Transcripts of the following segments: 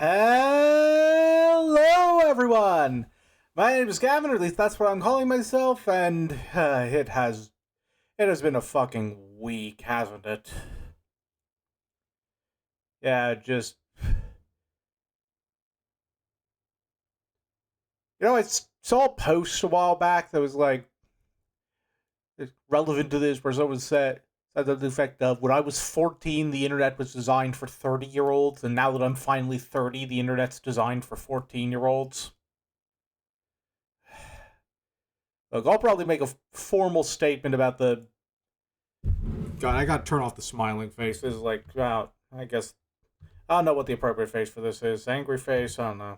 Hello, everyone! My name is Gavin, or at least that's what I'm calling myself, and it has been a fucking week, hasn't it? Yeah, just I saw a post a while back that was like relevant to this, where someone said to the effect of, when I was 14, the internet was designed for 30-year-olds, and now that I'm finally 30, the internet's designed for 14-year-olds. Look, I'll probably make a formal statement about the. God, I gotta turn off the smiling face. This is like, wow, I guess. I don't know what the appropriate face for this is. Angry face? I don't know.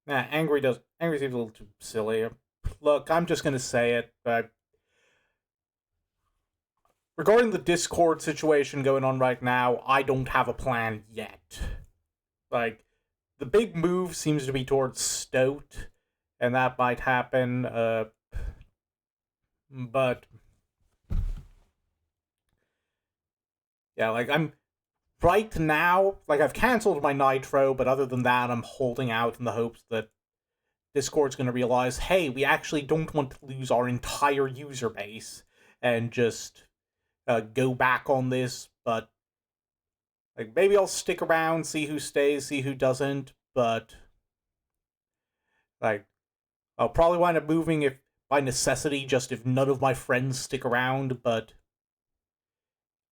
Nah, Angry seems a little too silly. Look, I'm just gonna say it, but. Regarding the Discord situation going on right now, I don't have a plan yet. Like, the big move seems to be towards Stoat, and that might happen, but yeah, like, right now, like, I've cancelled my Nitro, but other than that, I'm holding out in the hopes that Discord's gonna realize, hey, we actually don't want to lose our entire user base, and just go back on this, but like, maybe I'll stick around, see who stays, see who doesn't, but like, I'll probably wind up moving if by necessity, just if none of my friends stick around, but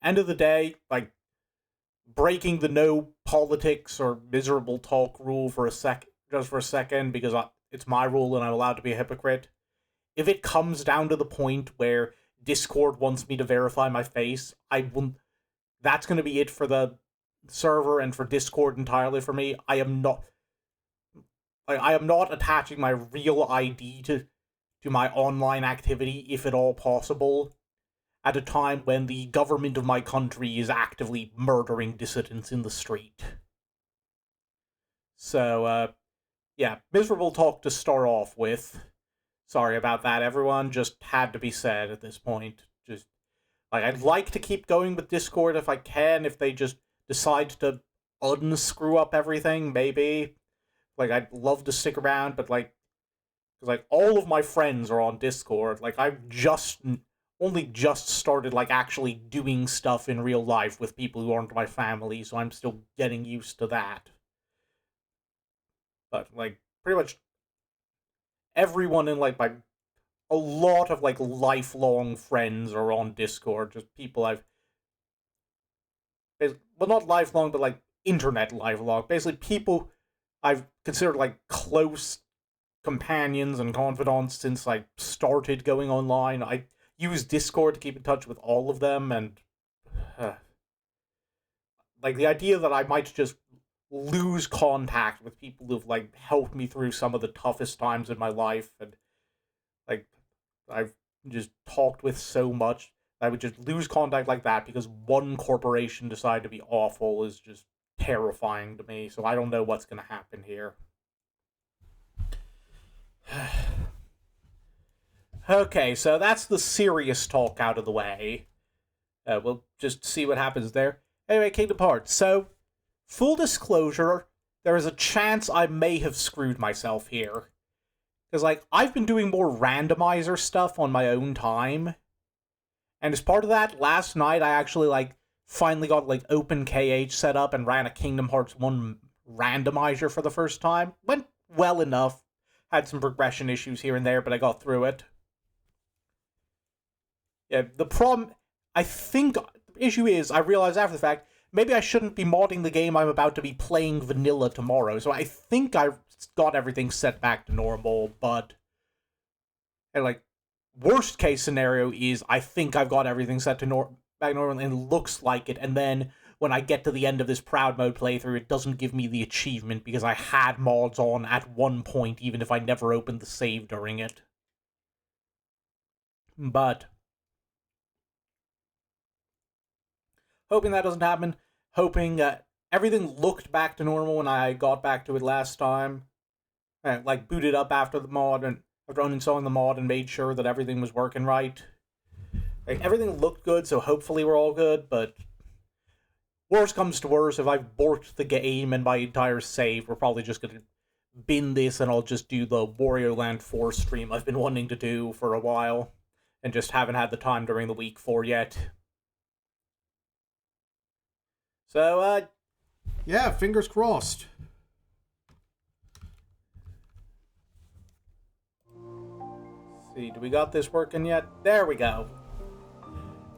end of the day, like, breaking the no politics or miserable talk rule for just for a second, because it's my rule and I'm allowed to be a hypocrite. If it comes down to the point where Discord wants me to verify my face, I won't. That's going to be it for the server and for Discord entirely for me. I am not attaching my real ID to my online activity, if at all possible, at a time when the government of my country is actively murdering dissidents in the street. So, yeah, miserable talk to start off with. Sorry about that, everyone. Just had to be said at this point. Just, like, I'd like to keep going with Discord if I can, if they just decide to unscrew up everything, maybe. Like, I'd love to stick around, but, like, because, like, all of my friends are on Discord. Like, I've only just started, like, actually doing stuff in real life with people who aren't my family, so I'm still getting used to that. But, like, pretty much everyone in, like, a lot of, like, lifelong friends are on Discord. Just people well, not lifelong, but, like, internet lifelong. Basically, people I've considered, like, close companions and confidants since I started going online. I use Discord to keep in touch with all of them, and like, the idea that I might just lose contact with people who've, like, helped me through some of the toughest times in my life, and, like, I've just talked with so much, I would just lose contact like that because one corporation decided to be awful is just terrifying to me. So I don't know what's going to happen here. Okay, so that's the serious talk out of the way. We'll just see what happens there. Anyway, Kingdom Hearts. So, full disclosure, there is a chance I may have screwed myself here. Because, like, I've been doing more randomizer stuff on my own time. And as part of that, last night I actually, like, finally got, like, OpenKH set up and ran a Kingdom Hearts 1 randomizer for the first time. Went well enough. Had some progression issues here and there, but I got through it. Yeah, the problem, I think, the issue is, I realized after the fact, maybe I shouldn't be modding the game I'm about to be playing vanilla tomorrow. So I think I got everything set back to normal, but, and, like, worst case scenario is I think I've got everything set to back to normal and it looks like it, and then when I get to the end of this Proud Mode playthrough, it doesn't give me the achievement because I had mods on at one point, even if I never opened the save during it. But hoping that doesn't happen. Hoping everything looked back to normal when I got back to it last time. Like, booted up after the mod and after uninstalling the mod and made sure that everything was working right. Like, everything looked good, so hopefully we're all good, but worst comes to worst, if I've borked the game and my entire save, we're probably just gonna bin this and I'll just do the Wario Land 4 stream I've been wanting to do for a while, and just haven't had the time during the week for yet. So, yeah, fingers crossed. Let's see, do we got this working yet? There we go.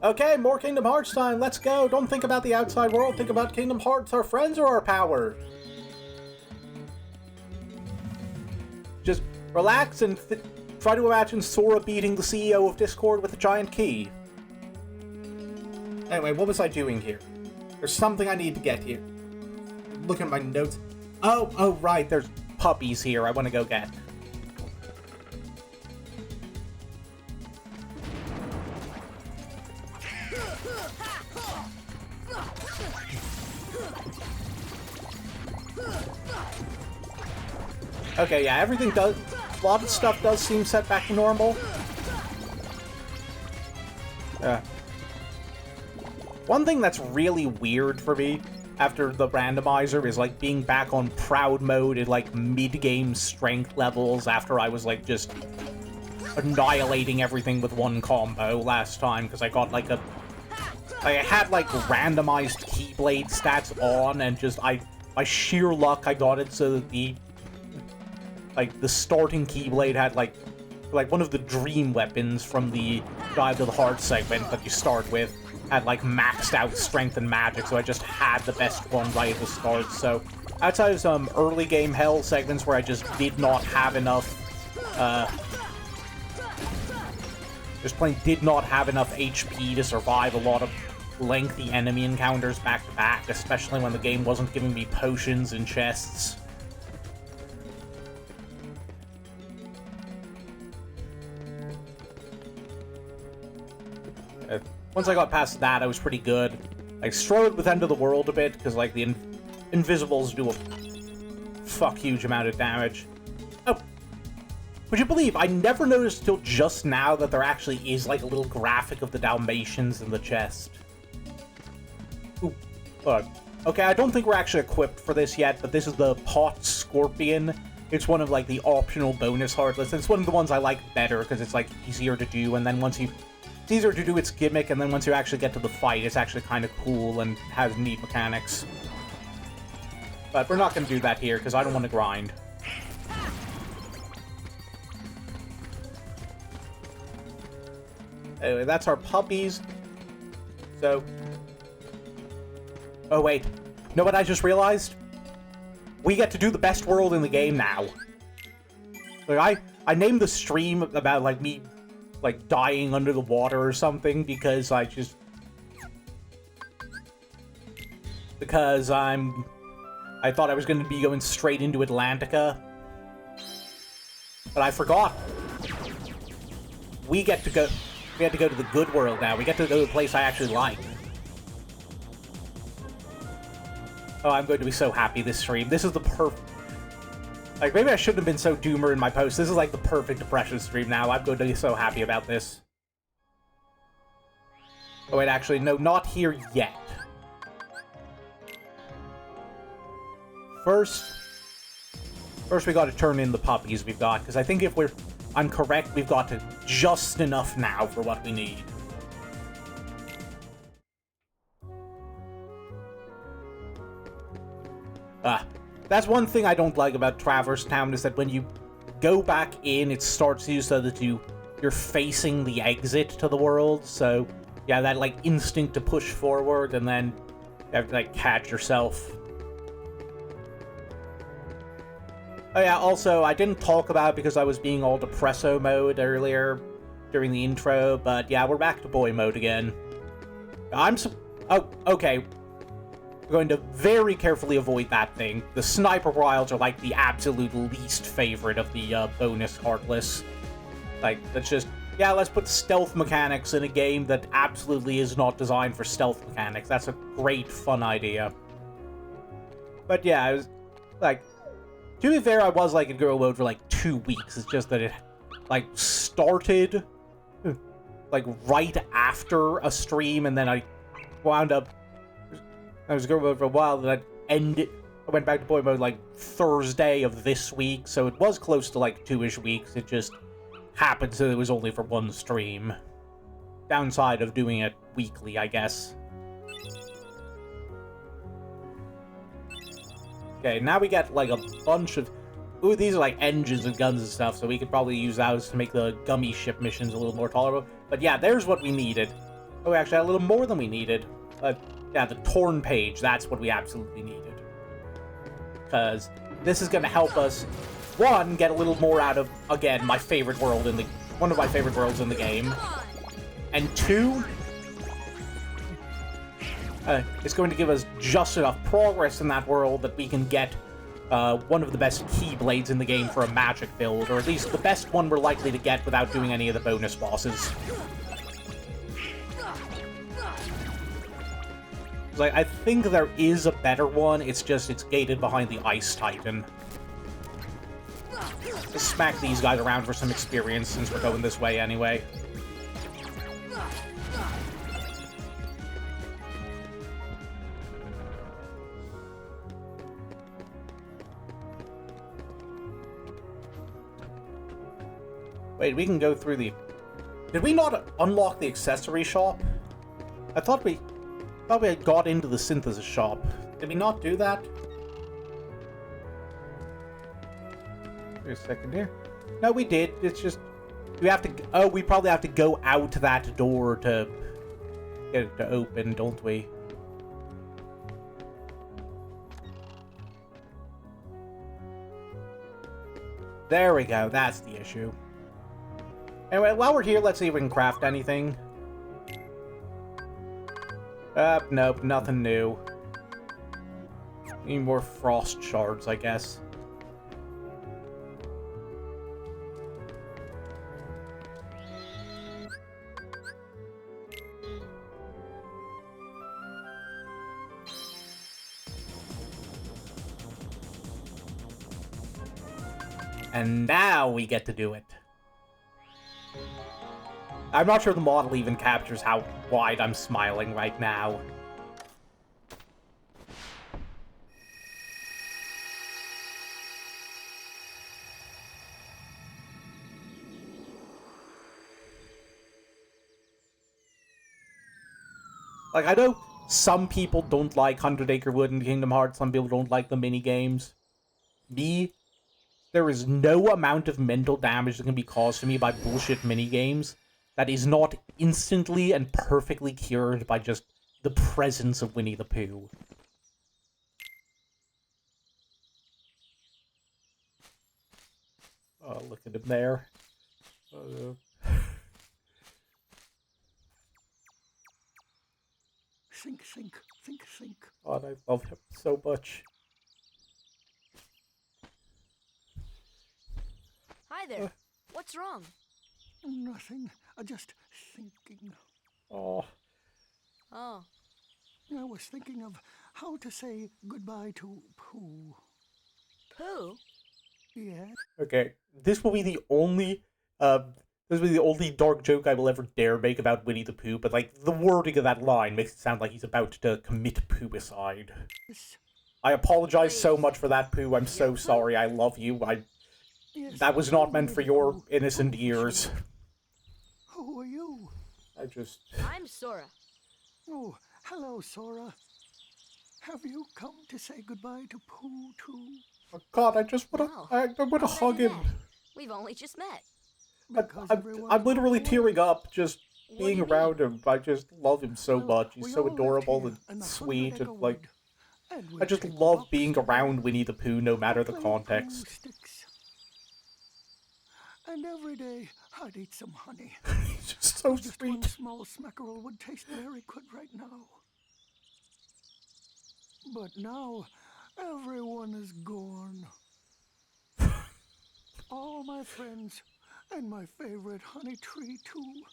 Okay, more Kingdom Hearts time, let's go! Don't think about the outside world, think about Kingdom Hearts, our friends or our power! Just relax and try to imagine Sora beating the CEO of Discord with a giant key. Anyway, what was I doing here? There's something I need to get here. Look at my notes. Oh, right, there's puppies here I want to go get. Okay, yeah, everything does... A lot of stuff does seem set back to normal. One thing that's really weird for me after the randomizer is, like, being back on proud mode at, like, mid-game strength levels after I was, like, just annihilating everything with one combo last time, because I got, like, a... I had, like, randomized Keyblade stats on, and just, by sheer luck, I got it so that the starting Keyblade had, like one of the dream weapons from the Dive to the Heart segment that you start with had, like, maxed out strength and magic, so I just had the best one right at the start. So, outside of some early game hell segments where I just did not have enough, just plain did not have enough HP to survive a lot of lengthy enemy encounters back to back, especially when the game wasn't giving me potions and chests. Once I got past that, I was pretty good. I struggled with End of the World a bit, because, like, the Invisibles do a fuck huge amount of damage. Oh, would you believe, I never noticed till just now that there actually is, like, a little graphic of the Dalmatians in the chest. Ooh, okay, I don't think we're actually equipped for this yet, but this is the Pot Scorpion. It's one of, like, the optional bonus Heartless. It's one of the ones I like better, because it's, like, easier to do, and then once you... It's easier to do its gimmick, and then once you actually get to the fight, it's actually kind of cool and has neat mechanics. But we're not going to do that here, because I don't want to grind. Anyway, that's our puppies. So... Oh, wait. Know what I just realized? We get to do the best world in the game now. Like, I named the stream about, like, me... like, dying under the water or something, because I just... Because I thought I was going to be going straight into Atlantica. But I forgot. We get to go to the good world now. We get to go to the place I actually like. Oh, I'm going to be so happy this stream. This is the perfect... Like, maybe I shouldn't have been so doomer in my post. This is, like, the perfect depression stream now. I'm going to be so happy about this. Oh, wait, actually, no, not here yet. First we gotta turn in the puppies we've got, because I think if I'm correct, we've got just enough now for what we need. That's one thing I don't like about Traverse Town, is that when you go back in, it starts you so that you're facing the exit to the world, so yeah, that, like, instinct to push forward, and then you have to, like, catch yourself. Oh yeah, also, I didn't talk about it because I was being all depresso mode earlier during the intro, but yeah, we're back to boy mode again. Oh, okay. We're going to very carefully avoid that thing. The sniper wilds are, like, the absolute least favorite of the bonus Heartless. Like, that's just... Yeah, let's put stealth mechanics in a game that absolutely is not designed for stealth mechanics. That's a great, fun idea. But yeah, I was... Like, to be fair, I was, like, in girl mode for, like, 2 weeks. It's just that it, like, started, like, right after a stream, and then I wound up... I was going over a while, and I went back to boy mode like Thursday of this week, so it was close to like 2-ish weeks. It just happened that it was only for one stream. Downside of doing it weekly, I guess. Okay, now we got like a bunch of... Ooh, these are like engines and guns and stuff, so we could probably use those to make the Gummi Ship missions a little more tolerable. But yeah, there's what we needed. Oh, we actually had a little more than we needed. Yeah, the torn page, that's what we absolutely needed. Because this is going to help us, one, get a little more out of, again, my favorite world in the... One of my favorite worlds in the game. And two, it's going to give us just enough progress in that world that we can get one of the best keyblades in the game for a magic build, or at least the best one we're likely to get without doing any of the bonus bosses. Like, I think there is a better one, it's just it's gated behind the Ice Titan. Let's smack these guys around for some experience since we're going this way anyway. Wait, we can go through the... Did we not unlock the accessory shop? I thought we had got into the synthesis shop. Did we not do that? Wait a second here. No, we did. It's just... We have to... Oh, we probably have to go out that door to get it to open, don't we? There we go. That's the issue. Anyway, while we're here, let's see if we can craft anything. Nope, nothing new. Need more frost shards, I guess. And now we get to do it. I'm not sure the model even captures how wide I'm smiling right now. Like, I know some people don't like 100-Acre Wood in Kingdom Hearts, some people don't like the mini-games. Me, there is no amount of mental damage that can be caused to me by bullshit mini-games that is not instantly and perfectly cured by just the presence of Winnie the Pooh. Oh, look at him there. Think, think, think, think. God, I love him so much. Hi there. What's wrong? Nothing. Just thinking. Oh. Oh. I was thinking of how to say goodbye to Pooh. Pooh? Yeah. Okay, this will be the only dark joke I will ever dare make about Winnie the Pooh, but, like, the wording of that line makes it sound like he's about to commit Poohicide. Yes. I apologize so much for that, Pooh. I'm so sorry. I love you. Yes. That was not meant for your innocent ears. Who are you? I'm Sora. Oh, hello, Sora. Have you come to say goodbye to Pooh, too? Oh, God, I just want to... No. I want to hug him. We've only just met. I'm literally tearing up just What do being you mean? around him. I just love him so Well, much. He's we so all lived adorable here in and the sweet, Hundred-Acre and, like... Wood, and I we'd just take love walks being together, around Winnie the Pooh, no matter the play context. glue sticks. And every day, I'd eat some honey. He's just so Just one sweet. small smackerel would taste very good right now. But now, everyone is gone. All my friends, and my favorite honey tree, too.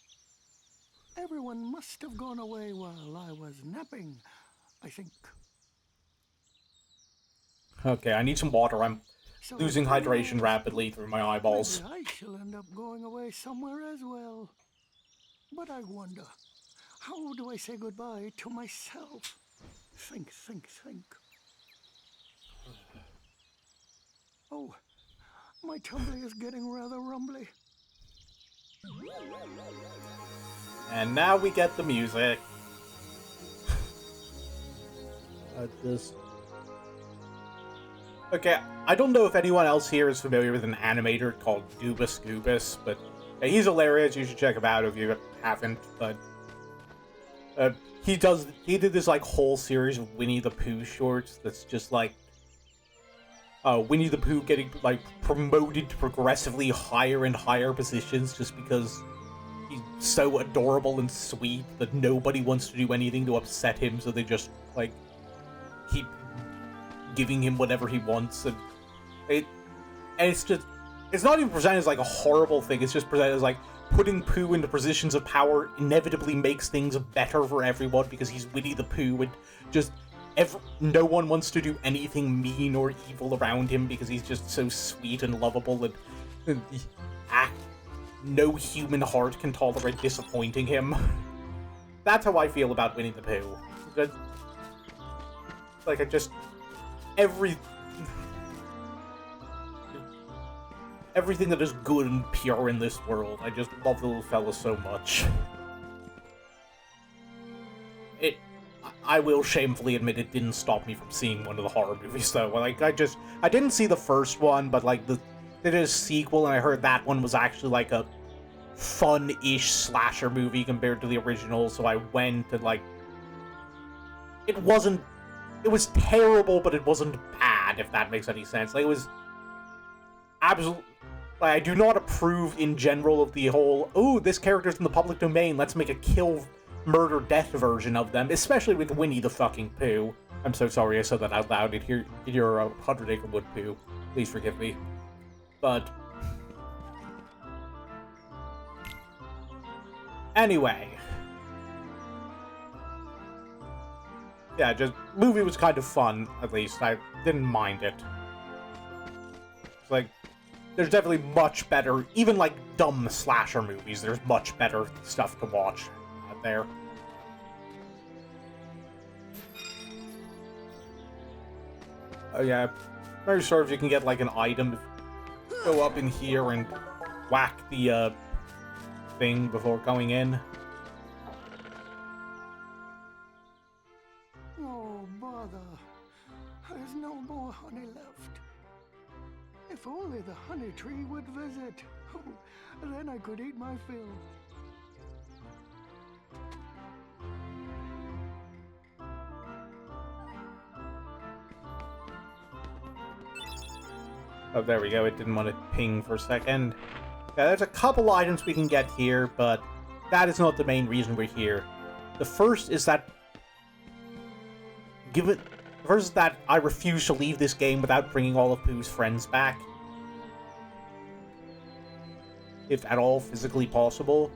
Everyone must have gone away while I was napping, I think. Okay, I need some water. I'm So losing who hydration knows? rapidly through my eyeballs. Maybe I shall end up going away somewhere as well. But I wonder, how do I say goodbye to myself? Think, think, think. Oh, my tumbly is getting rather rumbly. And now we get the music. Okay, I don't know if anyone else here is familiar with an animator called Goobus Goobus, but yeah, he's hilarious. You should check him out if you haven't. But he did this like whole series of Winnie the Pooh shorts that's just like Winnie the Pooh getting like promoted to progressively higher and higher positions just because he's so adorable and sweet that nobody wants to do anything to upset him, so they just like keep giving him whatever he wants, and it's not even presented as like a horrible thing. It's just presented as like putting Pooh into positions of power inevitably makes things better for everyone because he's Winnie the Pooh, and just no one wants to do anything mean or evil around him because he's just so sweet and lovable, and no human heart can tolerate disappointing him. That's how I feel about Winnie the Pooh. Everything that is good and pure in this world. I just love the little fella so much. I will shamefully admit it didn't stop me from seeing one of the horror movies, though. Like, I didn't see the first one, but, like, they did a sequel, and I heard that one was actually, like, a fun-ish slasher movie compared to the original, so I went, and, like, it was terrible, but it wasn't bad, if that makes any sense. Like, it was absolutely... Like, I do not approve, in general, of the whole, oh, this character's in the public domain, let's make a kill... murder death version of them, especially with Winnie the fucking Pooh. I'm so sorry I said that out loud in your 100-Acre Wood Pooh. Please forgive me. But anyway. Yeah, just movie was kind of fun, at least. I didn't mind it. It's like there's definitely much better, even like dumb slasher movies, there's much better stuff to watch. There. Oh yeah, very sure if you can get like an item, go up in here and whack the thing before going in. Oh, bother. There's no more honey left. If only the honey tree would visit. Then I could eat my fill. Oh, there we go. It didn't want to ping for a second. Yeah, there's a couple items we can get here, but that is not the main reason we're here. The first is that... I refuse to leave this game without bringing all of Pooh's friends back. If at all physically possible.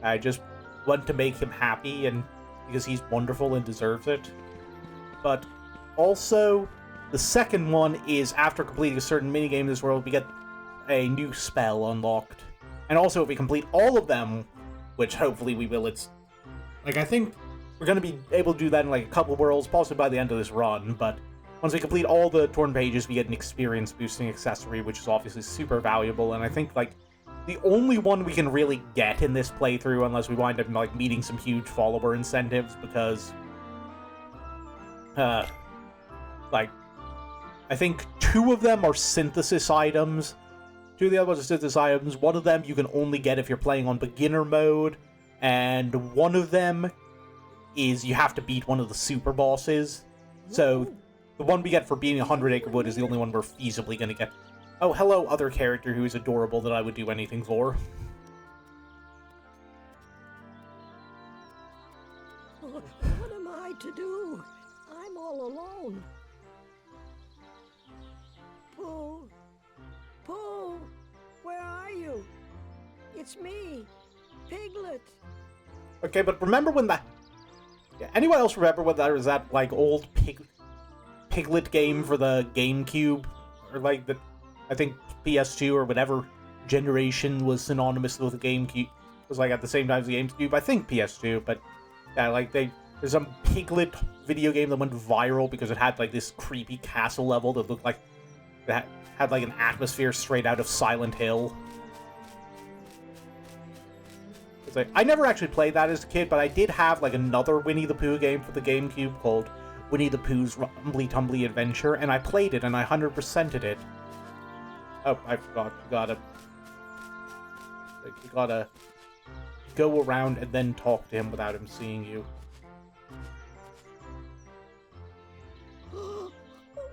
I just want to make him happy, and because he's wonderful and deserves it. But also... the second one is, after completing a certain minigame in this world, we get a new spell unlocked. And also, if we complete all of them, which hopefully we will, it's... like, I think we're going to be able to do that in, like, a couple of worlds, possibly by the end of this run, but once we complete all the torn pages, we get an experience-boosting accessory, which is obviously super valuable, and I think, like, the only one we can really get in this playthrough, unless we wind up, like, meeting some huge follower incentives, because... like... I think 2 of them are synthesis items. 2 of the other ones are synthesis items. 1 of them you can only get if you're playing on beginner mode. And 1 of them is you have to beat one of the super bosses. So the one we get for beating 100-Acre Wood is the only one we're feasibly going to get. Oh, hello, other character who is adorable that I would do anything for. What am I to do? I'm all alone. Pooh! Pooh! Where are you? It's me, Piglet. Okay, but remember when that... Yeah, anyone else remember when there was that, like, old Piglet game for the GameCube? Or, like, the... I think PS2 or whatever generation was synonymous with the GameCube. It was, like, at the same time as the GameCube. I think PS2, but... Yeah, like, they There's some Piglet video game that went viral because it had like this creepy castle level that looked like that had like an atmosphere straight out of Silent Hill. It's like I never actually played that as a kid, but I did have like another Winnie the Pooh game for the GameCube called Winnie the Pooh's Rumbly Tumbly Adventure, and I played it and I 100%ed it. Oh, I forgot. You gotta go around and then talk to him without him seeing you. Oh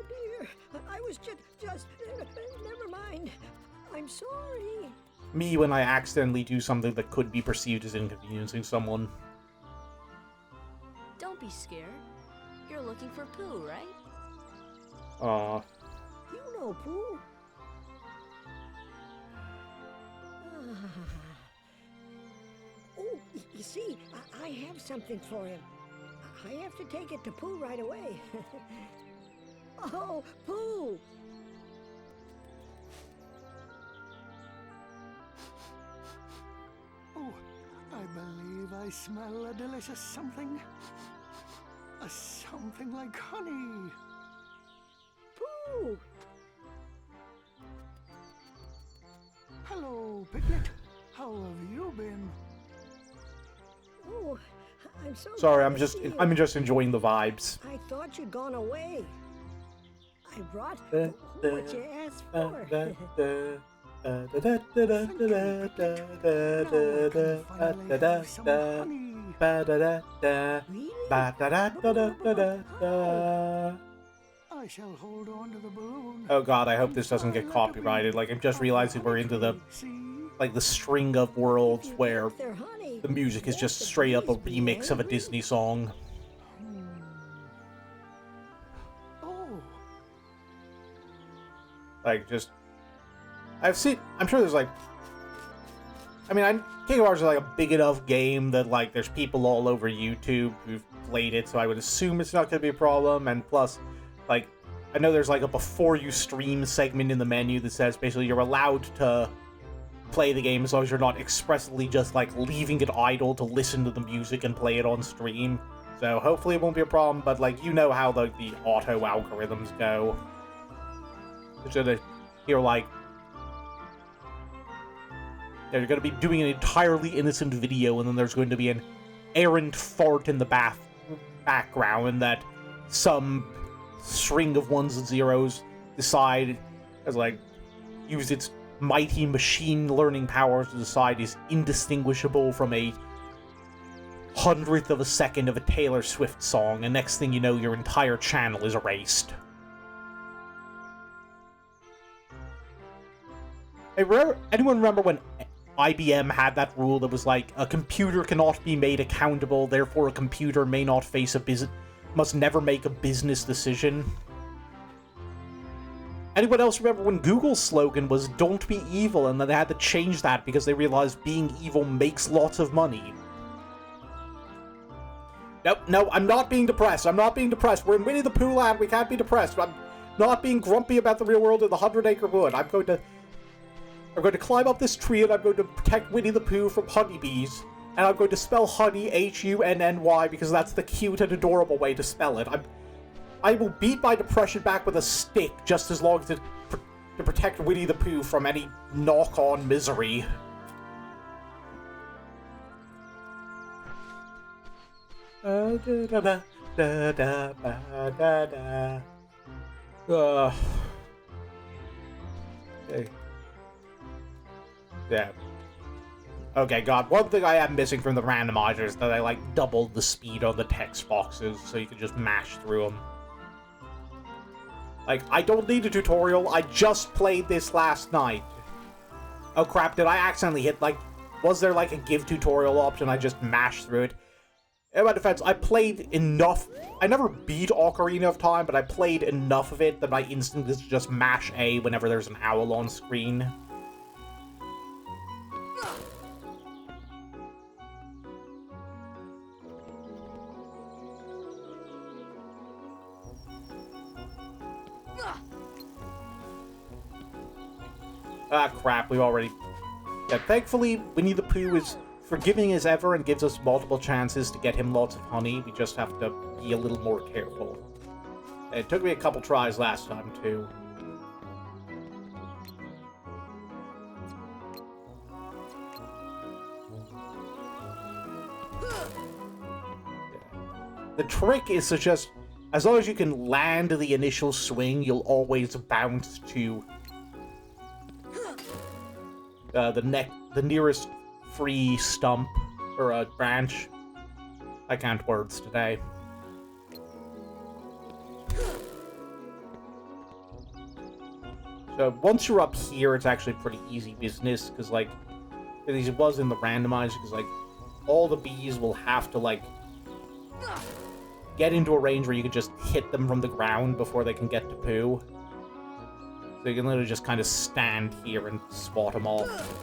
dear, I was just never mind. I'm sorry. Me when I accidentally do something that could be perceived as inconveniencing someone. Don't be scared. You're looking for Pooh, right? Aw. You know Pooh. Oh, you see, I have something for him. I have to take it to Pooh right away. Oh, Pooh! Oh, I believe I smell a delicious something. A something like honey. Pooh! Hello, Piglet. How have you been? Oh, I'm so Sorry, glad I'm to just see you. I'm enjoying the vibes. I thought you'd gone away. I brought what you asked for. I shall hold on to the balloon. Oh god, I hope this doesn't get copyrighted. Like, I'm just realizing we're into the the string of worlds where the music is just straight up a remix of a Disney song. Oh, Like, just... I'm sure there's, like... I mean, King of Hearts is, like, a big enough game that, like, there's people all over YouTube who've played it, so I would assume it's not going to be a problem, and plus, like, I know there's, like, a before you stream segment in the menu that says, basically, you're allowed to play the game as long as you're not expressly just, like, leaving it idle to listen to the music and play it on stream. So, hopefully it won't be a problem, but, like, you know how the auto algorithms go. You're like, you're going to be doing an entirely innocent video, and then there's going to be an errant fart in the background, and that some string of ones and zeros decide, as like, use its mighty machine learning powers to decide is indistinguishable from a 100th of a second of a Taylor Swift song, and next thing you know, your entire channel is erased. Hey, anyone remember when IBM had that rule that was like, a computer cannot be made accountable, therefore a computer may not face must never make a business decision? Anyone else remember when Google's slogan was, "Don't be evil," and then they had to change that because they realized being evil makes lots of money? No, I'm not being depressed. I'm not being depressed. We're in Winnie the Pooh land. We can't be depressed. I'm not being grumpy about the real world in the 100-Acre Wood. I'm going to climb up this tree, and I'm going to protect Winnie the Pooh from honeybees. And I'm going to spell honey Hunny because that's the cute and adorable way to spell it. I will beat my depression back with a stick just as long as to protect Winnie the Pooh from any knock-on misery. Okay. Yeah. Okay, God, one thing I am missing from the randomizer is that I, like, doubled the speed on the text boxes so you can just mash through them. Like, I don't need a tutorial, I just played this last night. Oh crap, did I accidentally hit, like, was there, like, a give tutorial option? I just mashed through it. In my defense, I played enough. I never beat Ocarina of Time, but I played enough of it that my instinct is to just mash A whenever there's an owl on screen. Ah, crap, we've already... Yeah, thankfully, Winnie the Pooh is forgiving as ever and gives us multiple chances to get him lots of honey. We just have to be a little more careful. It took me a couple tries last time, too. The trick is to just, as long as you can land the initial swing, you'll always bounce to the nearest free stump or a branch. I can't words today. So once you're up here, it's actually pretty easy business because, like, it was in the randomizer because, like, all the bees will have to, like, get into a range where you can just hit them from the ground before they can get to Pooh. So you can literally just kind of stand here and swat them off.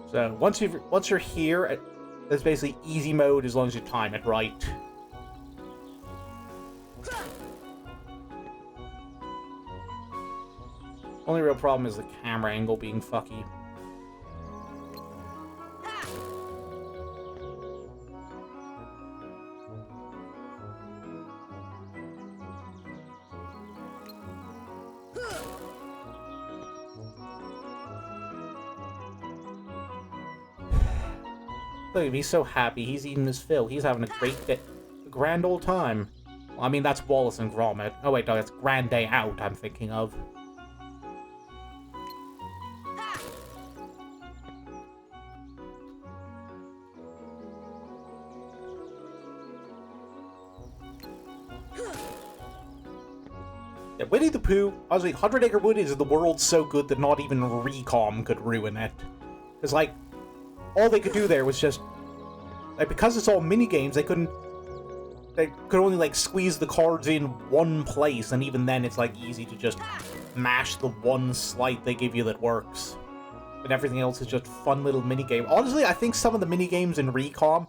So once you're here, it's basically easy mode as long as you time it right. Only real problem is the camera angle being fucky. Look at him, he's so happy. He's eating his fill. He's having a great day. A grand old time. Well, I mean, that's Wallace and Gromit. Oh, wait, no, that's Grand Day Out I'm thinking of. Yeah, Winnie the Pooh, honestly, Hundred-Acre Wood is the world so good that not even Recom could ruin it. Because, like, all they could do there was just, like, because it's all minigames, they could only, like, squeeze the cards in one place, and even then it's, like, easy to just mash the one slight they give you that works. And everything else is just fun little minigame. Honestly, I think some of the minigames in Recom's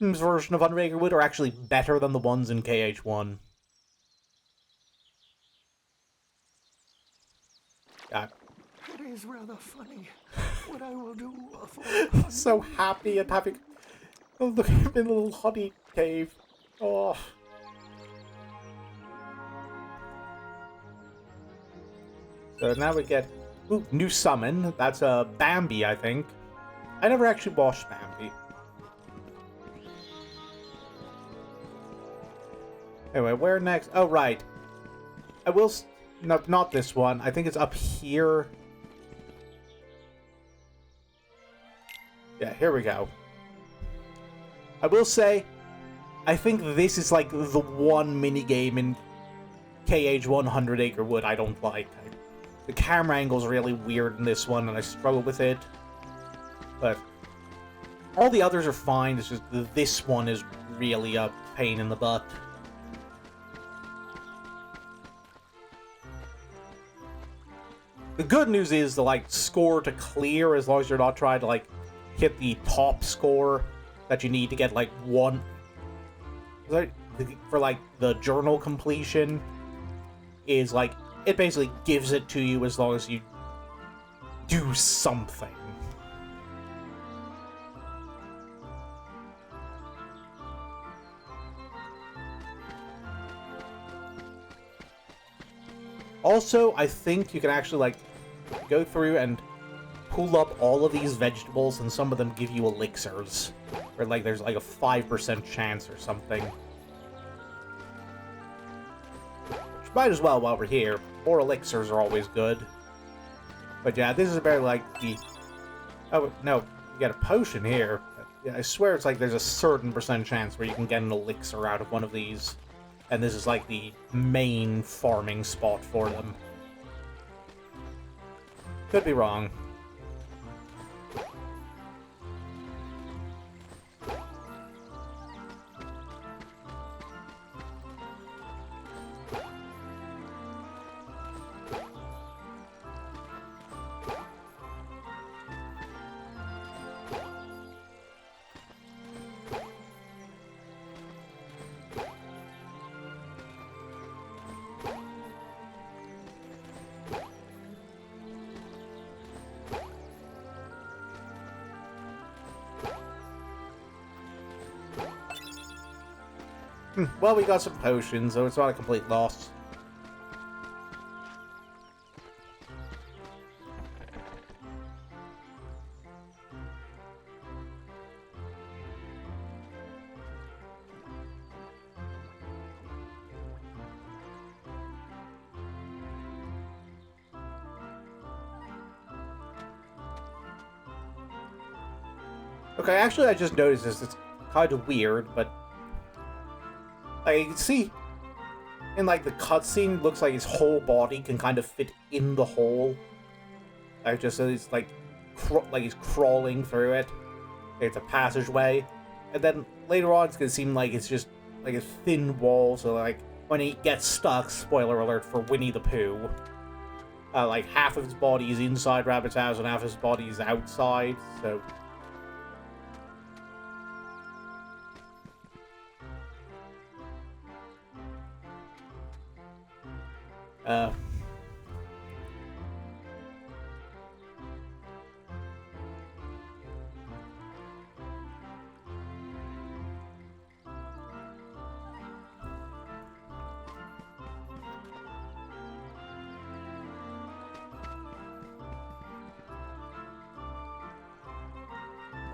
version of Hundred-Acre Wood are actually better than the ones in KH1. Yeah. It is rather funny what I will do for So happy and having... Oh, look at him in a little honey cave. Oh. So now we get... Ooh, new summon. That's Bambi, I think. I never actually watched Bambi. Anyway, where next? Oh, right. I will... No, not this one. I think it's up here. Yeah, here we go. I will say, I think this is like the one minigame in KH1 Hundred-Acre Wood I don't like. The camera angle's really weird in this one, and I struggle with it. But all the others are fine, it's just this one is really a pain in the butt. The good news is the, like, score to clear, as long as you're not trying to, like, hit the top score that you need to get, like, one... For, like, the journal completion is, like, it basically gives it to you as long as you do something. Also, I think you can actually, like, go through and pull up all of these vegetables, and some of them give you elixirs. Or, like, there's, like, a 5% chance or something. Which might as well while we're here. More elixirs are always good. But yeah, this is about, like, the... Oh, no, you get a potion here. Yeah, I swear it's like there's a certain % chance where you can get an elixir out of one of these. And this is like the main farming spot for them. Could be wrong. Well, we got some potions, so it's not a complete loss. Okay, actually, I just noticed this. It's kind of weird, but like, you can see in like the cutscene, it looks like his whole body can kind of fit in the hole. Like, just so he's like, he's crawling through it. It's a passageway, and then later on, it's gonna seem like it's just like a thin wall. So like when he gets stuck, spoiler alert for Winnie the Pooh, like half of his body is inside Rabbit's house and half of his body is outside. So.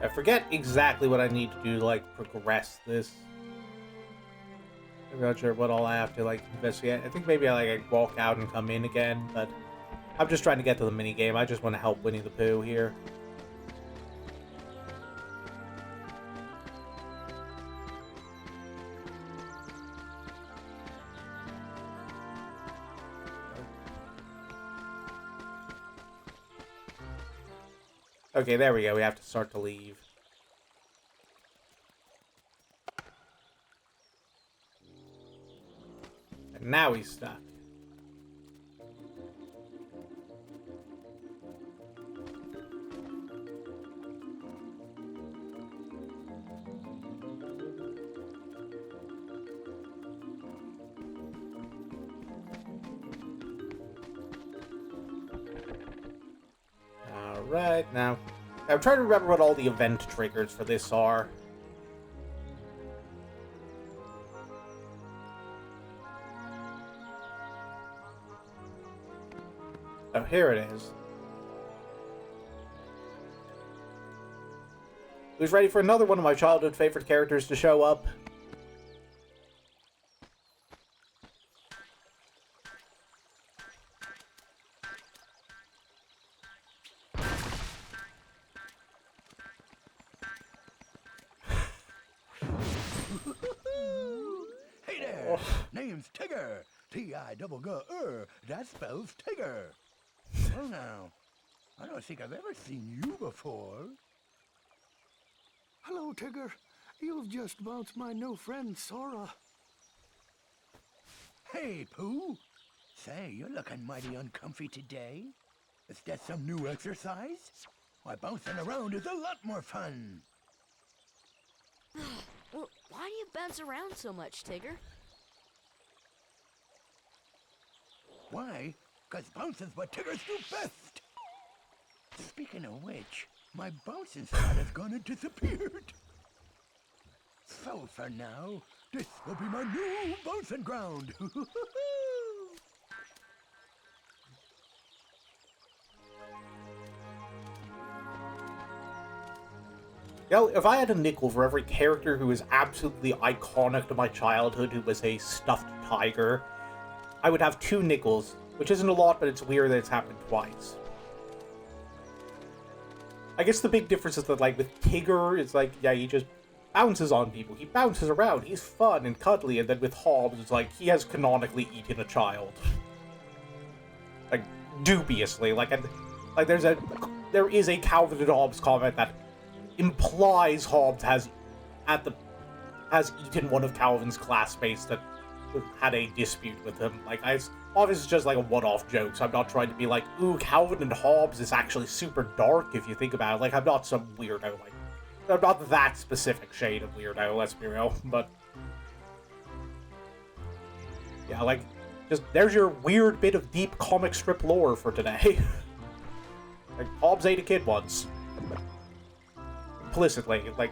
I forget exactly what I need to do to, like, progress this. I'm not sure what all I have to, like, investigate. I think maybe I walk out and come in again, but I'm just trying to get to the minigame. I just want to help Winnie the Pooh here. Okay, there we go. We have to start to leave. And now he's stuck. Alright, now, I'm trying to remember what all the event triggers for this are. Oh, here it is. Who's ready for another one of my childhood favorite characters to show up? Hey there! Name's Tigger. T-I-double-G-R. That spells Tigger. Well now, I don't think I've ever seen you before. Hello, Tigger. You've just bounced my new friend, Sora. Hey, Pooh. Say, you're looking mighty uncomfy today. Is that some new exercise? Why, bouncing around is a lot more fun. Well, why do you bounce around so much, Tigger? Why? 'Cause bouncing's what Tiggers do best. Speaking of which, my bouncing spot has gone and disappeared. So for now, this will be my new bouncing ground. You know, if I had a nickel for every character who was absolutely iconic to my childhood who was a stuffed tiger, I would have 2 nickels, which isn't a lot, but it's weird that it's happened twice. I guess the big difference is that, like, with Tigger, it's like, yeah, he just bounces on people. He bounces around. He's fun and cuddly. And then with Hobbs, it's like, he has canonically eaten a child. Like, dubiously. Like there is a Calvin and Hobbes comment that implies Hobbs has eaten one of Calvin's classmates that had a dispute with him. Like, obviously it's just like a one-off joke, so I'm not trying to be like, ooh, Calvin and Hobbes is actually super dark if you think about it. Like, I'm not some weirdo, like, I'm not that specific shade of weirdo, let's be real, but yeah, like, just, there's your weird bit of deep comic strip lore for today. Like, Hobbs ate a kid once. Implicitly, like,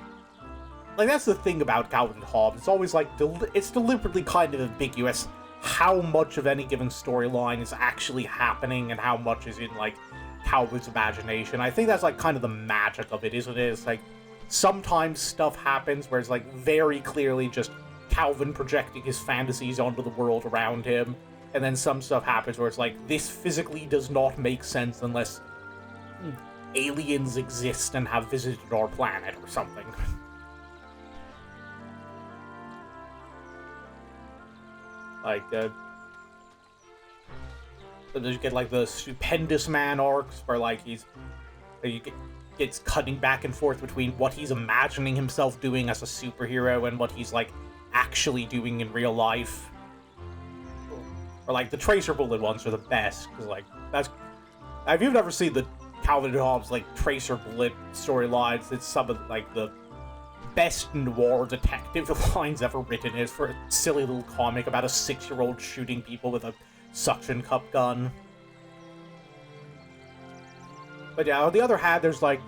like, that's the thing about Calvin and Hobbes. It's always, like, it's deliberately kind of ambiguous how much of any given storyline is actually happening and how much is in, like, Calvin's imagination. I think that's, like, kind of the magic of it, isn't it? It's, like, sometimes stuff happens where it's, like, very clearly just Calvin projecting his fantasies onto the world around him, and then some stuff happens where it's, like, this physically does not make sense unless aliens exist and have visited our planet or something. Like, sometimes you get, like, the Stupendous Man arcs, where, like, gets cutting back and forth between what he's imagining himself doing as a superhero and what he's, like, actually doing in real life. Or, like, the Tracer Bullet ones are the best, because, like, that's... If you've never seen the Calvin and Hobbes, like, Tracer Bullet storylines, it's some of, like, the best noir detective lines ever written. Is for a silly little comic about a 6-year-old shooting people with a suction cup gun. But yeah, on the other hand, there's like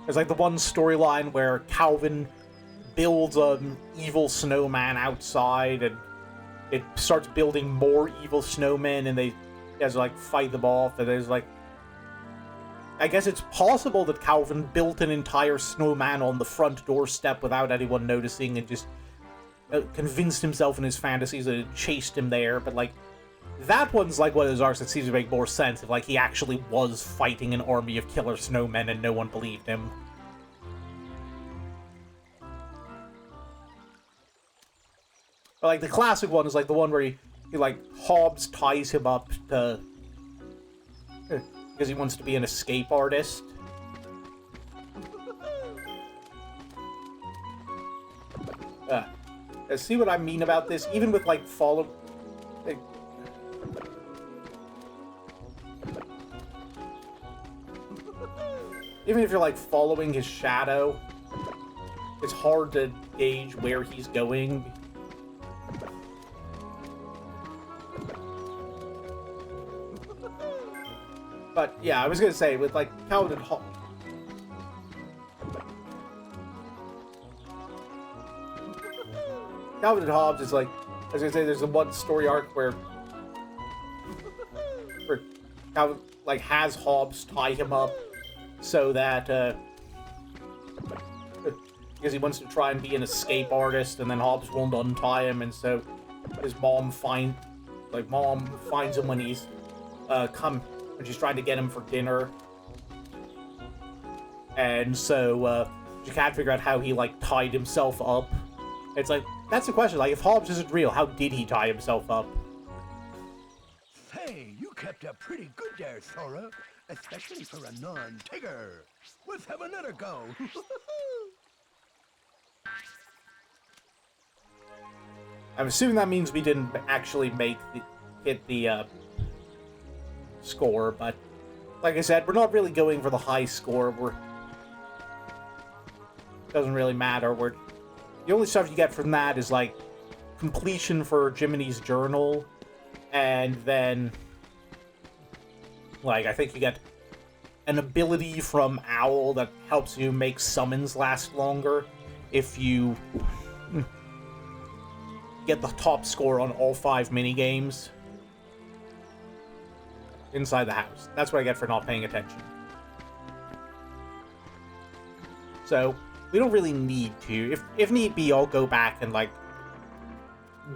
the one storyline where Calvin builds an evil snowman outside, and it starts building more evil snowmen, and he has to, like, fight them off, and there's, like, I guess it's possible that Calvin built an entire snowman on the front doorstep without anyone noticing and just convinced himself in his fantasies that it chased him there, but, like, that one's, like, one of those arcs that seems to make more sense if, like, he actually was fighting an army of killer snowmen and no one believed him. But, like, the classic one is, like, the one where he like, Hobbes ties him up to... because he wants to be an escape artist. See what I mean about this? Even with, like, even if you're, like, following his shadow, it's hard to gauge where he's going. But, yeah, I was gonna say, with, like, Calvin and Hobbes... Calvin and Hobbes is, like... I was gonna say, there's a one story arc where Calvin, like, has Hobbes tie him up so that, because he wants to try and be an escape artist, and then Hobbes won't untie him, and so his mom finds him when he's, when she's trying to get him for dinner. And so, she can't figure out how he, like, tied himself up. It's like, that's the question, like, if Hobbes isn't real, how did he tie himself up? Hey, you kept up pretty good there, Sora. Especially for a non-Tigger. Let's have another go. I'm assuming that means we didn't actually hit the score, but like I said, we're not really going for the high score. Doesn't really matter. The only stuff you get from that is, like, completion for Jiminy's journal, and then, like, I think you get an ability from Owl that helps you make summons last longer if you get the top score on all 5 minigames inside the house. That's what I get for not paying attention. So, we don't really need to. If need be, I'll go back and, like,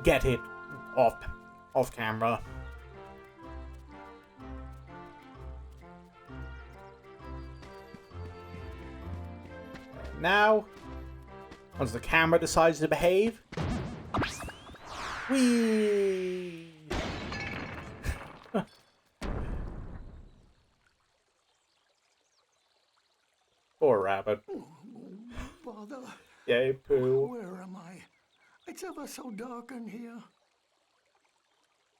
get it off camera. Now, once the camera decides to behave, whee! Poor rabbit. Bother. Yay, Pooh. Where am I? It's ever so dark in here.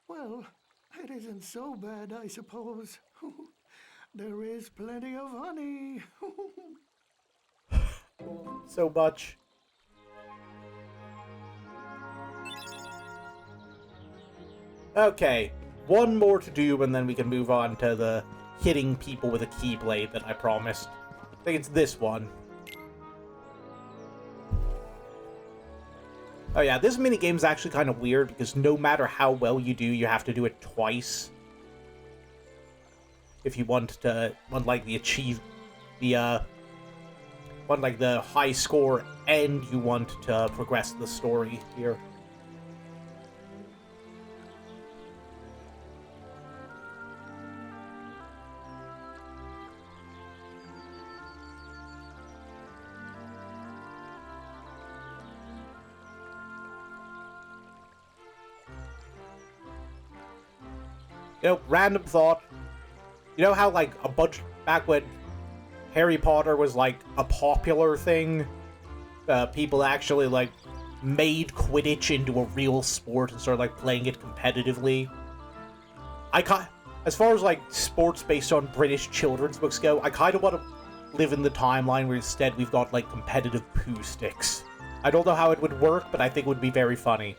Well, it isn't so bad, I suppose. There is plenty of honey. So much. Okay, one more to do, and then we can move on to the hitting people with a keyblade that I promised. I think it's this one. Oh yeah, this minigame is actually kind of weird because no matter how well you do, you have to do it twice. If you want like the high score and you want to progress the story here. You know, random thought. You know how, like, a bunch back when Harry Potter was, like, a popular thing? People actually, like, made Quidditch into a real sport and started, like, playing it competitively. As far as, like, sports based on British children's books go, I kind of want to live in the timeline where instead we've got, like, competitive poo sticks. I don't know how it would work, but I think it would be very funny.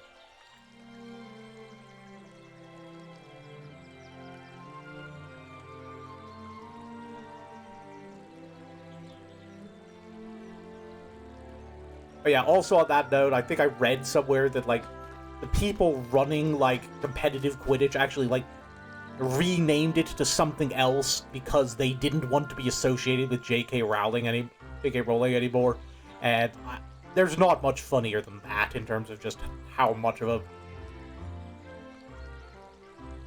But yeah, also on that note, I think I read somewhere that, like, the people running, like, competitive Quidditch actually, like, renamed it to something else because they didn't want to be associated with J.K. Rowling anymore. And there's not much funnier than that in terms of just how much of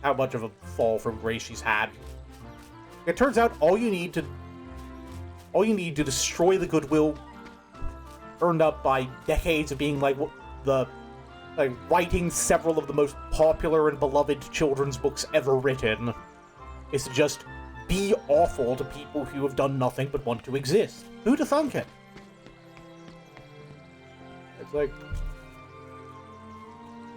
a fall from grace she's had. It turns out all you need to destroy the goodwill earned up by decades of being writing several of the most popular and beloved children's books ever written is to just be awful to people who have done nothing but want to exist. Who'd have thunk it?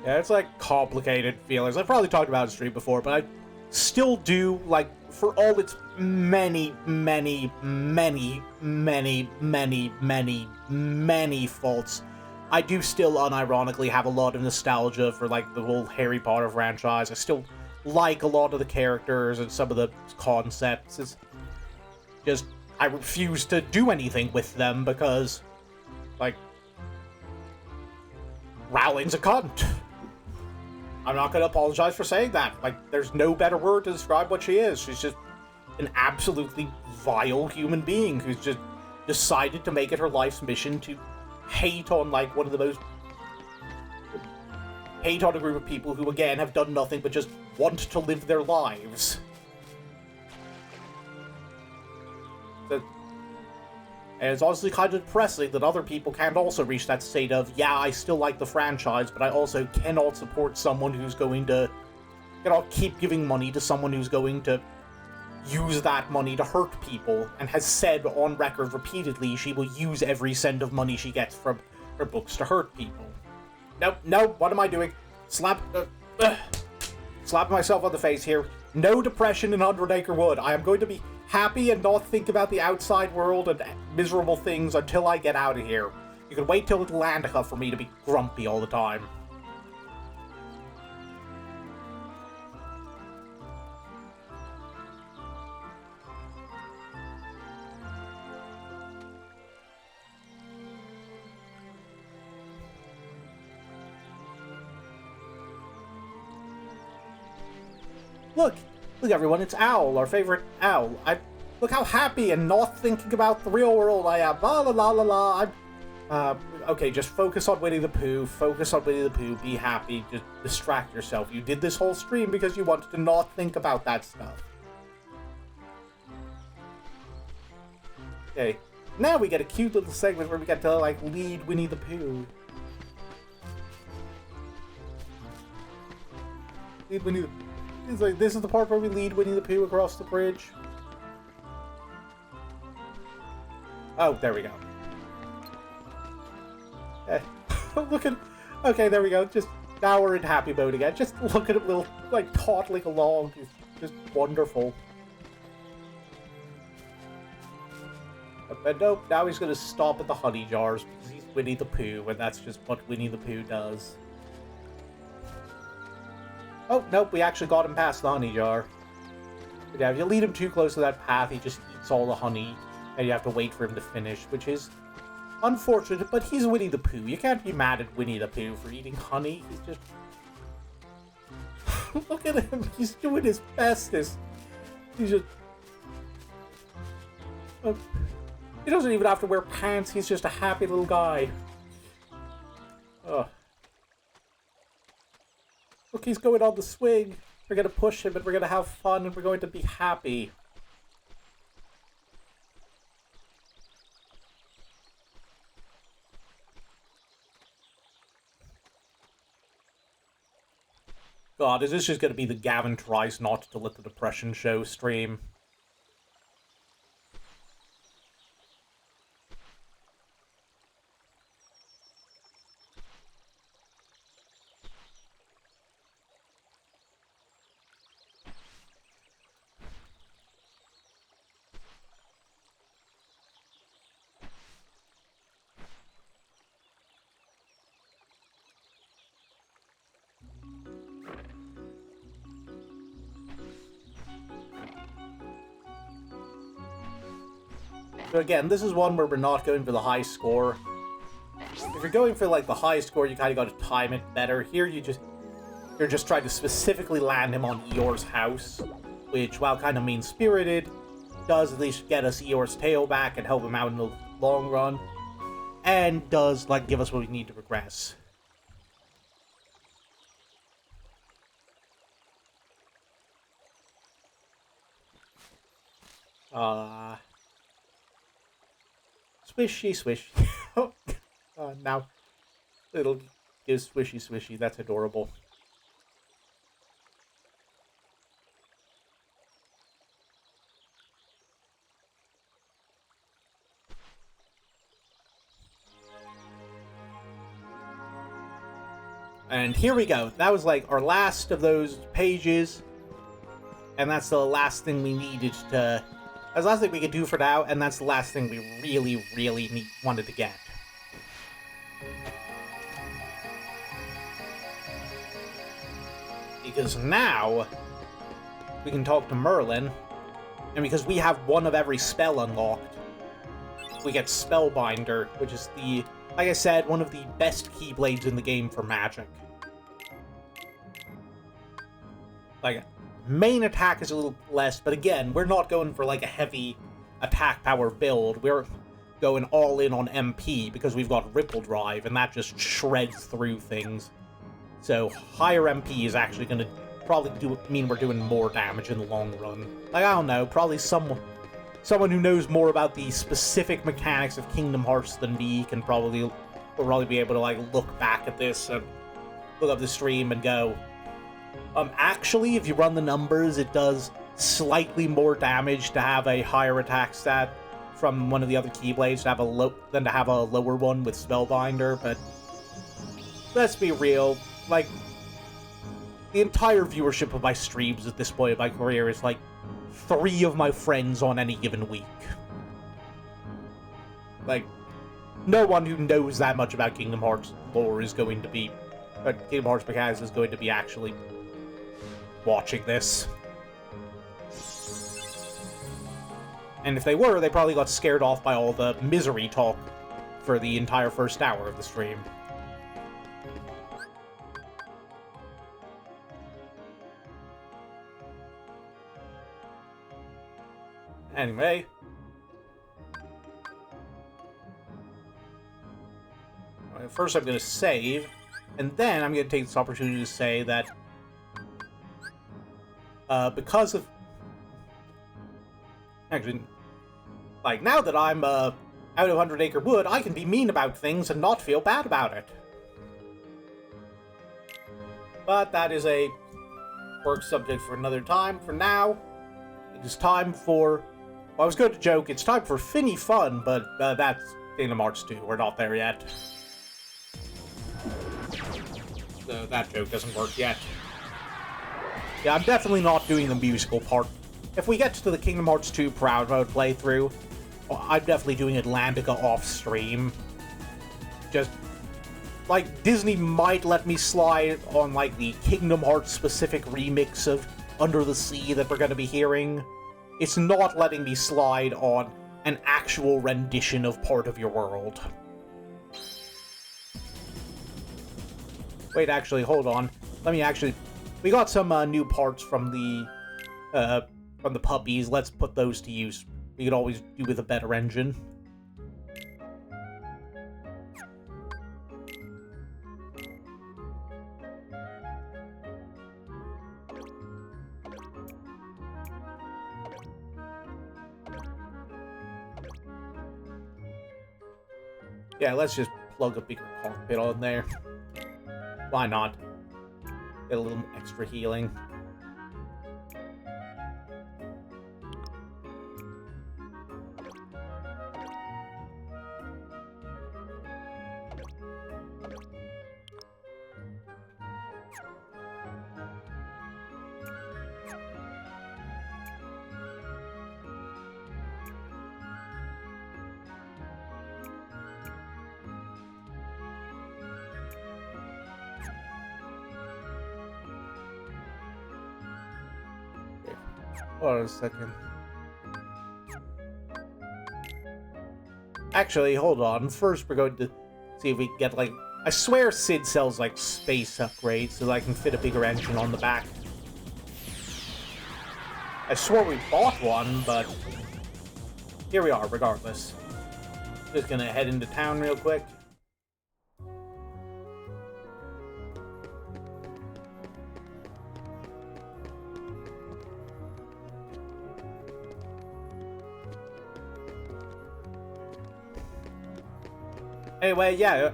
It's like complicated feelings. I've probably talked about it in stream before, but I still do, like, for all its many, many, many, many, many, many, many faults, I do still unironically have a lot of nostalgia for, like, the whole Harry Potter franchise. I still like a lot of the characters and some of the concepts. It's just, I refuse to do anything with them because, like, Rowling's a cunt. I'm not going to apologize for saying that. Like, there's no better word to describe what she is. She's just an absolutely vile human being who's just decided to make it her life's mission to hate on, like, hate on a group of people who, again, have done nothing but just want to live their lives. And it's honestly kind of depressing that other people can't also reach that state of, yeah, I still like the franchise, but I also cannot support someone who's going to, keep giving money to someone who's going to use that money to hurt people, and has said on record repeatedly she will use every cent of money she gets from her books to hurt people. No, what am I doing? Slapping myself on the face here. No depression in Hundred-Acre Wood. I am going to be happy and not think about the outside world and miserable things until I get out of here. You can wait till Atlantica for me to be grumpy all the time. Look everyone, it's Owl, our favorite owl. Look how happy and not thinking about the real world I am. La la la la la. Okay, just focus on Winnie the Pooh. Focus on Winnie the Pooh. Be happy. Just distract yourself. You did this whole stream because you wanted to not think about that stuff. Okay, now we get a cute little segment where we get to, like, lead Winnie the Pooh. Lead Winnie the Pooh. It's like, this is the part where we lead Winnie the Pooh across the bridge. Oh, there we go. Look at... Okay, there we go. Just, now we're in happy mode again. Just look at him, like, toddling along. It's just wonderful. But nope, now he's gonna stop at the honey jars because he's Winnie the Pooh, and that's just what Winnie the Pooh does. Oh, nope, we actually got him past the honey jar. But yeah, if you lead him too close to that path, he just eats all the honey, and you have to wait for him to finish, which is unfortunate, but he's Winnie the Pooh. You can't be mad at Winnie the Pooh for eating honey. He's just... Look at him. He's doing his bestest. He's just... he doesn't even have to wear pants. He's just a happy little guy. Ugh. Look, he's going on the swing. We're going to push him, and we're going to have fun, and we're going to be happy. God, is this just going to be the Gavin tries not to let the depression show stream? So again, this is one where we're not going for the high score. If you're going for like the high score, you kind of got to time it better. Here, you're just trying to specifically land him on Eeyore's house, which, while kind of mean-spirited, does at least get us Eeyore's tail back and help him out in the long run, and does like give us what we need to progress. Swishy, swishy. Now, little gives swishy, swishy. That's adorable. And here we go. That was like our last of those pages. And that's the last thing we needed to... That's the last thing we could do for now, and that's the last thing we really, really wanted to get. Because now, we can talk to Merlin, and because we have one of every spell unlocked, we get Spellbinder, which is the, like I said, one of the best Keyblades in the game for magic. Like, main attack is a little less, but again, we're not going for like a heavy attack power build. We're going all in on MP because we've got Ripple Drive, and that just shreds through things. So higher MP is actually going to probably mean we're doing more damage in the long run. Like, I don't know, probably someone who knows more about the specific mechanics of Kingdom Hearts than me will probably be able to like look back at this and look up the stream and go, actually, if you run the numbers, it does slightly more damage to have a higher attack stat from one of the other Keyblades than to have a lower one with Spellbinder, but let's be real, like, the entire viewership of my streams at this point in my career is like 3 of my friends on any given week. Like, no one who knows that much about Kingdom Hearts lore is going to be, Kingdom Hearts mechanics is going to be actually watching this. And if they were, they probably got scared off by all the misery talk for the entire first hour of the stream. Anyway. First I'm going to save, and then I'm going to take this opportunity to say that because of... Actually, like, now that I'm out of Hundred-Acre Wood, I can be mean about things and not feel bad about it. But that is a work subject for another time. For now, it is time for... Well, I was going to joke, it's time for Finny Fun, but that's Kingdom Hearts 2. We're not there yet. So that joke doesn't work yet. Yeah, I'm definitely not doing the musical part. If we get to the Kingdom Hearts 2 Proud Mode playthrough, I'm definitely doing Atlantica off-stream. Just, like, Disney might let me slide on, like, the Kingdom Hearts-specific remix of Under the Sea that we're going to be hearing. It's not letting me slide on an actual rendition of Part of Your World. Wait, actually, hold on. Let me actually... We got some new parts from the puppies. Let's put those to use. We could always do with a better engine. Yeah, let's just plug a bigger cockpit on there. Why not? Get a little extra healing. Hold on a second. Actually, hold on. First, we're going to see if we can get, like... I swear Sid sells, like, space upgrades so that I can fit a bigger engine on the back. I swore we bought one, but... Here we are, regardless. Just gonna head into town real quick. Anyway, yeah,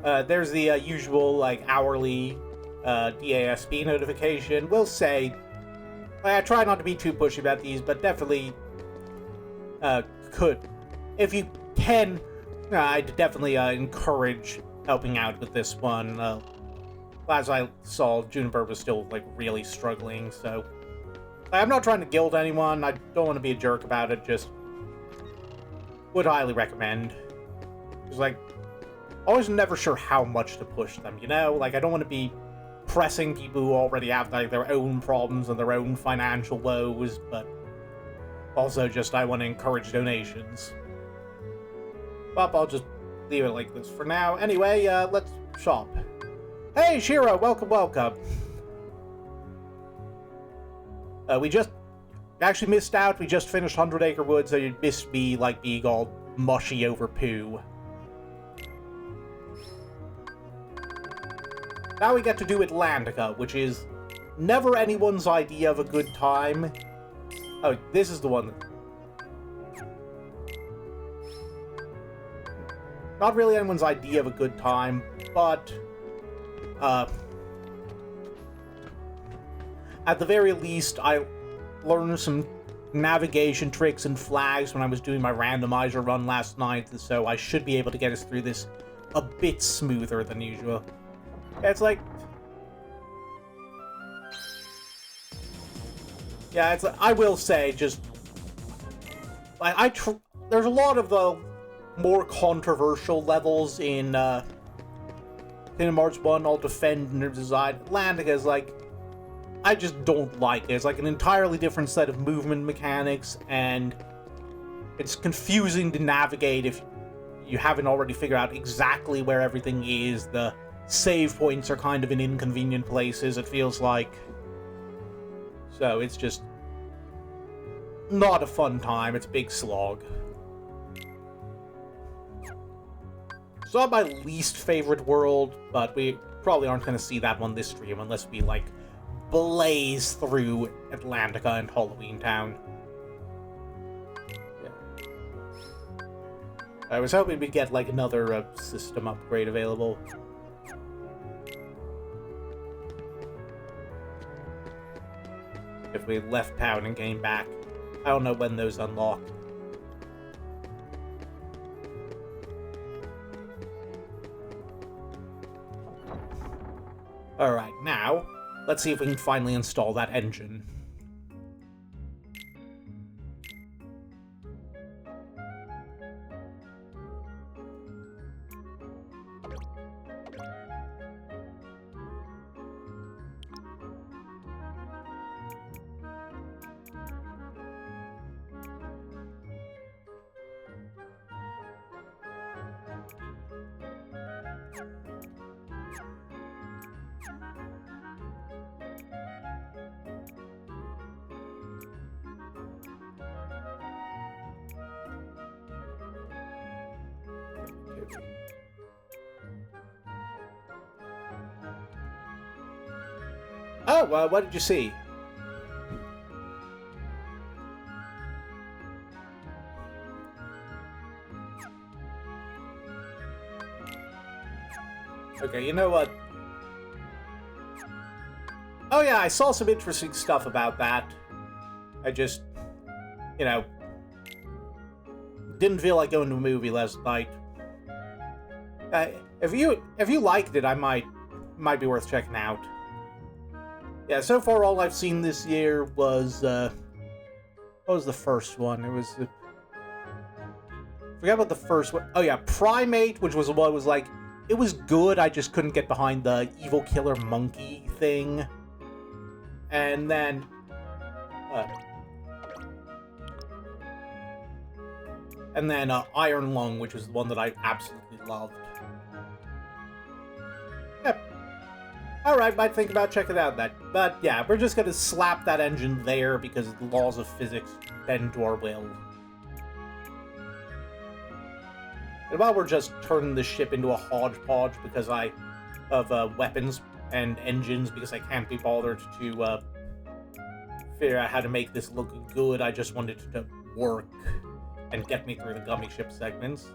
there's the usual, like, hourly DASB notification. We'll say, I try not to be too pushy about these, but definitely could. If you can, I'd definitely encourage helping out with this one. As I saw, Juniper was still, like, really struggling, so... I'm not trying to guilt anyone, I don't want to be a jerk about it, just... would highly recommend. It's like, I was never sure how much to push them, you know? Like, I don't want to be pressing people who already have, like, their own problems and their own financial woes, but also just I want to encourage donations. But I'll just leave it like this for now. Anyway, let's shop. Hey, Shira, welcome, welcome. We just actually missed out. We just finished 100-Acre Wood, so you missed me, like, being all mushy over poo. Now we get to do Atlantica, which is never anyone's idea of a good time. Oh, this is the one. Not really anyone's idea of a good time, but... at the very least, I learned some navigation tricks and flags when I was doing my randomizer run last night, so I should be able to get us through this a bit smoother than usual. It's like... Yeah, it's like, I will say, just... Like, there's a lot of the more controversial levels in Kingdom Hearts 1, I'll defend and design. Atlantica is like... I just don't like it. It's like an entirely different set of movement mechanics, and it's confusing to navigate if you haven't already figured out exactly where everything is. The save points are kind of in inconvenient places, it feels like. So it's just not a fun time. It's a big slog. It's not my least favorite world, but we probably aren't going to see that one this stream unless we, like, blaze through Atlantica and Halloween Town. Yeah. I was hoping we'd get, like, another system upgrade available. If we left town and came back. I don't know when those unlock. Alright, now, let's see if we can finally install that engine. Oh, what did you see? Okay, you know what? Oh yeah, I saw some interesting stuff about that. I just, you know, didn't feel like going to a movie last night. If you liked it, I might be worth checking out. Yeah, so far all I've seen this year was what was the first one? It was forget about the first one. Oh yeah, Primate, which was what was like. It was good. I just couldn't get behind the evil killer monkey thing. And then Iron Lung, which was the one that I absolutely loved. Yep. Alright, might think about checking it out then. But yeah, we're just gonna slap that engine there because the laws of physics bend to our will. And while we're just turning the ship into a hodgepodge because of weapons and engines, because I can't be bothered to figure out how to make this look good, I just wanted it to work and get me through the Gummi Ship segments.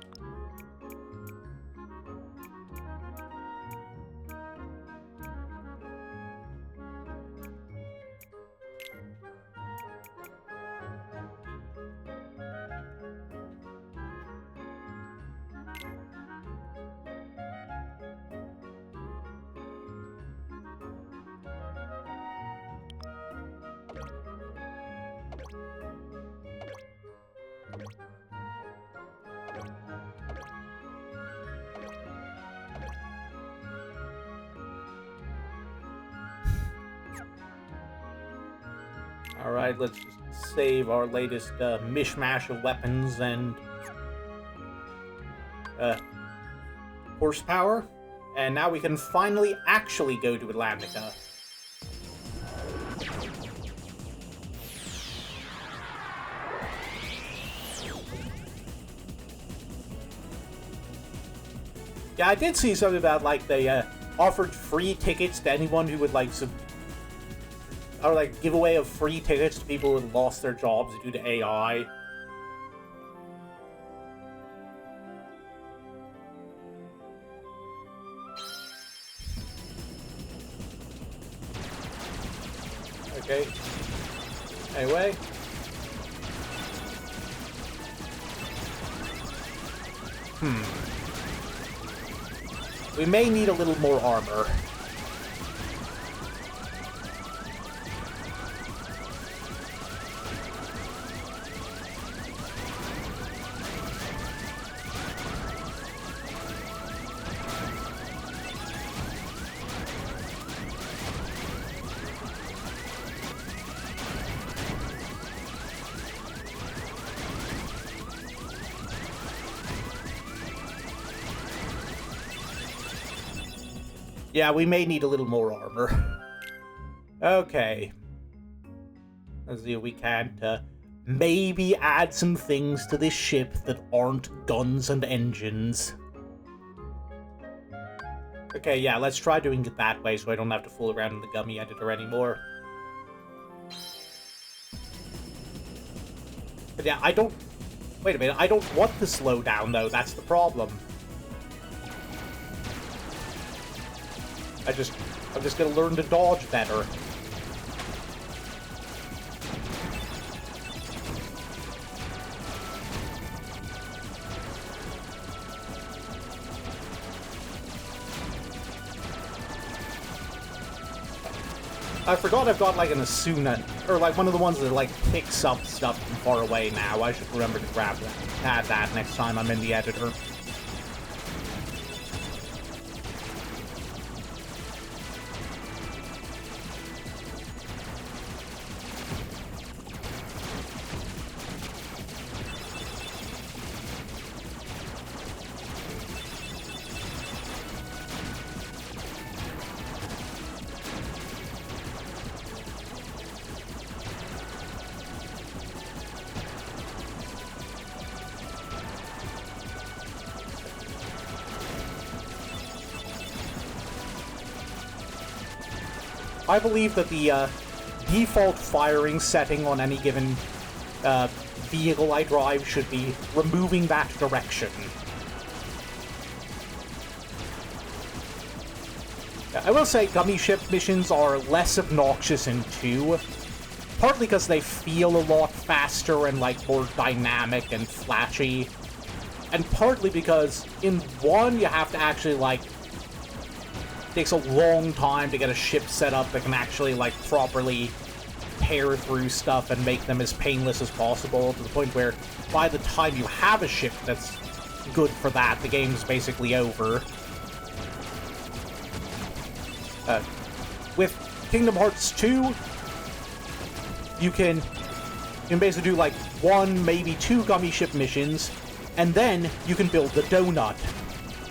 Alright, let's just save our latest mishmash of weapons and horsepower. And now we can finally actually go to Atlantica. Yeah, I did see something about, like, they offered free tickets to anyone who would, like, or like giveaway of free tickets to people who had lost their jobs due to AI. Okay. Anyway. We may need a little more armor. Yeah, we may need a little more armor. Okay. Let's see if we can't maybe add some things to this ship that aren't guns and engines. Okay, yeah, let's try doing it that way so I don't have to fool around in the Gummi editor anymore. But yeah, I don't... Wait a minute, I don't want to slow down, though. That's the problem. I'm just gonna learn to dodge better. I forgot I've got like an Asuna, or like one of the ones that like picks up stuff from far away now. I should remember to grab that, add that next time I'm in the editor. I believe that the default firing setting on any given vehicle I drive should be removing that direction. I will say Gummi Ship missions are less obnoxious in 2, partly because they feel a lot faster and, like, more dynamic and flashy, and partly because in 1 you have to actually, like, it takes a long time to get a ship set up that can actually, like, properly tear through stuff and make them as painless as possible, to the point where by the time you have a ship that's good for that, the game's basically over. With Kingdom Hearts 2, you can basically do like 1, maybe 2 Gummi Ship missions, and then you can build the donut.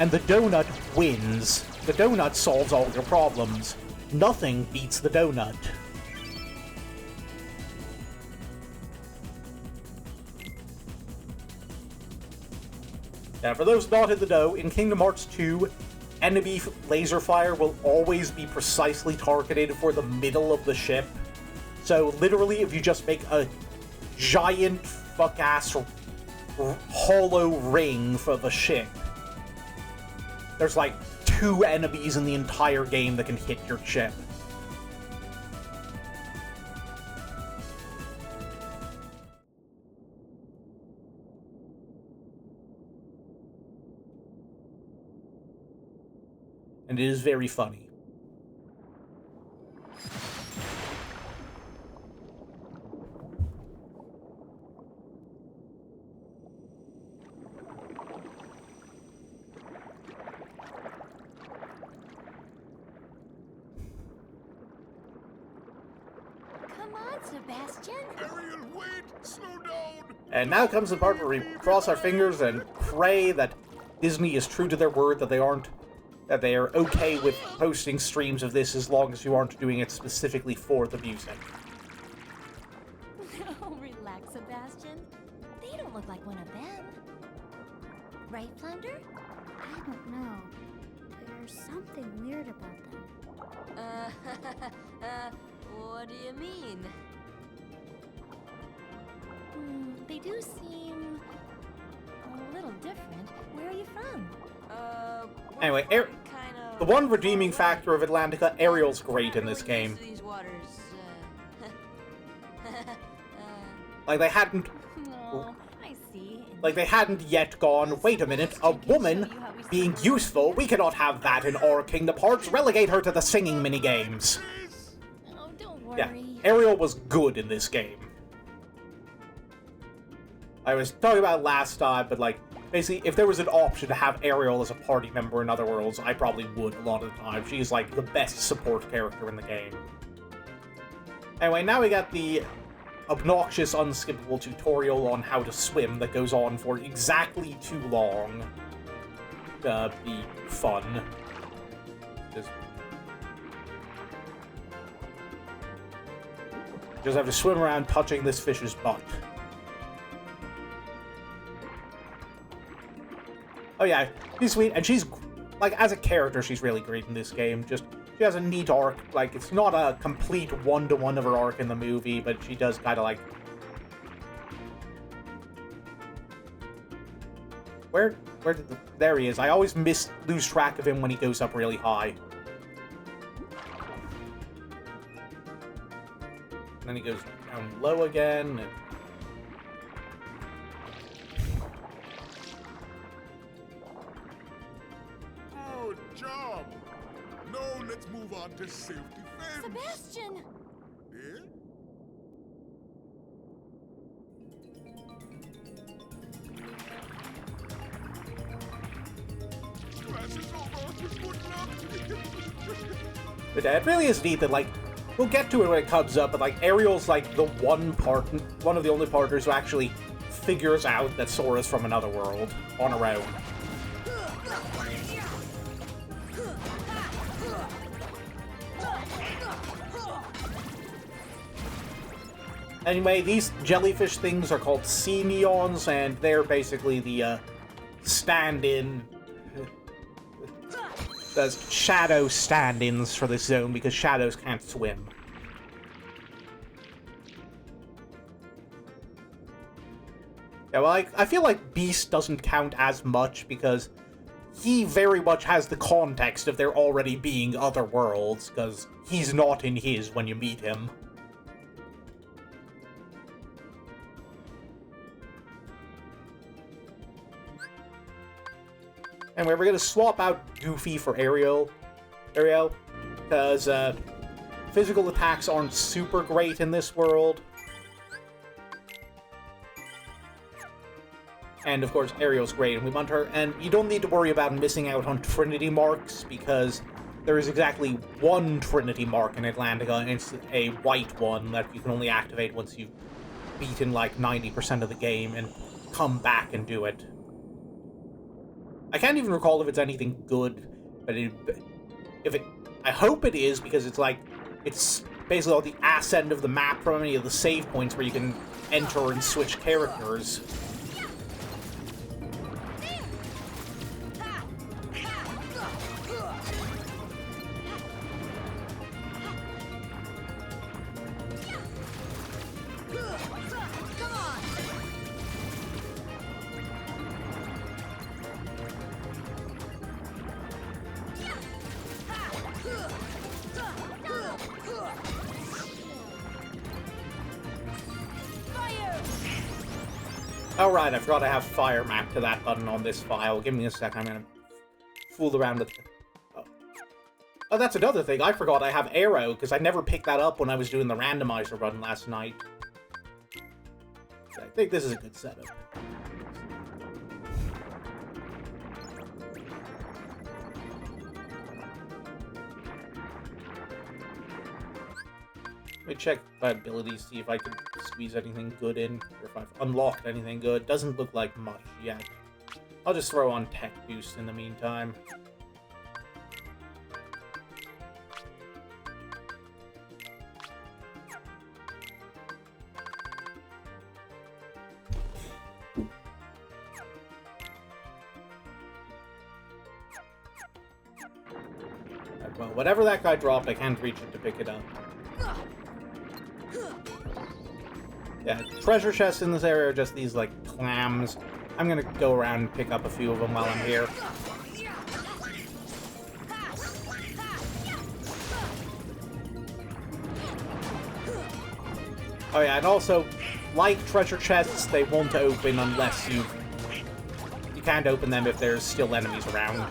And the donut wins. The donut solves all your problems. Nothing beats the donut. Now, for those not in the know, in Kingdom Hearts 2, enemy laser fire will always be precisely targeted for the middle of the ship. So, literally, if you just make a giant fuck-ass hollow ring for the ship, there's like 2 enemies in the entire game that can hit your ship. And it is very funny. Come on, Sebastian. Ariel, wait! Slow down! And now comes the part where we cross our fingers and pray that Disney is true to their word, that they are okay with posting streams of this as long as you aren't doing it specifically for the music. Oh, relax, Sebastian. They don't look like one of them. Right, Flounder? I don't know. There's something weird about them. What do you mean? They do seem a little different. Where are you from? Anyway, the one redeeming factor of Atlantica, Ariel's great in this game. These waters, Like they hadn't, Oh, I see. like they hadn't yet gone, wait a minute, a woman being useful, we cannot have that in our Kingdom Hearts, relegate her to the singing minigames. Oh, don't worry. Yeah, Ariel was good in this game. I was talking about it last time, but like, basically, if there was an option to have Ariel as a party member in Otherworlds, I probably would a lot of the time. She's like the best support character in the game. Anyway, now we got the obnoxious, unskippable tutorial on how to swim that goes on for exactly too long to be fun. Just have to swim around touching this fish's butt. Oh yeah, she's sweet, and she's, like, as a character, she's really great in this game. Just, she has a neat arc. Like, it's not a complete one-to-one of her arc in the movie, but she does kind of, like... Where did there he is. I always lose track of him when he goes up really high. And then he goes down low again, and... Job! No, let's move on to self-defense. Sebastian! Yeah? Class is over. Good luck. But it really is neat that, like, we'll get to it when it comes up, but, like, Ariel's, like, the one of the only partners who actually figures out that Sora's from another world on her own. Anyway, these jellyfish things are called sea neons, and they're basically the stand-in There's shadow stand-ins for this zone because shadows can't swim. Yeah, well, I feel like Beast doesn't count as much because he very much has the context of there already being other worlds, because he's not in his when you meet him. Anyway, we're gonna swap out Goofy for Ariel, because physical attacks aren't super great in this world. And of course, Ariel's great, and we want her. And you don't need to worry about missing out on Trinity marks, because there is exactly one Trinity mark in Atlantica, and it's a white one that you can only activate once you've beaten like 90% of the game and come back and do it. I can't even recall if it's anything good, but I hope it is, because it's like, it's basically on the ass end of the map from any of the save points where you can enter and switch characters. Oh right, I forgot I have fire mapped to that button on this file. Give me a sec, I'm gonna fool around with... Oh, that's another thing, I forgot I have arrow, because I never picked that up when I was doing the randomizer run last night. I think this is a good setup. Let me check my abilities, see if I can squeeze anything good in, or if I've unlocked anything good. Doesn't look like much yet. I'll just throw on Tech Boost in the meantime. Well, whatever that guy dropped, I can't reach it to pick it up. Yeah, treasure chests in this area are just these, like, clams. I'm gonna go around and pick up a few of them while I'm here. Oh yeah, and also, like treasure chests, they won't open unless you can't open them if there's still enemies around.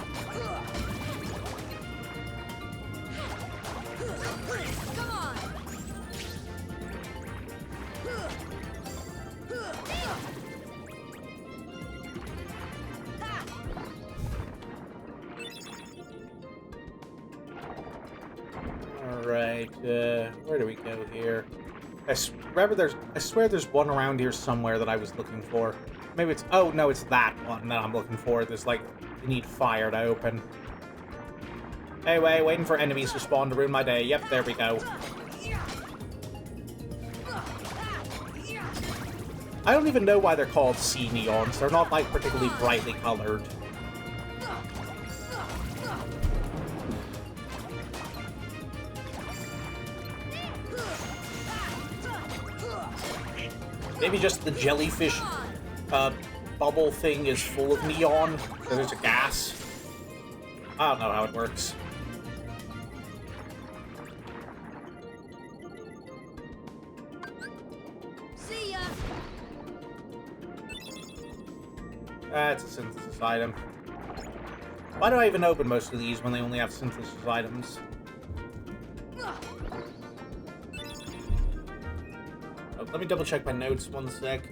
Where do we go here? I swear there's one around here somewhere that I was looking for. Maybe it's... Oh, no, it's that one that I'm looking for. There's, like, you need fire to open. Anyway, waiting for enemies to spawn to ruin my day. Yep, there we go. I don't even know why they're called sea neons. They're not, like, particularly brightly colored. Maybe just the jellyfish bubble thing is full of neon, so there's a gas. I don't know how it works. See ya. That's a synthesis item. Why do I even open most of these when they only have synthesis items? Let me double check my notes one sec.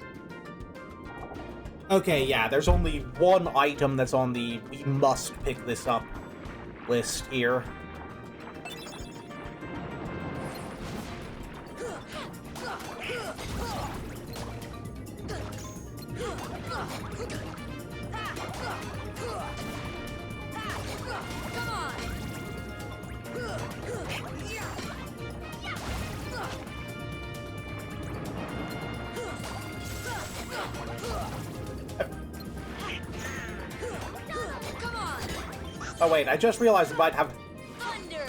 Okay, yeah, there's only one item that's on the we must pick this up list here. Oh wait, I just realized we might have... Thunder!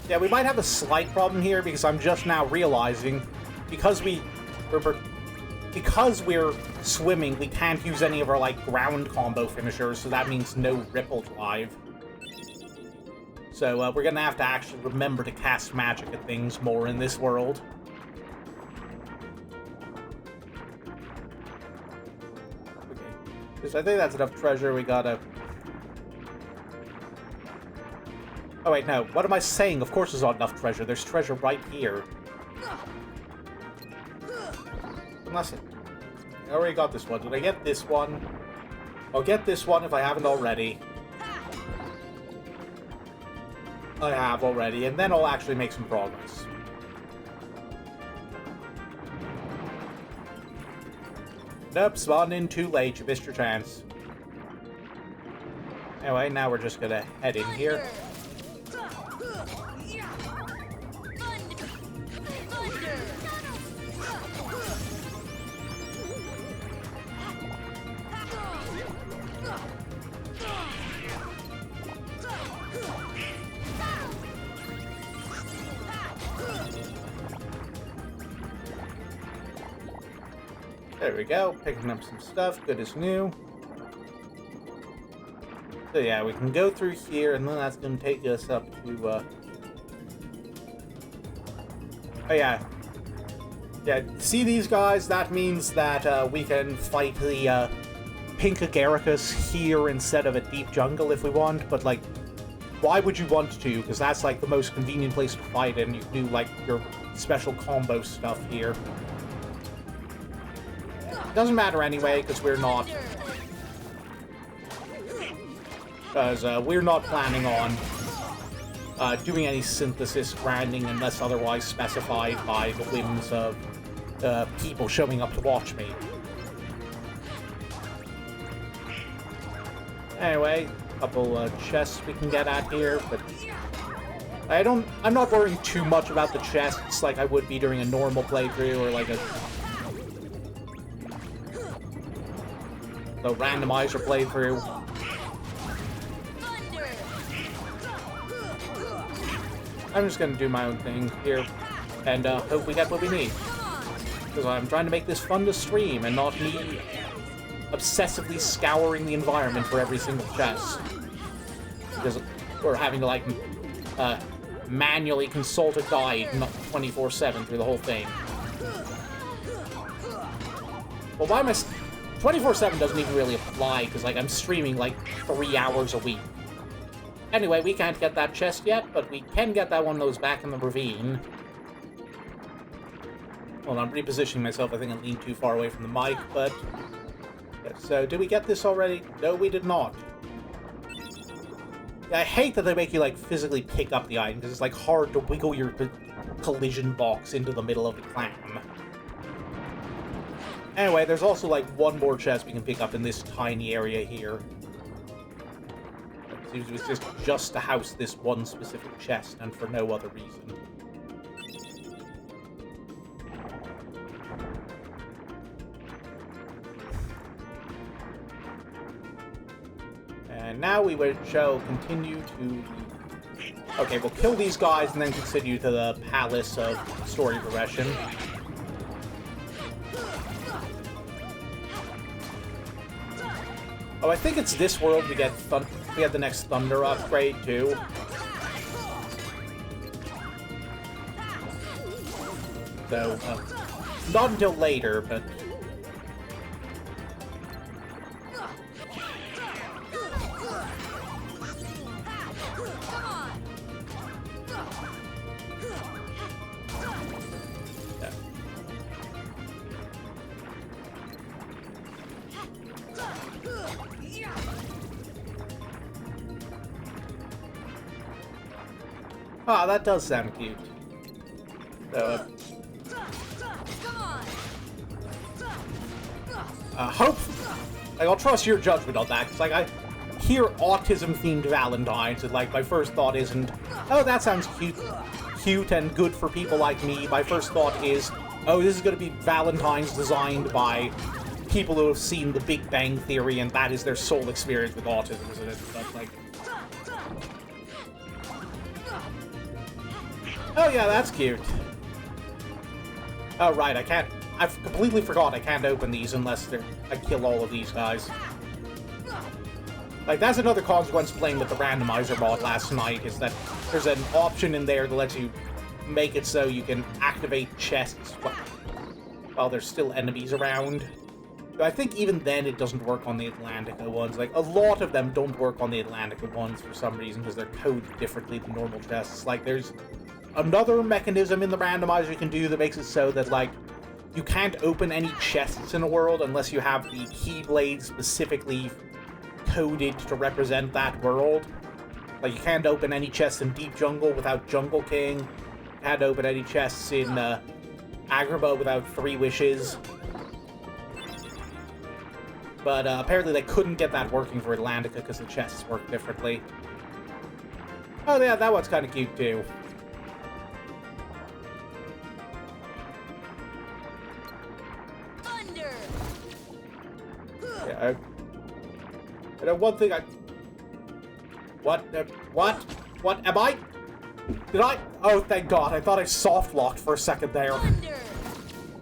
Yeah, we might have a slight problem here, because I'm just now realizing, because we're swimming, we can't use any of our, like, ground combo finishers, so that means no ripple drive. So, we're gonna have to actually remember to cast magic at things more in this world. Okay. Because I think that's enough treasure, we gotta... Oh wait, no. What am I saying? Of course there's not enough treasure. There's treasure right here. Unless it... I already got this one. Did I get this one? I'll get this one if I haven't already. I have already, and then I'll actually make some progress. Nope, spawned in too late. You missed your chance. Anyway, now we're just gonna head in here. There we go, picking up some stuff, good as new. So yeah, we can go through here, and then that's going to take us up to, Oh yeah. Yeah, see these guys? That means that we can fight the pink Agaricus here instead of a deep jungle if we want, but like, why would you want to? Because that's like the most convenient place to fight, and you can do like your special combo stuff here. Doesn't matter anyway, because we're not... we're not planning on doing any synthesis grinding unless otherwise specified by the whims of people showing up to watch me. Anyway, a couple chests we can get at here, but I'm not worrying too much about the chests like I would be during a normal playthrough or like a randomizer playthrough. I'm just gonna do my own thing here and hope we get what we need. Because I'm trying to make this fun to stream and not me obsessively scouring the environment for every single chest. Because we're having to, like, manually consult a guide 24/7 through the whole thing. Well, why am I... 24/7 doesn't even really apply, because, like, I'm streaming, like, 3 hours a week. Anyway, we can't get that chest yet, but we can get that one that was back in the ravine. Well, I'm repositioning myself. I think I leaned too far away from the mic, but... Yeah, so, did we get this already? No, we did not. Yeah, I hate that they make you, like, physically pick up the item, because it's, like, hard to wiggle your collision box into the middle of the clam. Anyway, there's also, like, one more chest we can pick up in this tiny area here. It seems to be just to house this one specific chest, and for no other reason. And now we shall continue to... Okay, we'll kill these guys and then continue to the Palace of Story Progression. Oh, I think it's this world we get the next Thunder upgrade, too. So, not until later, but... Ah, that does sound cute. So, hope... Like, I'll trust your judgment on that, because, like, I hear autism-themed Valentines, and, like, my first thought isn't, oh, that sounds cute and good for people like me. My first thought is, oh, this is going to be Valentines designed by people who have seen The Big Bang Theory, and that is their sole experience with autism, isn't it? But, like... Oh yeah, that's cute. Oh right, I can't... I've completely forgot I can't open these unless I kill all of these guys. Like, that's another consequence playing with the randomizer mod last night, is that there's an option in there that lets you make it so you can activate chests while there's still enemies around. But I think even then it doesn't work on the Atlantica ones. Like, a lot of them don't work on the Atlantica ones for some reason, because they're coded differently than normal chests. Like, there's another mechanism in the randomizer you can do that makes it so that, like, you can't open any chests in a world unless you have the Keyblade specifically coded to represent that world. Like, you can't open any chests in Deep Jungle without Jungle King. You can't open any chests in Agrabah without 3 Wishes. But apparently they couldn't get that working for Atlantica because the chests work differently. Oh yeah, that one's kind of cute too. Thunder! Yeah, I know one thing I... What? What am I? Did I? Oh, thank God. I thought I soft-locked for a second there. Thunder!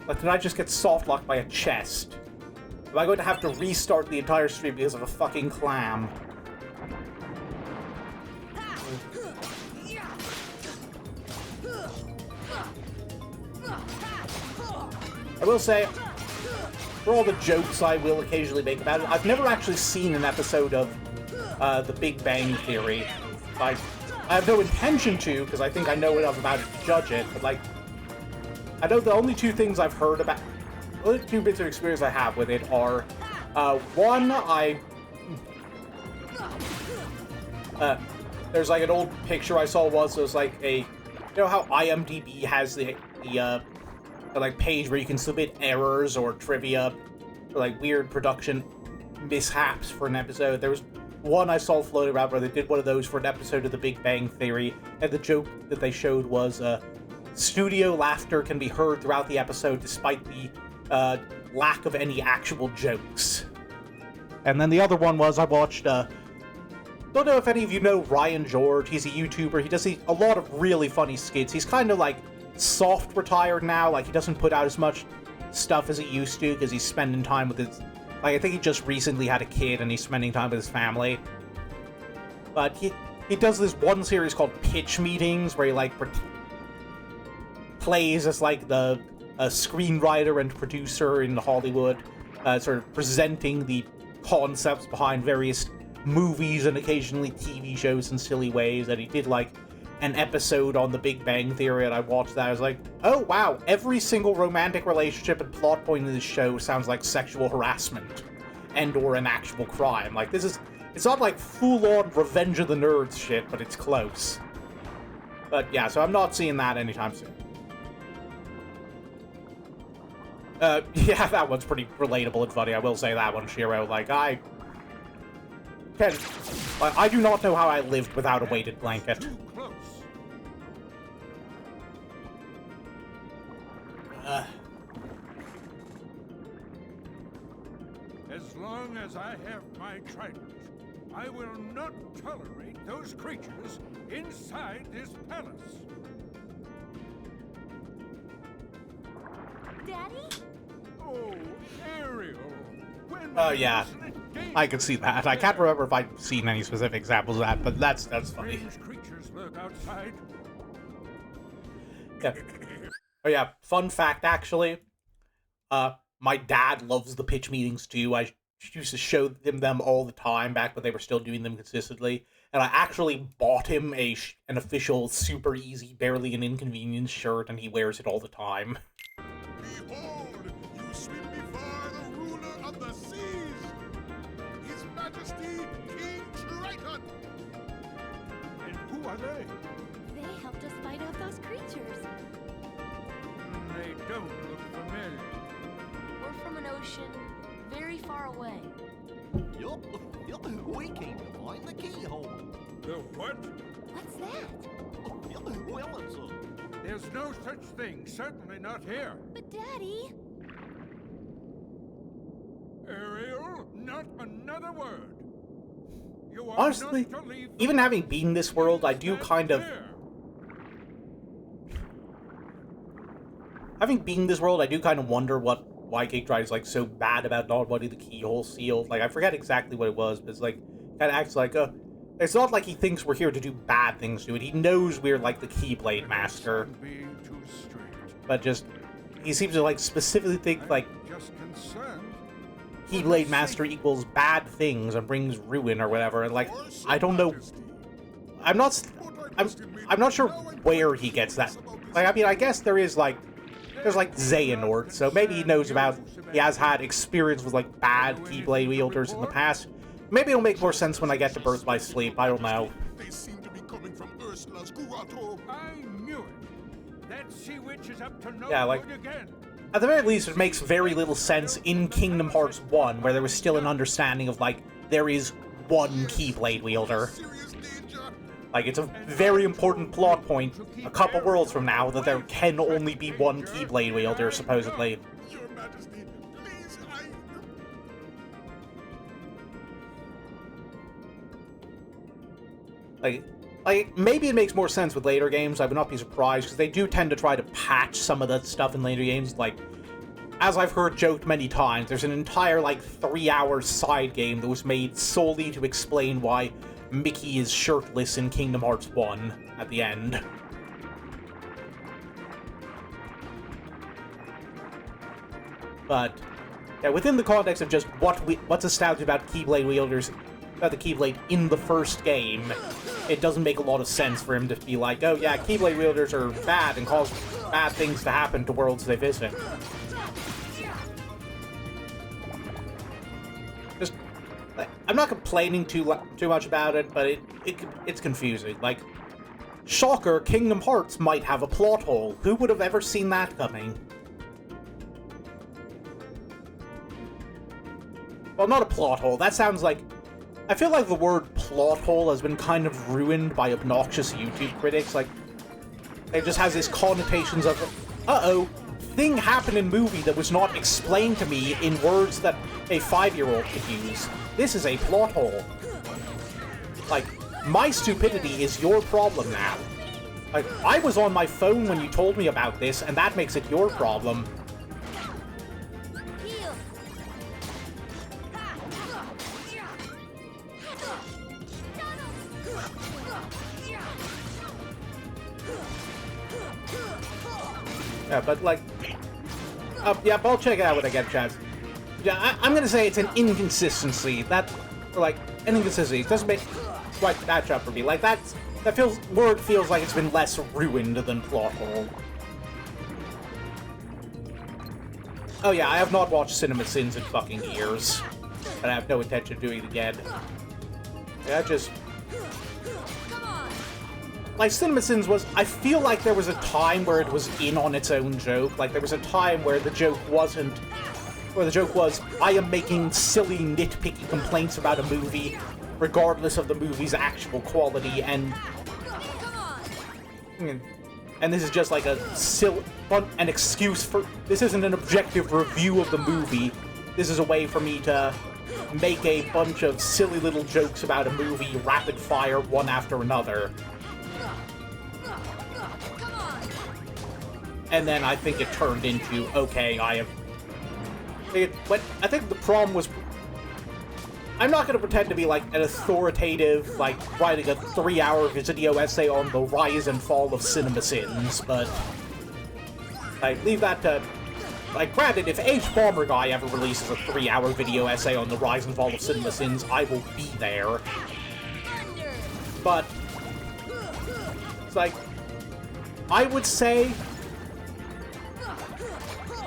But did I just get soft-locked by a chest? Am I going to have to restart the entire stream because of a fucking clam? I will say, for all the jokes I will occasionally make about it, I've never actually seen an episode of The Big Bang Theory. I have no intention to, because I think I know enough about it to judge it, but, like, I know the only 2 things I've heard about... The only 2 bits of experience I have with it are, one, there's, like, an old picture I saw once, it was, like, you know how IMDb has the like, page where you can submit errors or trivia, or, like, weird production mishaps for an episode? There was one I saw floating around where they did one of those for an episode of The Big Bang Theory, and the joke that they showed was, studio laughter can be heard throughout the episode despite the lack of any actual jokes. And then the other one was I watched, don't know if any of you know Ryan George. He's a YouTuber. He does a lot of really funny skits. He's kind of like soft retired now. Like, he doesn't put out as much stuff as he used to because he's spending time with his... Like, I think he just recently had a kid and he's spending time with his family. But he does this one series called Pitch Meetings where he, like, plays as, like, a screenwriter and producer in Hollywood, sort of presenting the concepts behind various movies and occasionally TV shows in silly ways. And he did, like, an episode on The Big Bang Theory, and I watched that. I was like, oh wow, every single romantic relationship and plot point in this show sounds like sexual harassment and or an actual crime. Like, this is... It's not like full-on Revenge of the Nerds shit, but it's close. But yeah, so I'm not seeing that anytime soon. Yeah, that one's pretty relatable and funny. I will say that one, Shiro. Like, I do not know how I lived without a weighted blanket. Too close. As long as I have my trident, I will not tolerate those creatures inside this palace. Daddy? Oh, Ariel. Oh, yeah. I can see that. I can't remember if I've seen any specific examples of that, but that's funny. Strange creatures lurk outside. Yeah. Oh yeah, fun fact actually. My dad loves the pitch meetings too. I used to show them all the time back when they were still doing them consistently. And I actually bought him an official super easy, barely an inconvenience shirt, and he wears it all the time. Behold, you swim before the ruler of the seas, His Majesty King Triton. And who are they? They helped us fight off those creatures. They don't look familiar. We're from an ocean very far away. Yup, we came to find the keyhole. The what? What's that? Well, it's a... There's no such thing, certainly not here. But Daddy... Ariel, not another word. You are Honestly, not to leave even having been this world, I do kind of... there. having beaten this world, I do kind of wonder why KH1 is, like, so bad about not wanting the keyhole sealed. Like, I forget exactly what it was, but it's, like, kind of acts like, it's not like he thinks we're here to do bad things to it. He knows we're, like, the Keyblade Master. But just, he seems to, like, specifically think, like, Keyblade Master equals bad things and brings ruin or whatever, and, like, I don't know. I'm not sure where he gets that. Like, I mean, I guess there's, like, Xehanort, so maybe he has had experience with, like, bad Keyblade wielders in the past. Maybe it'll make more sense when I get to Birth by Sleep, I don't know. They seem to be coming from Ursula's Curato. I knew it. That sea witch is up to no Yeah, like, good again. at the very least, it makes very little sense in Kingdom Hearts 1, where there was still an understanding of, like, there is one Keyblade wielder. Serious danger. Like, it's a very important plot point a couple worlds from now that there can only be one Keyblade wielder, supposedly. Your Majesty, please, Like, maybe it makes more sense with later games. I would not be surprised, because they do tend to try to patch some of that stuff in later games. Like, as I've heard joked many times, there's an entire, like, 3-hour side game that was made solely to explain why Mickey is shirtless in Kingdom Hearts 1 at the end. But, yeah, within the context of just what's established about Keyblade wielders, about the Keyblade in the first game, it doesn't make a lot of sense for him to be like, oh yeah, Keyblade wielders are bad and cause bad things to happen to worlds they visit. Just, I'm not complaining too much about it, but it's confusing. Like, shocker, Kingdom Hearts might have a plot hole. Who would have ever seen that coming? Well, not a plot hole. That sounds like... I feel like the word plot hole has been kind of ruined by obnoxious YouTube critics. Like, it just has this connotations of, uh-oh, thing happened in movie that was not explained to me in words that a 5-year-old could use. This is a plot hole. Like, my stupidity is your problem now. Like, I was on my phone when you told me about this, and that makes it your problem. Yeah, but, like... yeah, but I'll check it out when I get a chance. Yeah, I'm gonna say it's an inconsistency. That, like, an inconsistency. It doesn't make quite match up for me. Like, word feels like it's been less ruined than plot hole. Oh yeah, I have not watched Cinema Sins in fucking years. And I have no intention of doing it again. Yeah, just... Like, Cinema Sins was... I feel like there was a time where it was in on its own joke. Like, there was a time where the joke wasn't... Where the joke was, I am making silly, nitpicky complaints about a movie, regardless of the movie's actual quality, and... And this is just like an excuse for... This isn't an objective review of the movie. This is a way for me to make a bunch of silly little jokes about a movie, rapid fire, one after another. And then I think it turned into, okay, But I think the problem was... I'm not going to pretend to be, like, an authoritative, like, writing a 3-hour video essay on the rise and fall of Cinema Sins, but... I leave that to... Like, granted, if H-Bomber Guy ever releases a 3-hour video essay on the rise and fall of Cinema Sins, I will be there. But... It's like... I would say...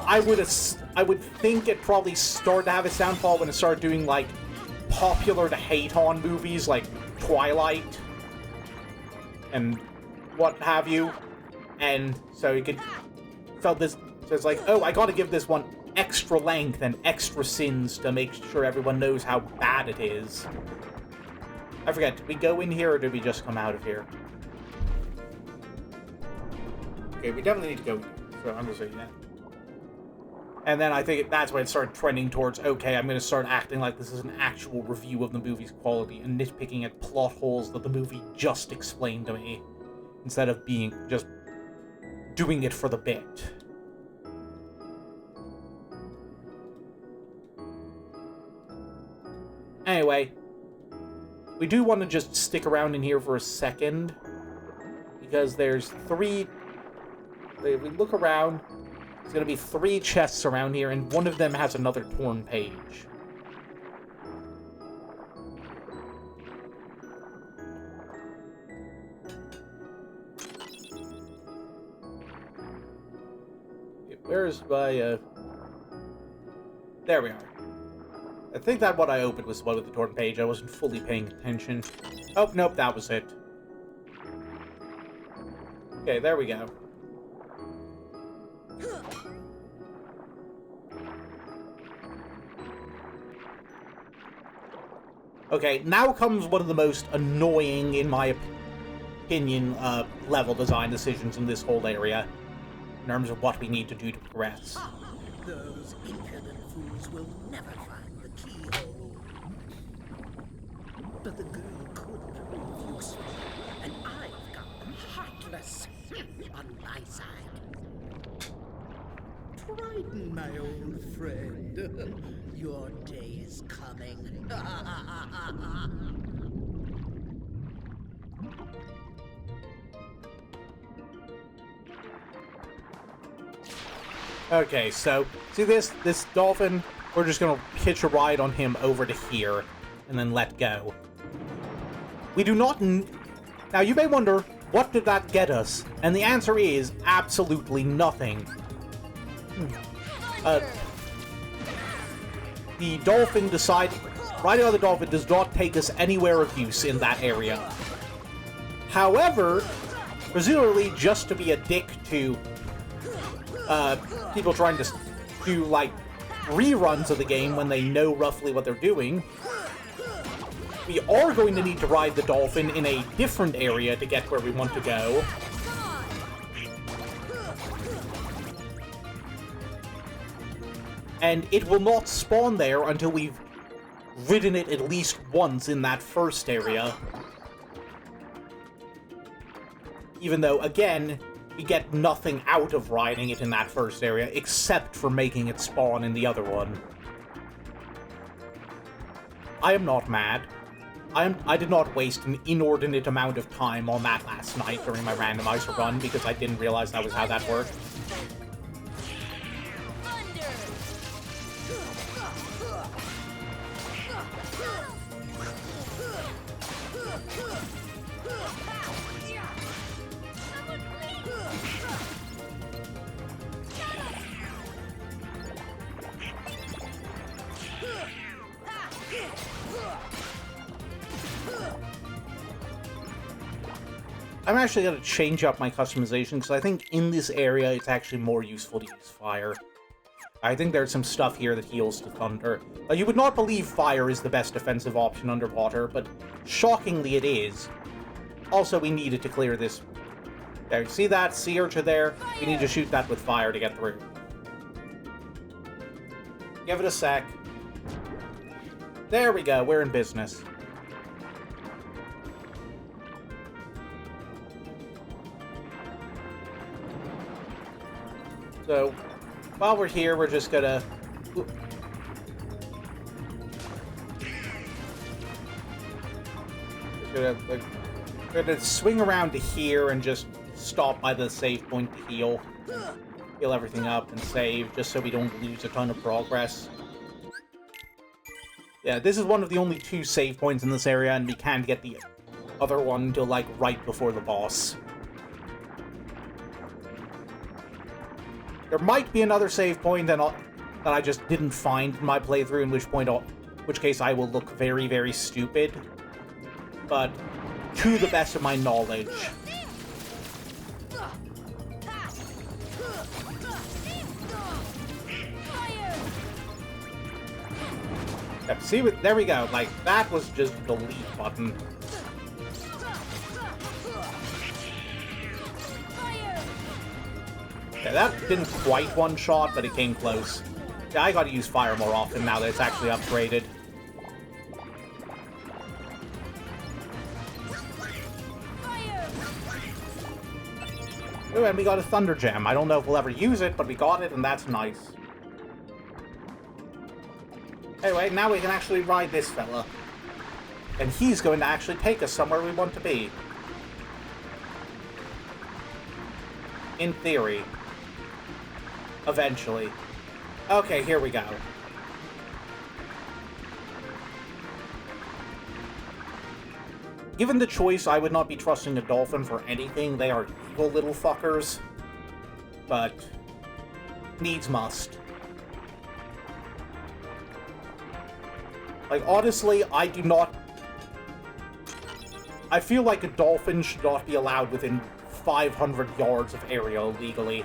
I would think it probably started to have its downfall when it started doing, like, popular to hate on movies like Twilight and what have you. And so you could felt this, so it's like, oh, I gotta give this one extra length and extra sins to make sure everyone knows how bad it is. I forget, did we go in here or did we just come out of here? Okay, we definitely need to go, so I'm gonna say that. And then I think that's when it started trending towards, okay, I'm going to start acting like this is an actual review of the movie's quality and nitpicking at plot holes that the movie just explained to me, instead of being just doing it for the bit. we do want to just stick around in here for a second, because there's 3... If we look around, there's going to be 3 chests around here, and one of them has another torn page. Where's my, There we are. I think that what I opened was the one with the torn page. I wasn't fully paying attention. Oh, nope, that was it. Okay, there we go. Okay, now comes one of the most annoying, in my opinion, level design decisions in this whole area. In terms of what we need to do to progress. Those impudent fools will never find the keyhole. But the girl could prove useful, and I've got the heartless on my side. Triton, my old friend, your day is coming. Okay, so, see this dolphin? We're just gonna hitch a ride on him over to here, and then let go. We do not... Now, you may wonder, what did that get us? And the answer is, absolutely nothing. The dolphin decided... Riding on the dolphin does not take us anywhere of use in that area. However, presumably just to be a dick to... people trying to do, like, reruns of the game when they know roughly what they're doing. We are going to need to ride the dolphin in a different area to get where we want to go. And it will not spawn there until we've ridden it at least once in that first area. Even though, again... we get nothing out of riding it in that first area, except for making it spawn in the other one. I am not mad. I did not waste an inordinate amount of time on that last night during my randomizer run, because I didn't realize that was how that worked. I'm actually going to change up my customization, because I think in this area it's actually more useful to use fire. I think there's some stuff here that heals to thunder. You would not believe fire is the best defensive option underwater, but shockingly it is. Also, we needed to clear this. There, see that sea urchin there? We need to shoot that with fire to get through. Give it a sec. There we go, we're in business. So, while we're here, we're just gonna... We're gonna swing around to here and just stop by the save point to heal. Heal everything up and save, just so we don't lose a ton of progress. Yeah, this is one of the only 2 save points in this area, and we can't get the other one until, like, right before the boss. There might be another save point that I just didn't find in my playthrough, in which case I will look very, very stupid. But, to the best of my knowledge... Yeah, see, there we go. Like, that was just the delete button. Yeah, that didn't quite one-shot, but it came close. Yeah, I gotta use fire more often now that it's actually upgraded. Ooh, and we got a Thunder Gem. I don't know if we'll ever use it, but we got it, and that's nice. Anyway, now we can actually ride this fella. And he's going to actually take us somewhere we want to be. In theory. Eventually. Okay, here we go. Given the choice, I would not be trusting a dolphin for anything. They are evil little fuckers. But needs must. Like, honestly, I do not... I feel like a dolphin should not be allowed within 500 yards of area legally.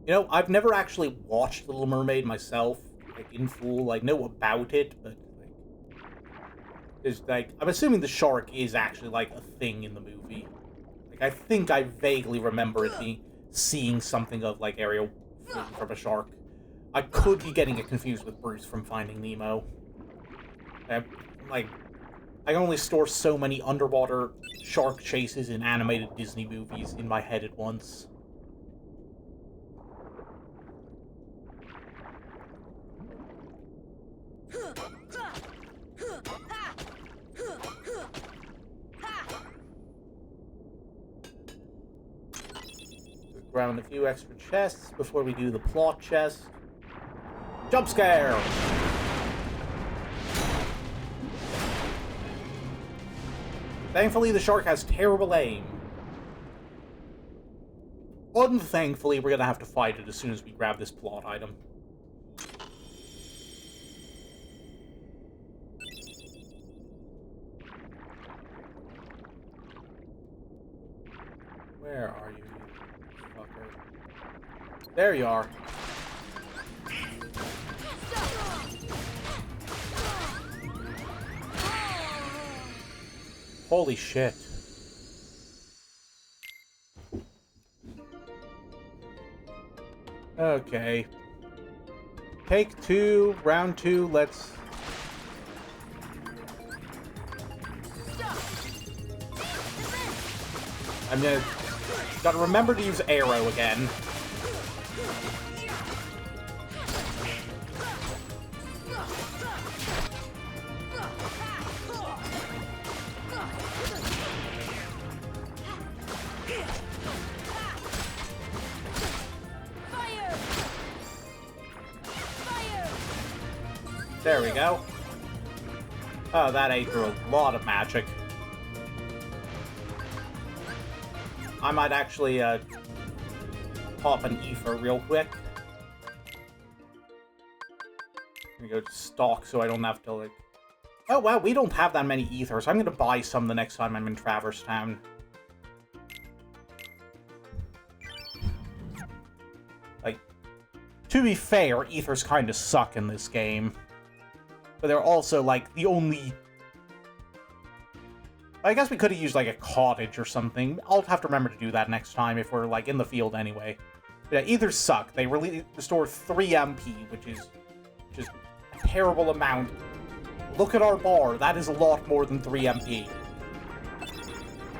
You know, I've never actually watched Little Mermaid myself, like, in full. I know about it, but, like... There's, like... I'm assuming the shark is actually, like, a thing in the movie. Like, I think I vaguely remember it being... seeing something of, like, Ariel fleeing from a shark. I could be getting it confused with Bruce from Finding Nemo. Like... I can only store so many underwater shark chases in animated Disney movies in my head at once. Grab a few extra chests before we do the plot chest. Jump scare! Thankfully, the shark has terrible aim. Unthankfully, we're gonna have to fight it as soon as we grab this plot item. Where are you, fucker? There you are. Holy shit. Okay. Take two, round two, let's... I'm gonna... Gotta remember to use arrow again. There we go. Oh, that ate through a lot of magic. I might actually, pop an ether real quick. I'm gonna go to stock so I don't have to, like... Oh, wow, we don't have that many ethers. I'm gonna buy some the next time I'm in Traverse Town. Like, to be fair, ethers kind of suck in this game. But they're also, like, the only... I guess we could have used, like, a cottage or something. I'll have to remember to do that next time if we're, like, in the field anyway. But yeah, ethers suck. They restore 3 MP, which is just a terrible amount. Look at our bar. That is a lot more than 3 MP.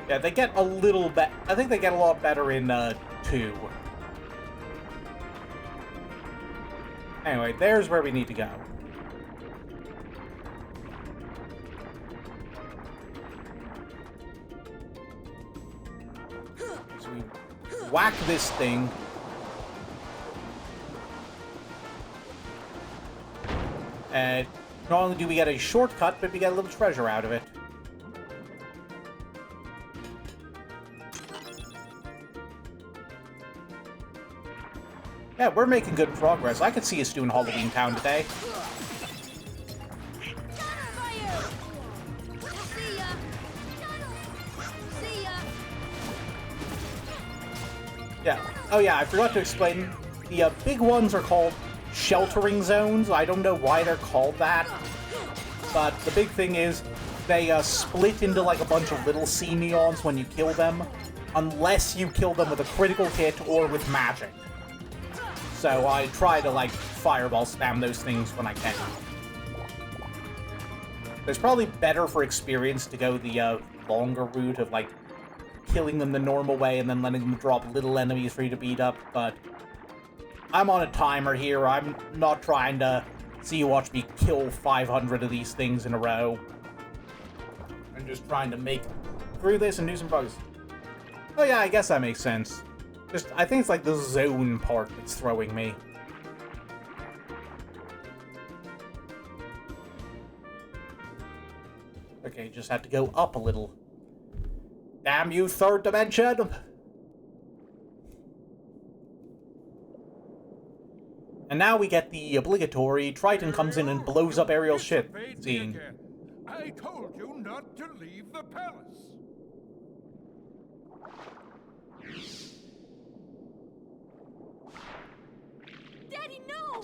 Yeah, they get a little bit... I think they get a lot better in, 2. Anyway, there's where we need to go. So we whack this thing. And not only do we get a shortcut, but we get a little treasure out of it. Yeah, we're making good progress. I could see us doing Halloween Town today. Yeah. Oh yeah, I forgot to explain. The big ones are called sheltering zones. I don't know why they're called that. But the big thing is, they split into like a bunch of little sea neons when you kill them. Unless you kill them with a critical hit or with magic. So I try to, like, fireball spam those things when I can. It's probably better for experience to go the longer route of, like, killing them the normal way and then letting them drop little enemies for you to beat up, but I'm on a timer here. I'm not trying to see you watch me kill 500 of these things in a row. I'm just trying to make through this and do some bugs. Oh yeah, I guess that makes sense. Just, I think it's like the zone part that's throwing me. Okay, just had to go up a little. Damn you, third dimension! And now we get the obligatory Triton comes in and blows up Ariel's ship scene. I told you not to leave the palace. Daddy, no!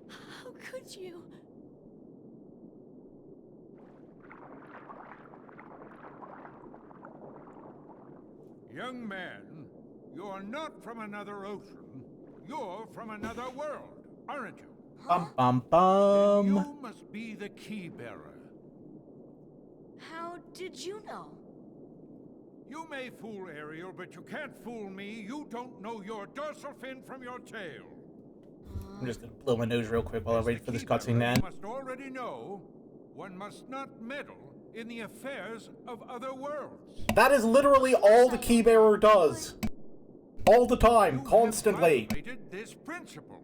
How could you? Young man, you're not from another ocean. You're from another world, aren't you? Bum bum bum. You must be the key bearer. How did you know? You may fool Ariel, but you can't fool me. You don't know your dorsal fin from your tail. I'm just gonna blow my nose real quick while I wait for this cutscene to You end. must already know one must not meddle in the affairs of other worlds. That is literally all the Keybearer does. All the time, You constantly. have violated this principle.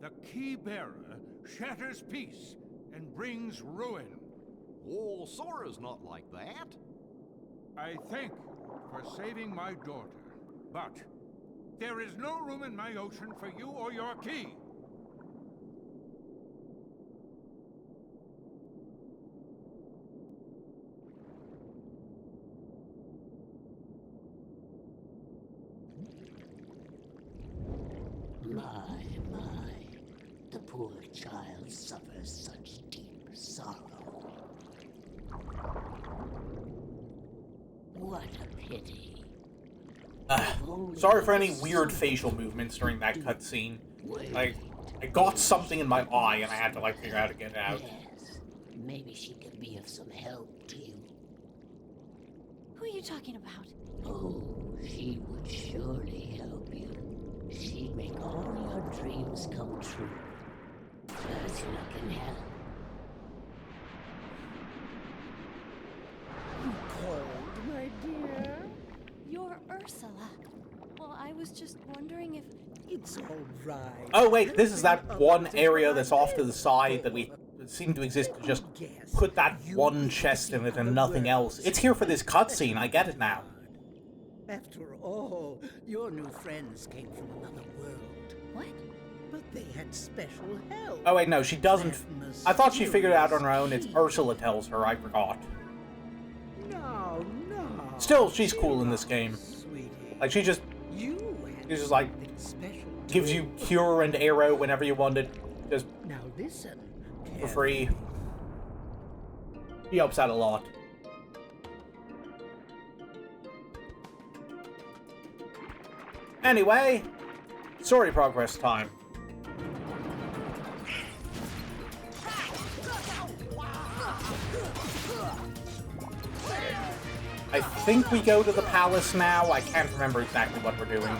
The key bearer shatters peace and brings ruin. Oh, Sora's not like that. I thank you for saving my daughter, but there is no room in my ocean for you or your key. My, the poor child suffers such deep sorrow. What a pity. Sorry for any weird facial movements during that cutscene. Like, I got something in my eye and I had to, like, figure out how to get it out. Yes, maybe she can be of some help to you. Who are you talking about? Oh, she would surely help you. She'd make all your dreams come true. Ursula can help. Cold, my dear? You're Ursula. Well, I was just wondering if... It's all right. Oh wait, this is that one area that's off to the side that we seem to exist to just put that one chest in it and nothing else. It's here for this cutscene, I get it now. After all, your new friends came from another world. What? But they had special help. Oh wait, no, she doesn't. I thought she figured it out on her own. It's Ursula tells her, I forgot. No. Still, she's cool in this game. Sweetie, Like, she's just like, special gives you cure and arrow whenever you want it, just Now listen. for free. He helps out a lot. Anyway, story progress time. I think we go to the palace now. I can't remember exactly what we're doing.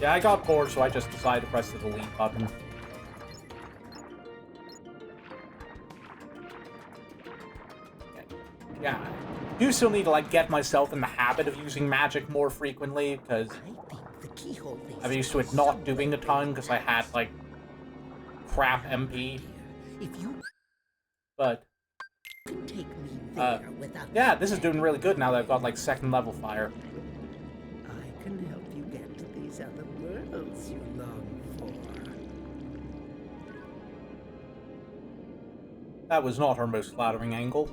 Yeah, I got bored, so I just decided to press the delete button. Yeah, I do still need to, like, get myself in the habit of using magic more frequently, because I'm used to it not doing a ton, because I had, like, crap MP. But, yeah, this is doing really good now that I've got, like, second level fire. I can help you get to these other worlds you long for. That was not her most flattering angle.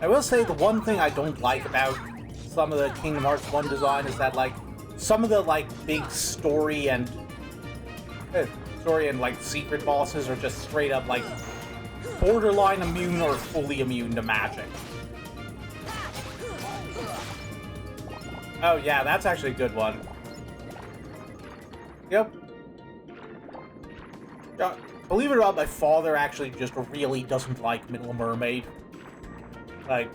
I will say the one thing I don't like about some of the Kingdom Hearts 1 design is that, like, some of the, like, big story and like, secret bosses are just straight up, like, borderline immune or fully immune to magic. Oh, yeah, that's actually a good one. Yep. Believe it or not, my father actually just really doesn't like Little Mermaid. Like,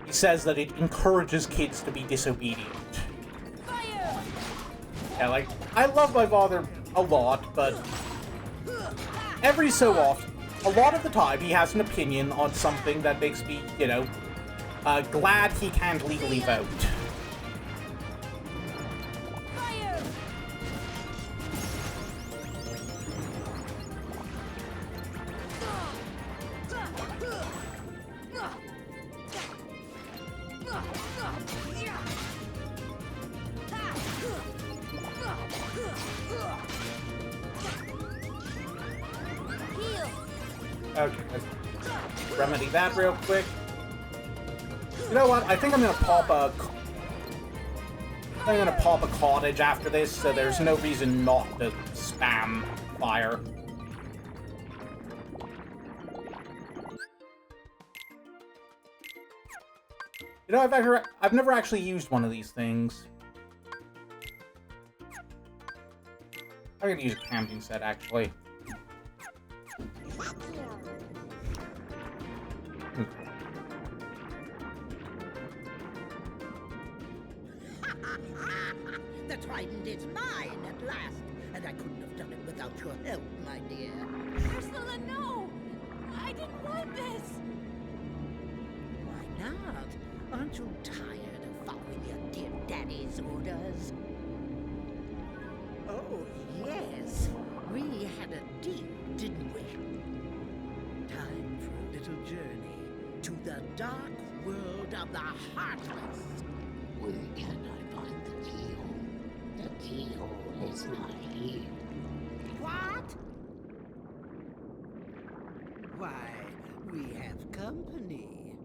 he says that it encourages kids to be disobedient. Fire! Yeah, like, I love my father a lot, but every so often, a lot of the time, he has an opinion on something that makes me, you know, glad he can't legally vote. Okay, let's remedy that real quick. You know what? I think I'm gonna pop a cottage after this, so there's no reason not to spam fire. You know, I've never actually used one of these things. I'm gonna use a camping set, actually. The trident is mine at last, and I couldn't have done it without your help, my dear. Ursula, no! I didn't want this! Why not? Aren't you tired of following your dear daddy's orders? Oh, yes. We had a deal, didn't we? Time for a little journey to the dark world of the Heartless. Where can I find the keyhole? The keyhole is not here. What? Why, we have company.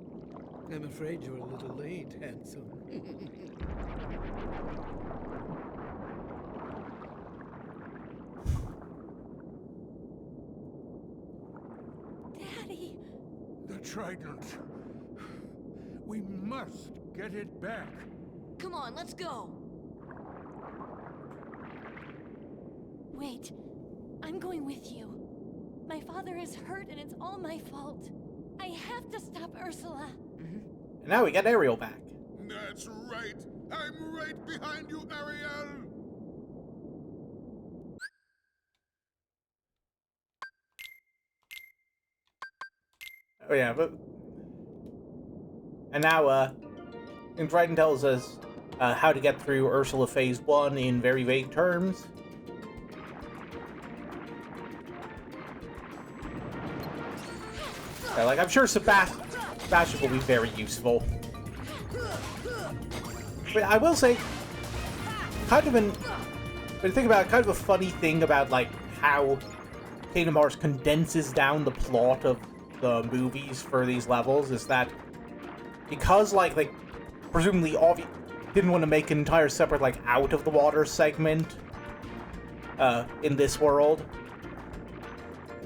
I'm afraid you're a little late, handsome. Daddy! The trident. We must get it back. Come on, let's go! Wait. I'm going with you. My father is hurt and it's all my fault. I have to stop Ursula. And now we got Ariel back. That's right. I'm right behind you, Ariel. Oh yeah, but... And now, Dryden tells us how to get through Ursula Phase 1 in very vague terms. Yeah, like, I'm sure Sebastian will be very useful. But I will say, kind of when you think about it, kind of a funny thing about, like, how Kingdom Hearts condenses down the plot of the movies for these levels is that because, like, they presumably didn't want to make an entire separate, like, out-of-the-water segment in this world.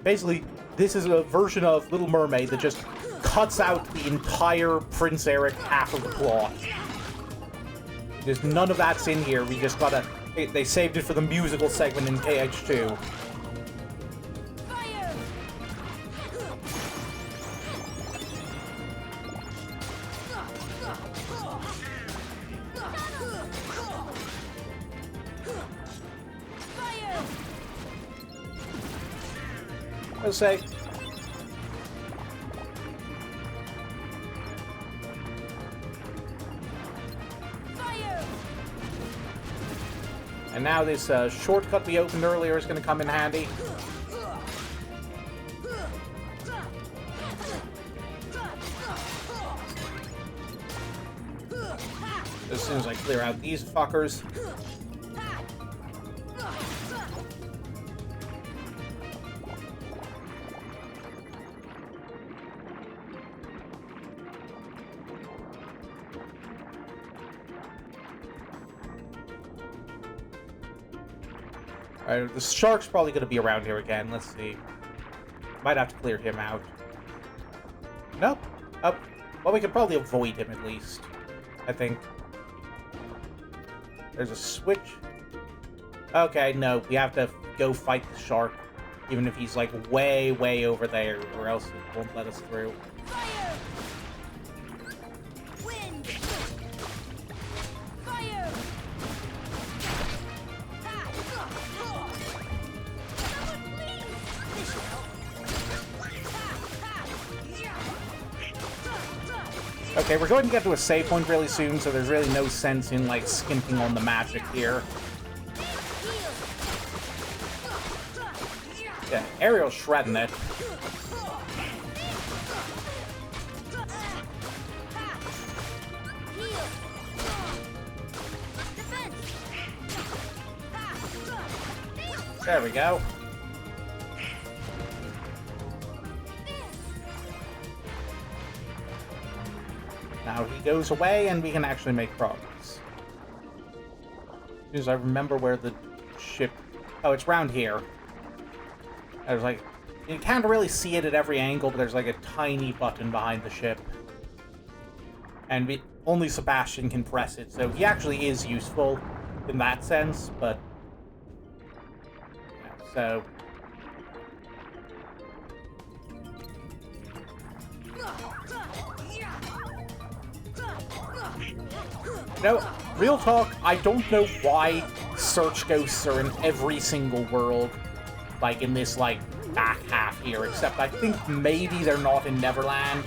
Basically, this is a version of Little Mermaid that just cuts out the entire Prince Eric half of the plot. There's none of that's in here. We just gotta... They saved it for the musical segment in KH2. gonna say. Fire! And now this shortcut we opened earlier is gonna come in handy. As soon as I clear out these fuckers. Alright, the shark's probably going to be around here again. Let's see. Might have to clear him out. Nope. Oh, well, we could probably avoid him at least. I think. There's a switch. Okay, no. We have to go fight the shark. Even if he's, like, way, way over there. Or else it won't let us through. Fire! Wind! Fire! Okay, we're going to get to a save point really soon, so there's really no sense in, like, skimping on the magic here. Yeah, Ariel's shredding it. There we go. Now he goes away and we can actually make progress. Because I remember where the ship... Oh, it's round here. There's like... You can't really see it at every angle, but there's like a tiny button behind the ship. And only Sebastian can press it, so he actually is useful in that sense, but... Yeah, so... No, real talk, I don't know why search ghosts are in every single world, like in this, like, back half here, except I think maybe they're not in Neverland.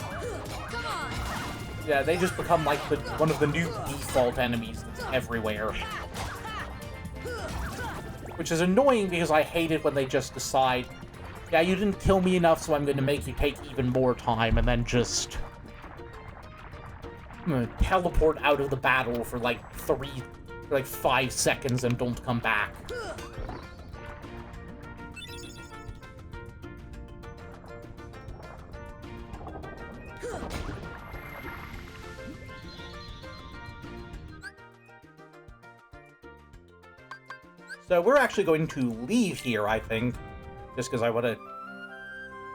Yeah, they just become, like, one of the new default enemies that's everywhere. Which is annoying because I hate it when they just decide, yeah, you didn't kill me enough, so I'm going to make you take even more time, and then just... teleport out of the battle for like 5 seconds and don't come back. So we're actually going to leave here, I think, just because I want to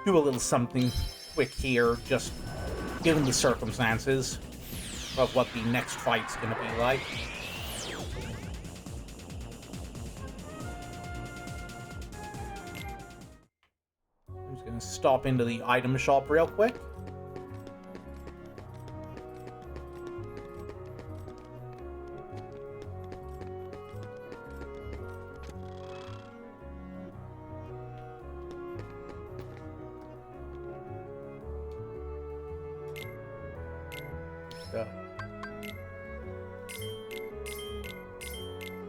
do a little something quick here, just given the circumstances of what the next fight's gonna be like. I'm just gonna stop into the item shop real quick.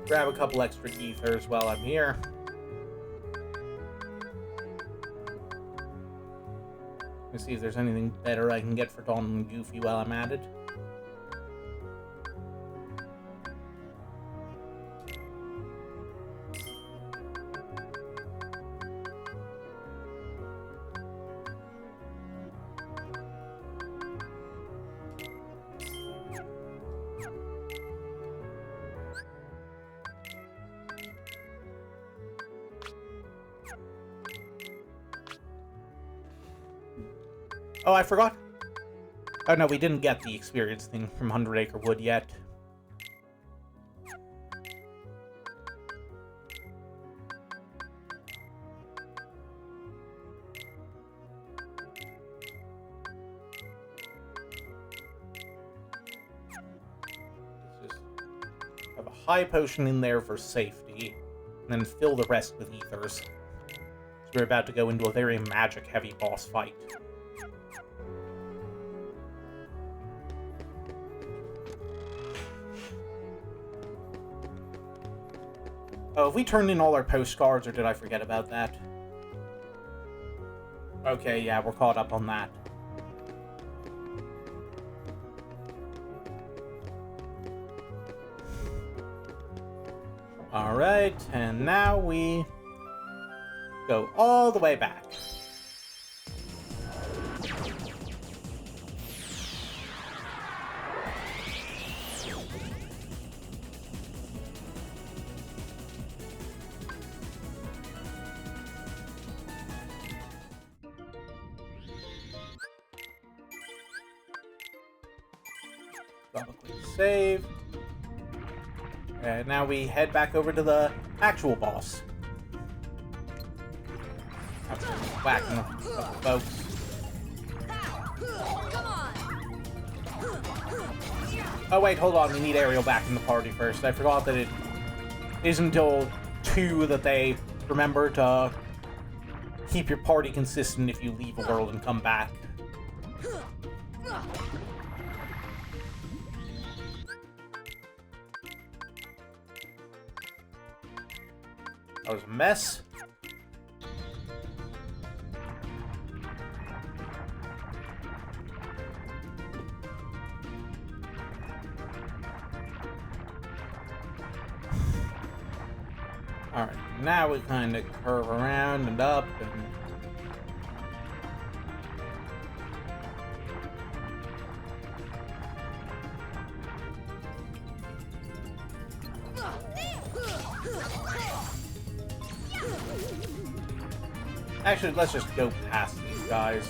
Grab a couple extra ethers while I'm here. Let me see if there's anything better I can get for Donald and Goofy while I'm at it. Oh, I forgot. Oh, no, we didn't get the experience thing from Hundred-Acre Wood yet. Let's just have a high potion in there for safety, and then fill the rest with ethers. So we're about to go into a very magic-heavy boss fight. Oh, have we turned in all our postcards, or did I forget about that? Okay, yeah, we're caught up on that. Alright, and now we go all the way back. Double click save. And now we head back over to the actual boss. I'm whacking the folks. Oh wait, hold on, we need Ariel back in the party first. I forgot that it isn't until 2 that they remember to keep your party consistent if you leave a world and come back. That was a mess. Alright, now we kind of curve around and up and... Actually, let's just go past these guys.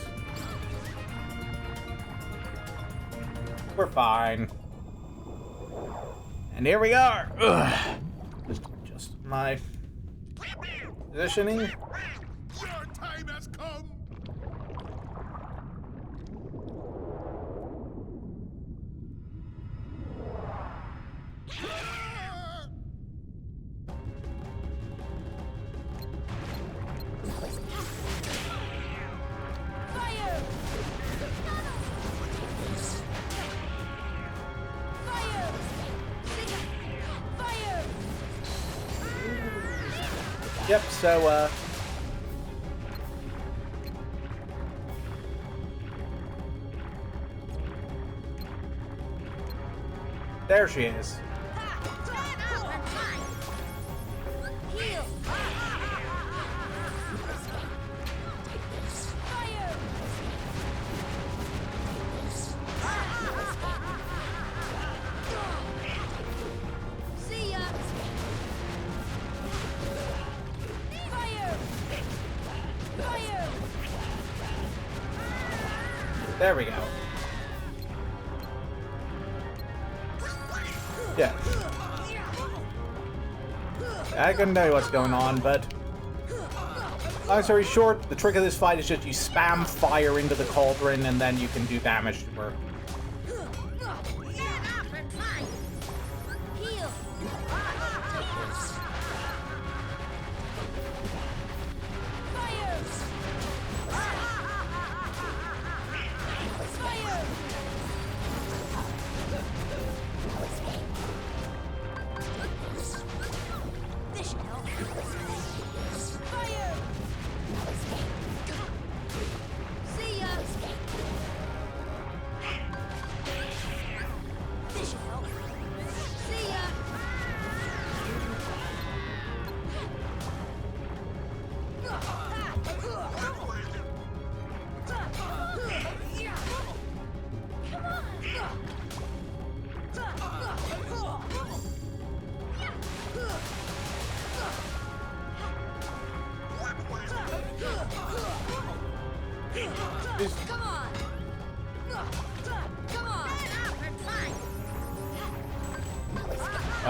We're fine. And here we are! Ugh. Just adjust my positioning. Your time has come. Yep, so, there she is. There we go. Yeah. I couldn't tell you what's going on, but... long story short, the trick of this fight is just you spam fire into the cauldron and then you can do damage to her.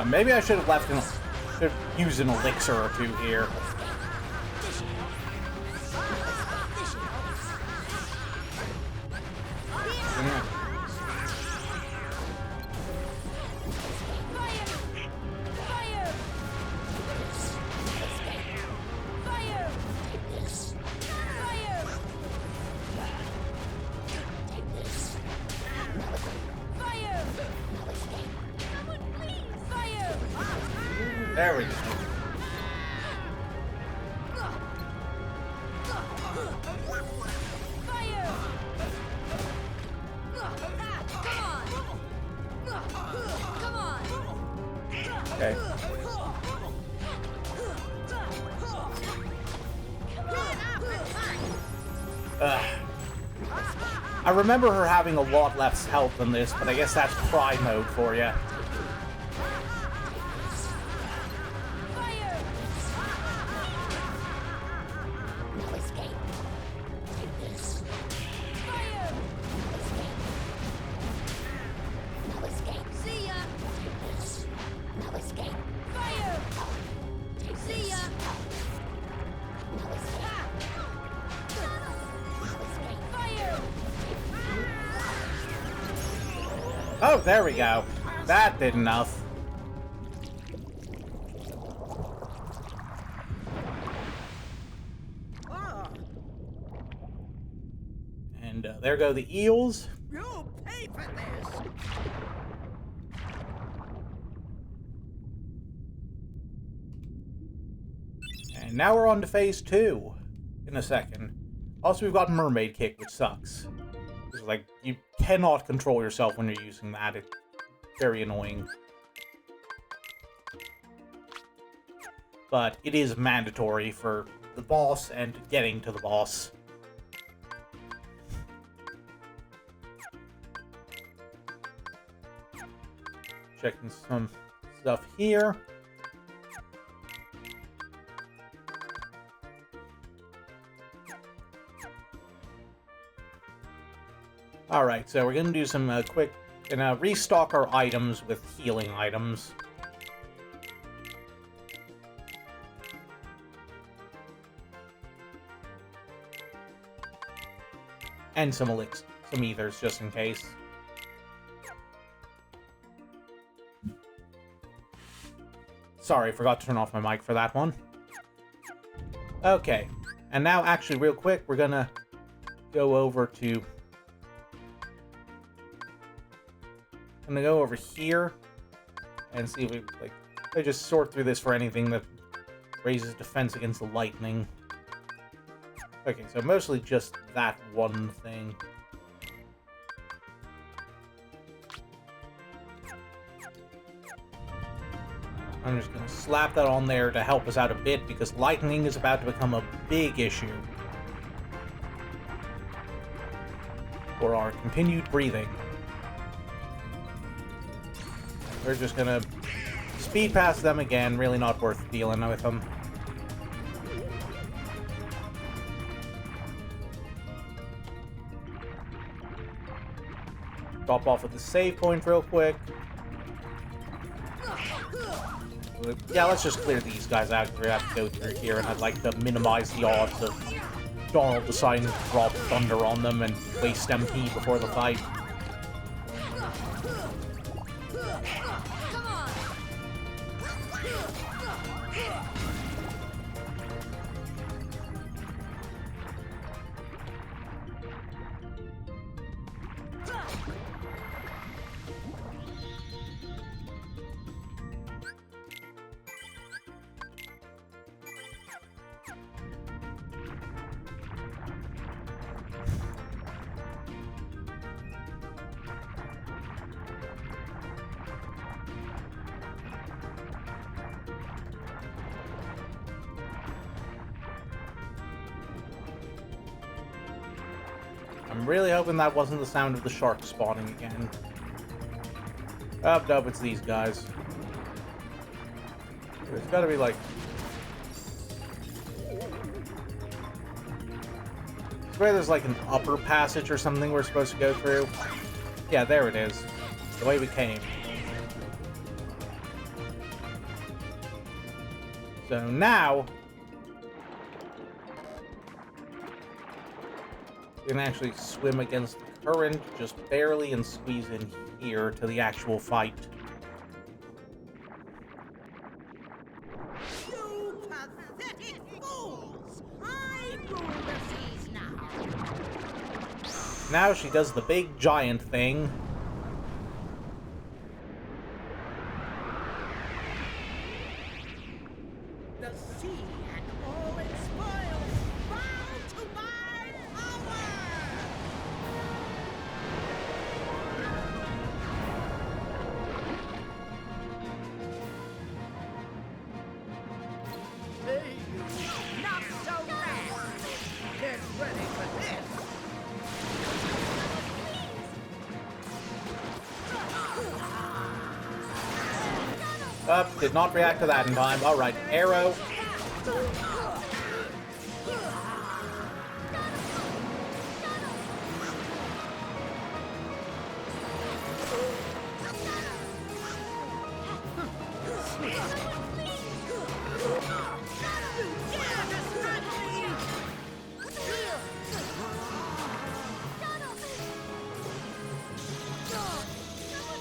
Maybe I should have left and should have used an elixir or two here. There we go. Okay. I remember her having a lot less health than this, but I guess that's Pry mode for you. No escape. Take this. No escape. See ya! Take this. No escape. Fire! Take See this. ya! No escape. No escape. Fire! Oh, there we go. That did enough. And there go the eels. You pay for this. And now we're on to phase 2 in a second. Also, we've got Mermaid Kick, which sucks. It's like, you cannot control yourself when you're using that. It's very annoying. But it is mandatory for the boss and getting to the boss. Checking some stuff here. Alright, so we're going to do some quick... and restock our items with healing items. And some elixirs, some ethers, just in case. Sorry, forgot to turn off my mic for that one. Okay, and now actually real quick, we're gonna go over to... I'm gonna go over here and see if we, like, I just sort through this for anything that raises defense against the lightning. Okay, so mostly just that one thing. I'm just gonna slap that on there to help us out a bit, because lightning is about to become a big issue for our continued breathing. We're just gonna speed past them again, really not worth dealing with them. Drop off at the save point real quick. Yeah, let's just clear these guys out. We have to go through here, and I'd like to minimize the odds of Donald deciding to drop thunder on them and waste MP before the fight. I'm really hoping that wasn't the sound of the shark spawning again. Oh, nope, it's these guys. There's gotta be, like... I swear there's, like, an upper passage or something we're supposed to go through. Yeah, there it is. The way we came. So now... you can actually swim against the current, just barely, and squeeze in here to the actual fight. You pathetic fools! I rule the seas now. Now she does the big giant thing. Did not react to that in time. Alright, arrow.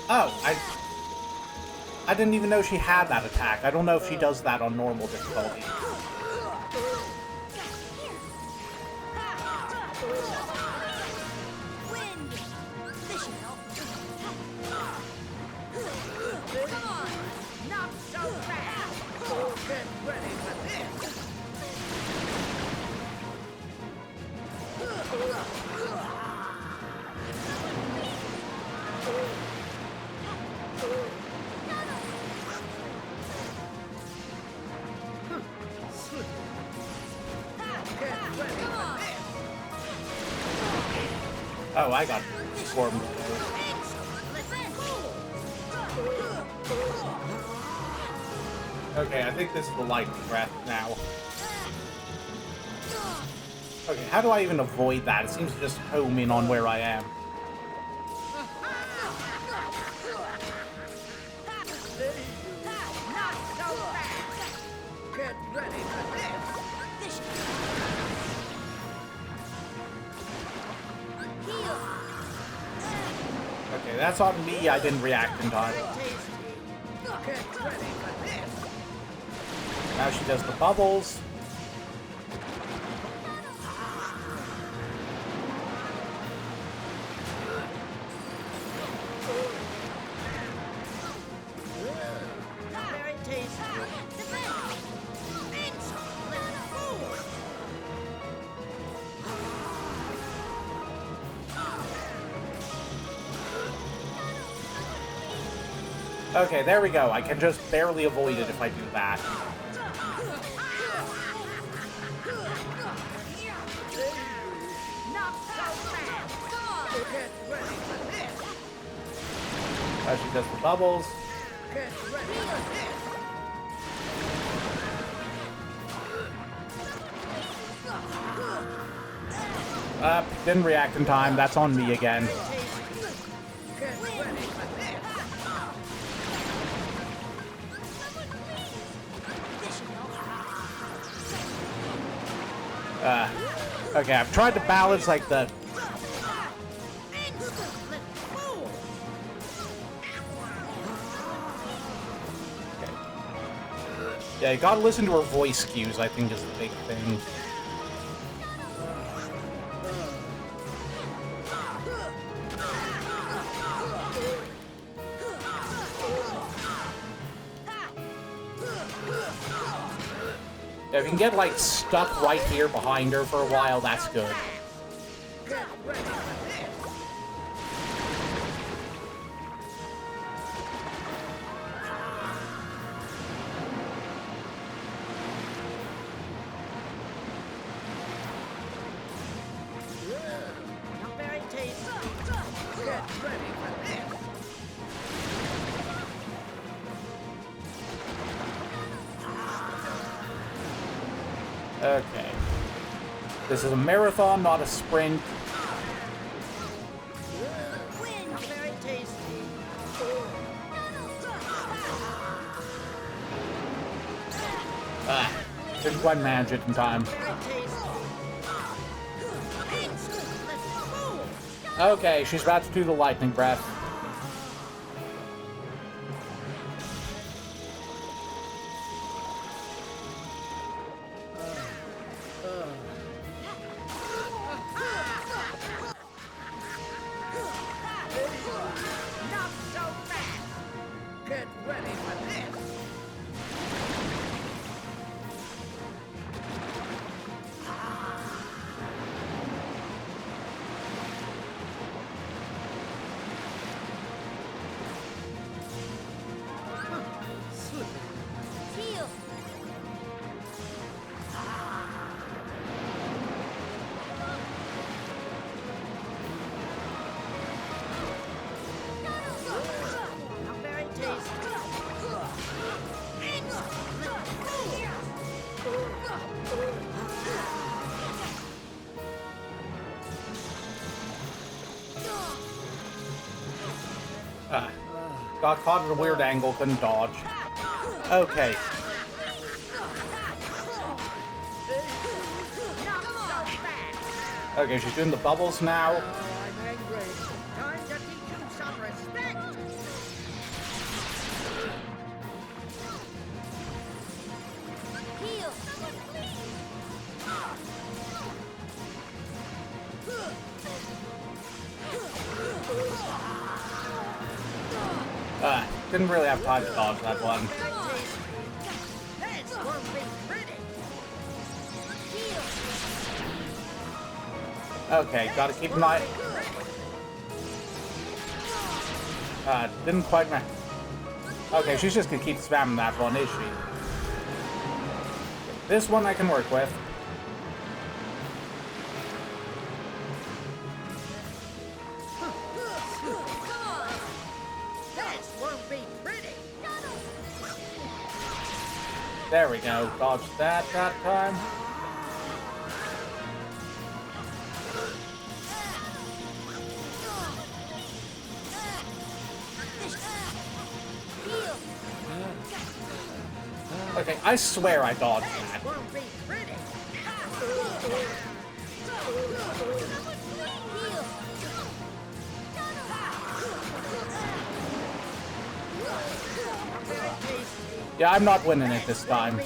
Oh, I didn't even know she had that attack. I don't know if she does that on normal difficulty. Oh, I got swarmed. Okay, I think this is the lightning breath now. Okay, how do I even avoid that? It seems to just home in on where I am. Okay, that's on me. I didn't react in time. Now she does the bubbles. Okay, there we go. I can just barely avoid it if I do that. Now she does the bubbles. Didn't react in time. That's on me again. Okay, I've tried to balance like the... Okay. Yeah, you gotta listen to her voice cues, I think is the big thing. If you can get, like, stuck right here behind her for a while, that's good. Okay. This is a marathon, not a sprint. Didn't quite manage it in time. Okay, she's about to do the lightning breath. Got caught at a weird angle, couldn't dodge. Okay. Okay, she's doing the bubbles now. I'm angry. Time to teach you some respect. Heal! Someone please! Didn't really have time to dodge that one. This won't be pretty. Okay, gotta keep an eye. Didn't quite match. Okay, she's just gonna keep spamming that one, is she? This one I can work with. This won't be pretty. There we go. Dodged that time. Okay, I swear I dodged that. Won't be pretty. Yeah, I'm not winning it this time.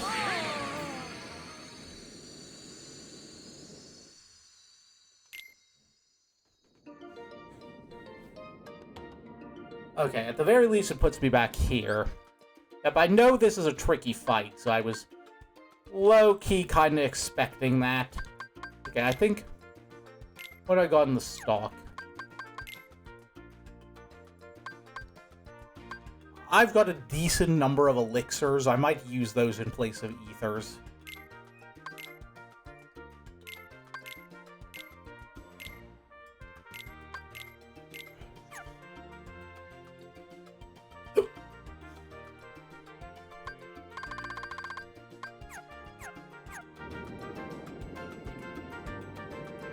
Okay, at the very least it puts me back here. Yep, I know this is a tricky fight, so I was low-key kind of expecting that. Okay, I think... What do I got in the stock? I've got a decent number of elixirs. I might use those in place of ethers.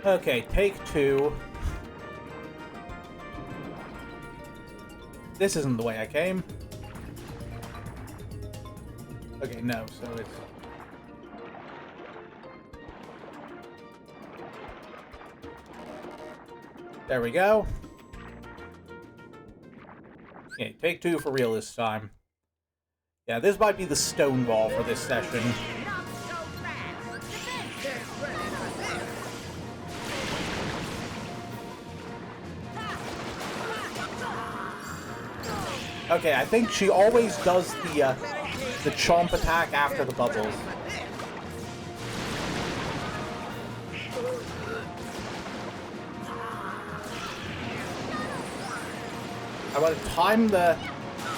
Okay, take two. This isn't the way I came. Okay, no, so it's... There we go. Okay, take two for real this time. Yeah, this might be the stone wall for this session. Okay, I think she always does the chomp attack after the bubbles. I want to time the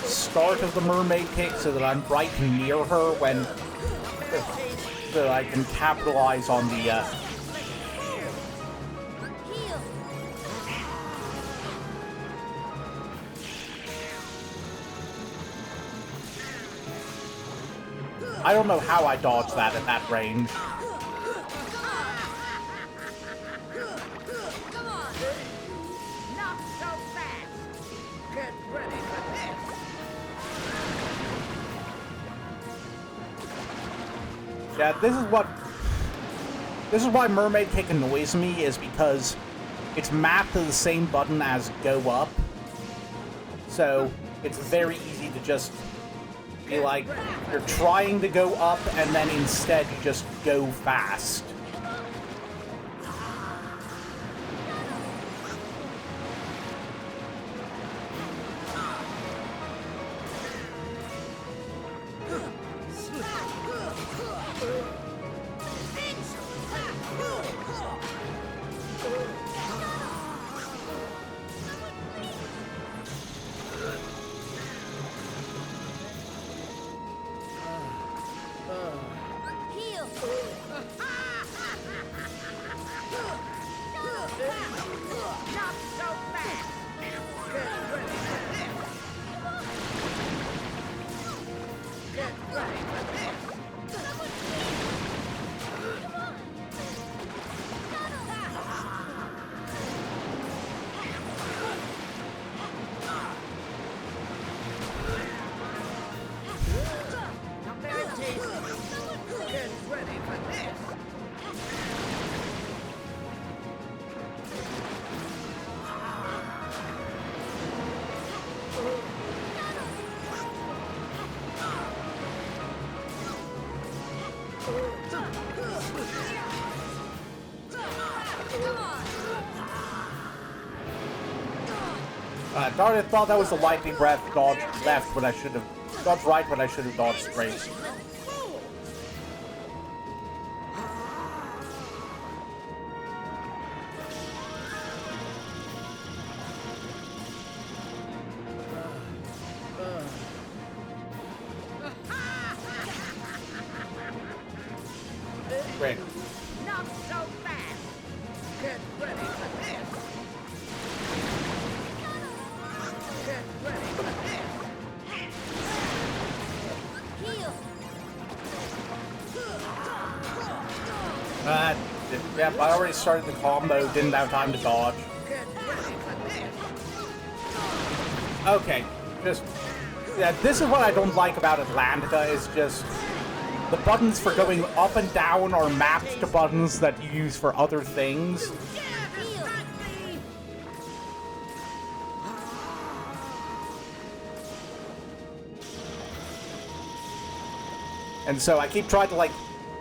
start of the mermaid kick so that I'm right near her when... so that I can capitalize on the... I don't know how I dodged that at that range. Not so fast. Get ready for this. Yeah, this is why mermaid kick annoys me, is because it's mapped to the same button as go up. So it's very easy to just be like, you're trying to go up, and then instead you just go fast. Darn it, thought that was the lightning breath. Dodge left when I should have... Dodge right when I should have dodged straight. Great. Not so fast. Get ready for this. Get ready for this. Heal. Yep, I already started the combo, didn't have time to dodge. Get ready for this. Okay, just... Yeah, this is what I don't like about Atlantica, is just... The buttons for going up and down are mapped to buttons that you use for other things. And so I keep trying to, like,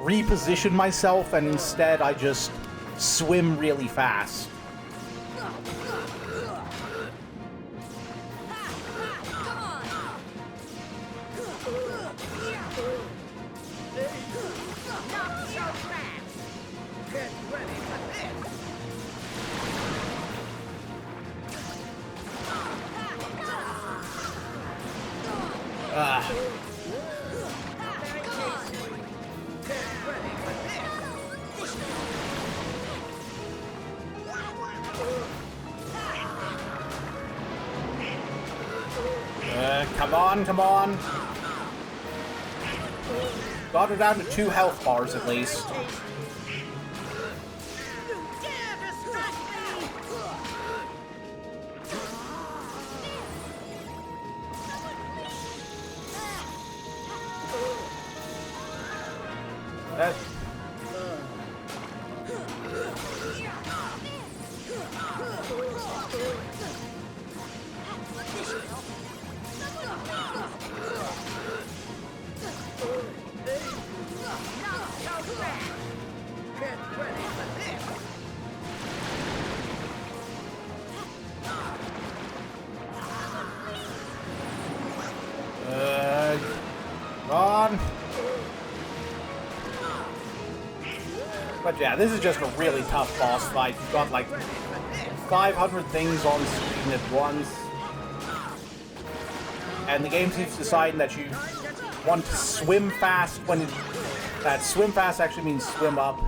reposition myself, and instead I just swim really fast. Come on, come on. Got her down to 2 health bars at least. But yeah, this is just a really tough boss fight. You've got like 500 things on screen at once. And the game keeps deciding that you want to swim fast when that swim fast actually means swim up.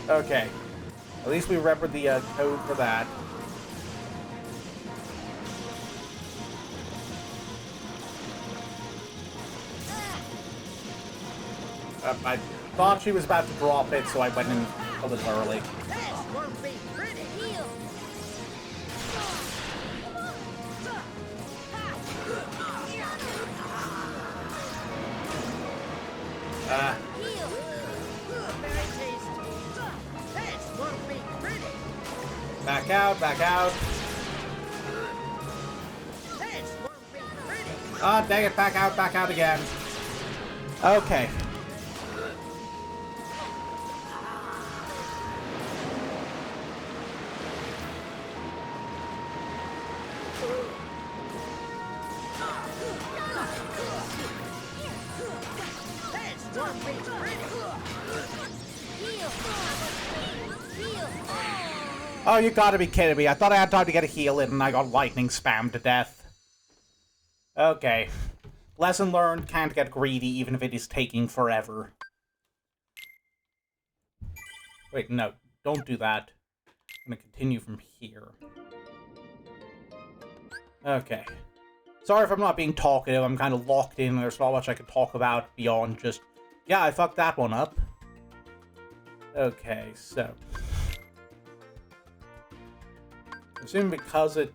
Okay. At least we remembered the code for that. I thought she was about to drop it, so I went in a little early. Back out, back out. Ah, dang it, back out again. Okay. Oh, you gotta be kidding me. I thought I had time to get a heal in and I got lightning spammed to death. Okay. Lesson learned, can't get greedy even if it is taking forever. Wait, no. Don't do that. I'm gonna continue from here. Okay. Sorry if I'm not being talkative. I'm kind of locked in. There's not much I can talk about beyond just... Yeah, I fucked that one up. Okay, so... I'm assuming because it...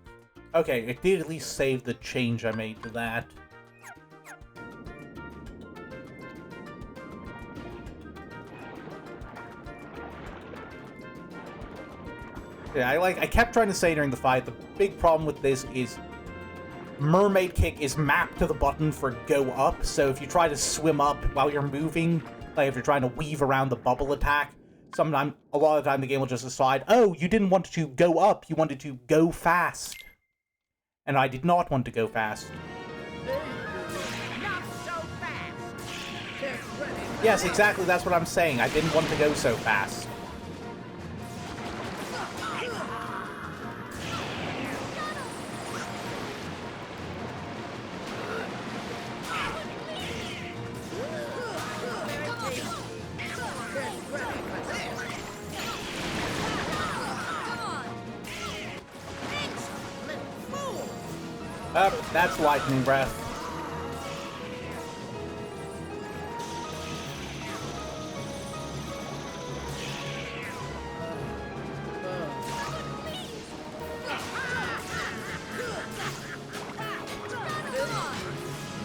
Okay, it did at least save the change I made to that. Yeah, I kept trying to say during the fight, the big problem with this is Mermaid Kick is mapped to the button for go up, so if you try to swim up while you're moving, like if you're trying to weave around the bubble attack, a lot of the time the game will just decide, oh, you didn't want to go up, you wanted to go fast. And I did not want to go fast. Not so fast. Get ready. Yes, exactly, that's what I'm saying. I didn't want to go so fast. That's lightning breath.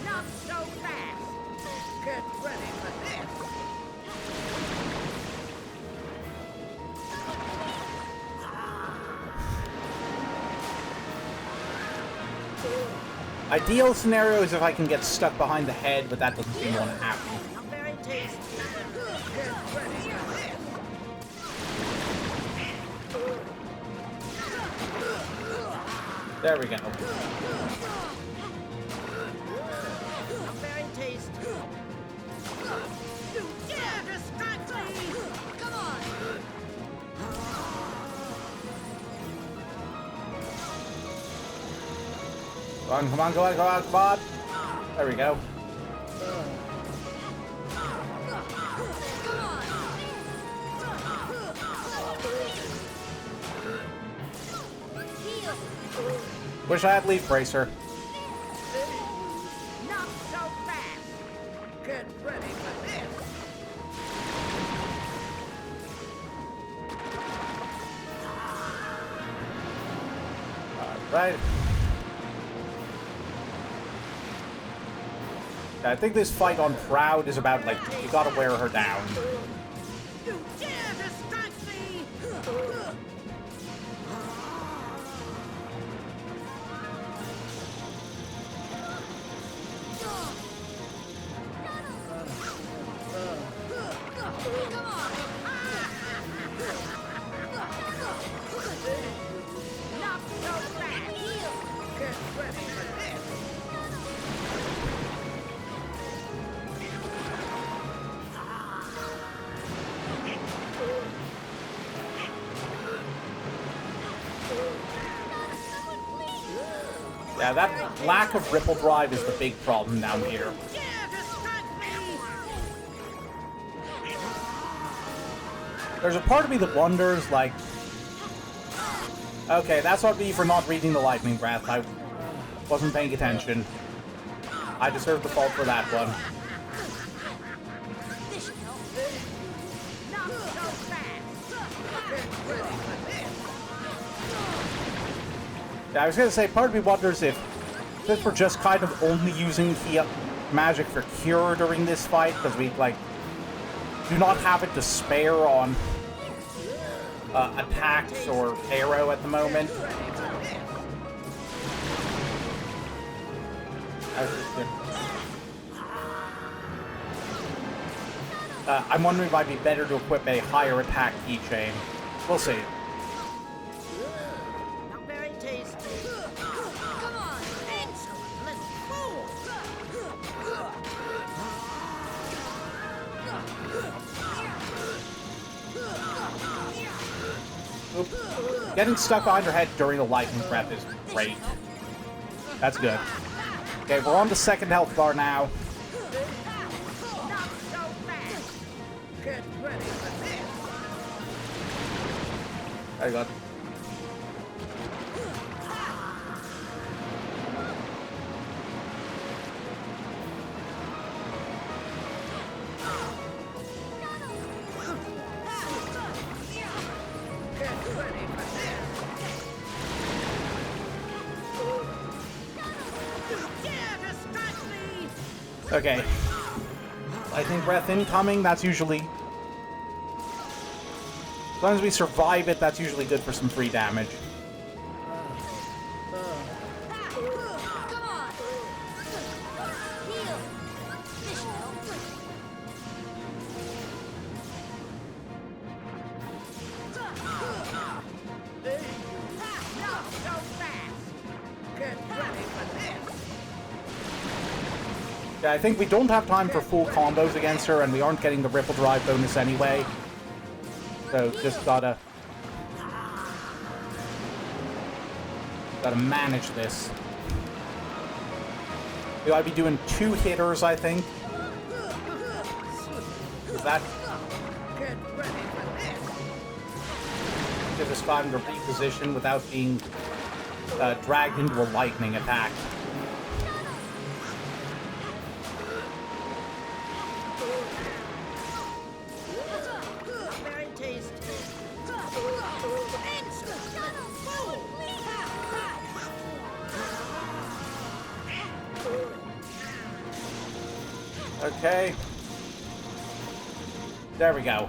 Not so fast. Get ready for this. Ideal scenario is if I can get stuck behind the head, but that doesn't seem to want to happen. Very tasty. Get ready for this. There we go. Very tasty. You dare distract me! Come on! Come on, come on, come on, come on. There we go. Wish I had Leaf Bracer. Not so fast! Get ready for this! Right. I think this fight on Proud is about, like, you gotta wear her down. You dare distract me! Not so fast! Get ready for this! Yeah, that lack of ripple drive is the big problem down here. There's a part of me that wonders, like... Okay, that's on me for not reading the lightning breath. I wasn't paying attention. I deserve the fault for that one. Yeah, I was gonna say, part of me wonders if we're just kind of only using the magic for cure during this fight, because we, like, do not have it to spare on attacks or arrow at the moment. I'm wondering if it might be better to equip a higher attack keychain. We'll see. Not very tasty. Come on, insolent fool! Oop. Getting stuck behind her head during the lightning breath is great. That's good. Okay, we're on the second health bar now. Not so fast! Get ready for this! There you go. Get ready for this! You dare distract me! Okay. Lightning breath incoming, that's usually As long as we survive it, that's usually good for some free damage. Yeah, I think we don't have time for full combos against her, and we aren't getting the Ripple Drive bonus anyway. So, just gotta manage this. We gotta be doing 2 hitters, I think. Is that... Give us time to reposition without being dragged into a lightning attack. Okay. There we go.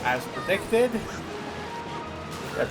As predicted. Yep.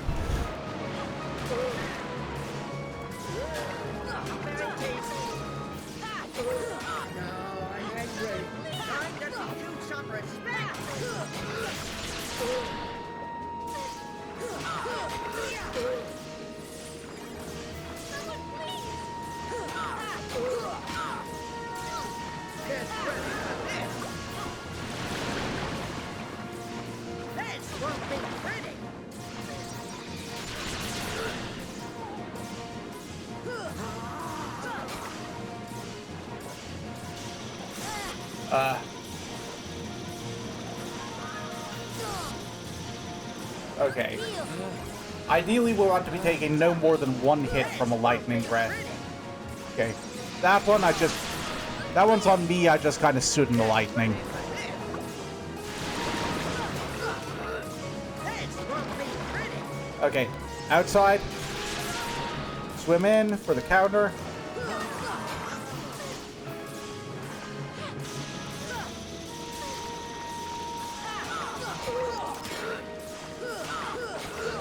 Okay. Ideally, we want to be taking no more than 1 hit from a lightning breath. Okay. That one's on me, I just kind of stood in the lightning. Okay. Outside. Swim in for the counter.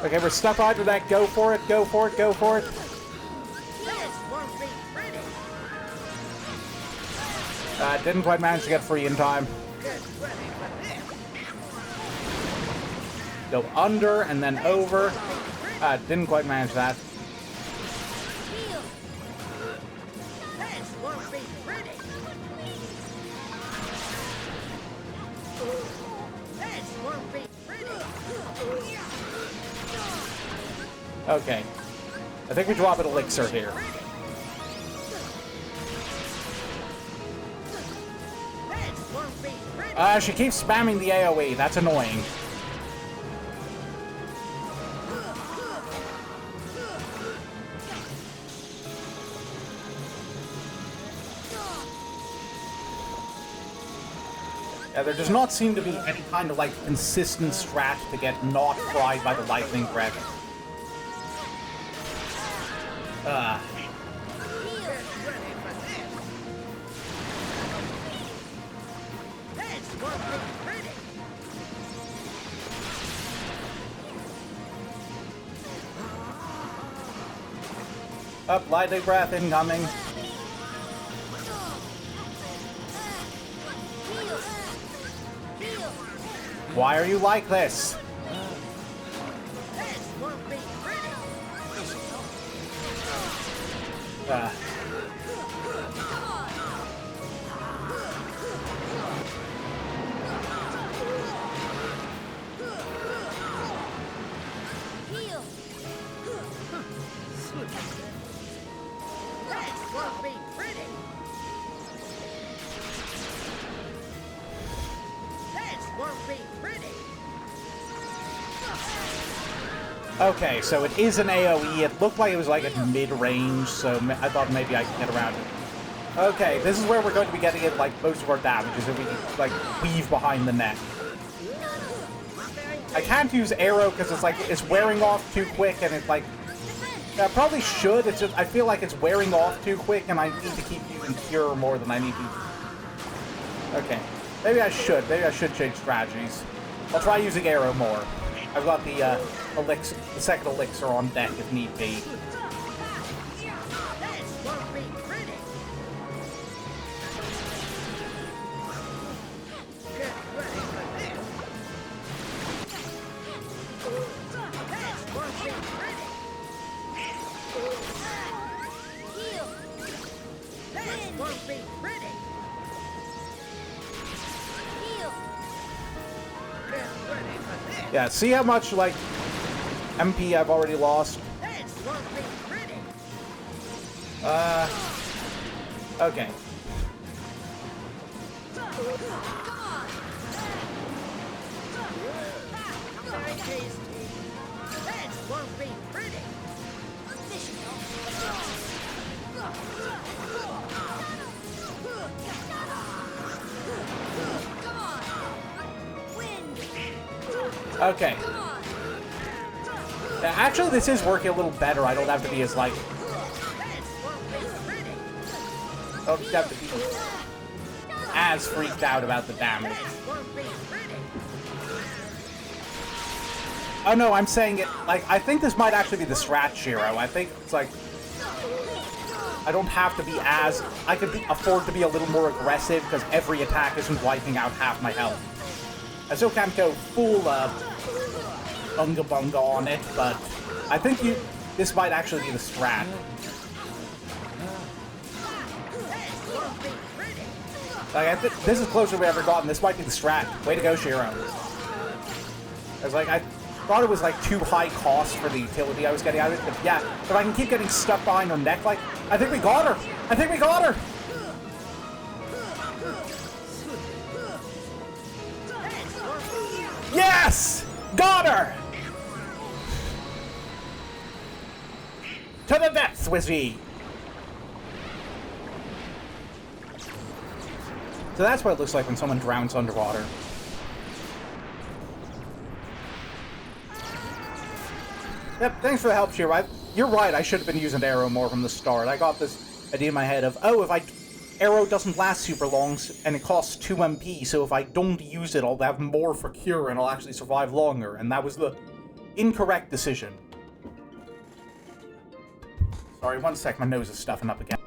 Okay, we're stuck onto that. Go for it, go for it, go for it. Didn't quite manage to get free in time. Go under and then over. Didn't quite manage that. Okay. I think we drop an elixir here. She keeps spamming the AoE. That's annoying. Yeah, there does not seem to be any kind of, like, consistent strat to get not fried by the lightning breath. Up, lightning breath incoming. Why are you like this? Okay, so it is an AoE. It looked like it was like at mid-range, so I thought maybe I could get around it. Okay, this is where we're going to be getting it, like, most of our damages if we, like, weave behind the net. I can't use arrow because it's, like, it's wearing off too quick and it, like... I probably should, it's just, I feel like it's wearing off too quick and I need to keep using cure more than I need to... Okay. Maybe I should change strategies. I'll try using arrow more. I've got the, elixir, the second elixir on deck if need be. Yeah, see how much, like, MP I've already lost? Okay. Okay. Actually, this is working a little better. I don't have to be as, like... I don't have to be as freaked out about the damage. Oh no, I'm saying it, like, I think this might actually be the strat hero. I think it's like... I don't have to be as... I could afford to be a little more aggressive because every attack isn't wiping out half my health. I still can't go full, Unga Bunga on it, but I think this might actually be the strat. Like, I think this is closer we've ever gotten. This might be the strat. Way to go, Shiro. I was like, I thought it was like too high cost for the utility I was getting out of it, but yeah, if I can keep getting stuck behind her neck, like, I think we got her! I think we got her! Yes! Got her! To the depths, Wizzy! So that's what it looks like when someone drowns underwater. Yep, thanks for the help, Shiro. You're right, I should have been using arrow more from the start. I got this idea in my head of, oh, arrow doesn't last super long, and it costs 2 MP, so if I don't use it, I'll have more for cure, and I'll actually survive longer, and that was the incorrect decision. Sorry, one sec, my nose is stuffing up again.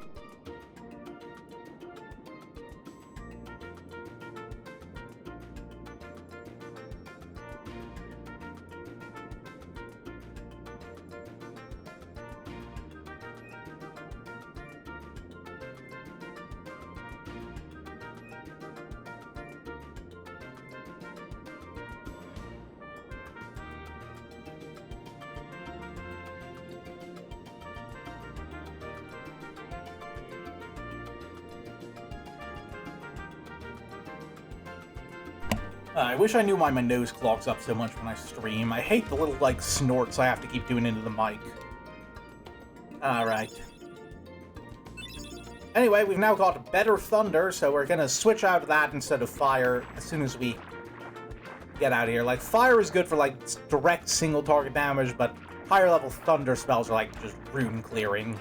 I wish I knew why my nose clogs up so much when I stream. I hate the little, like, snorts I have to keep doing into the mic. Alright. Anyway, we've now got better thunder, so we're gonna switch out of that instead of fire as soon as we get out of here. Like, fire is good for, like, direct single target damage, but higher level thunder spells are, like, just rune clearing,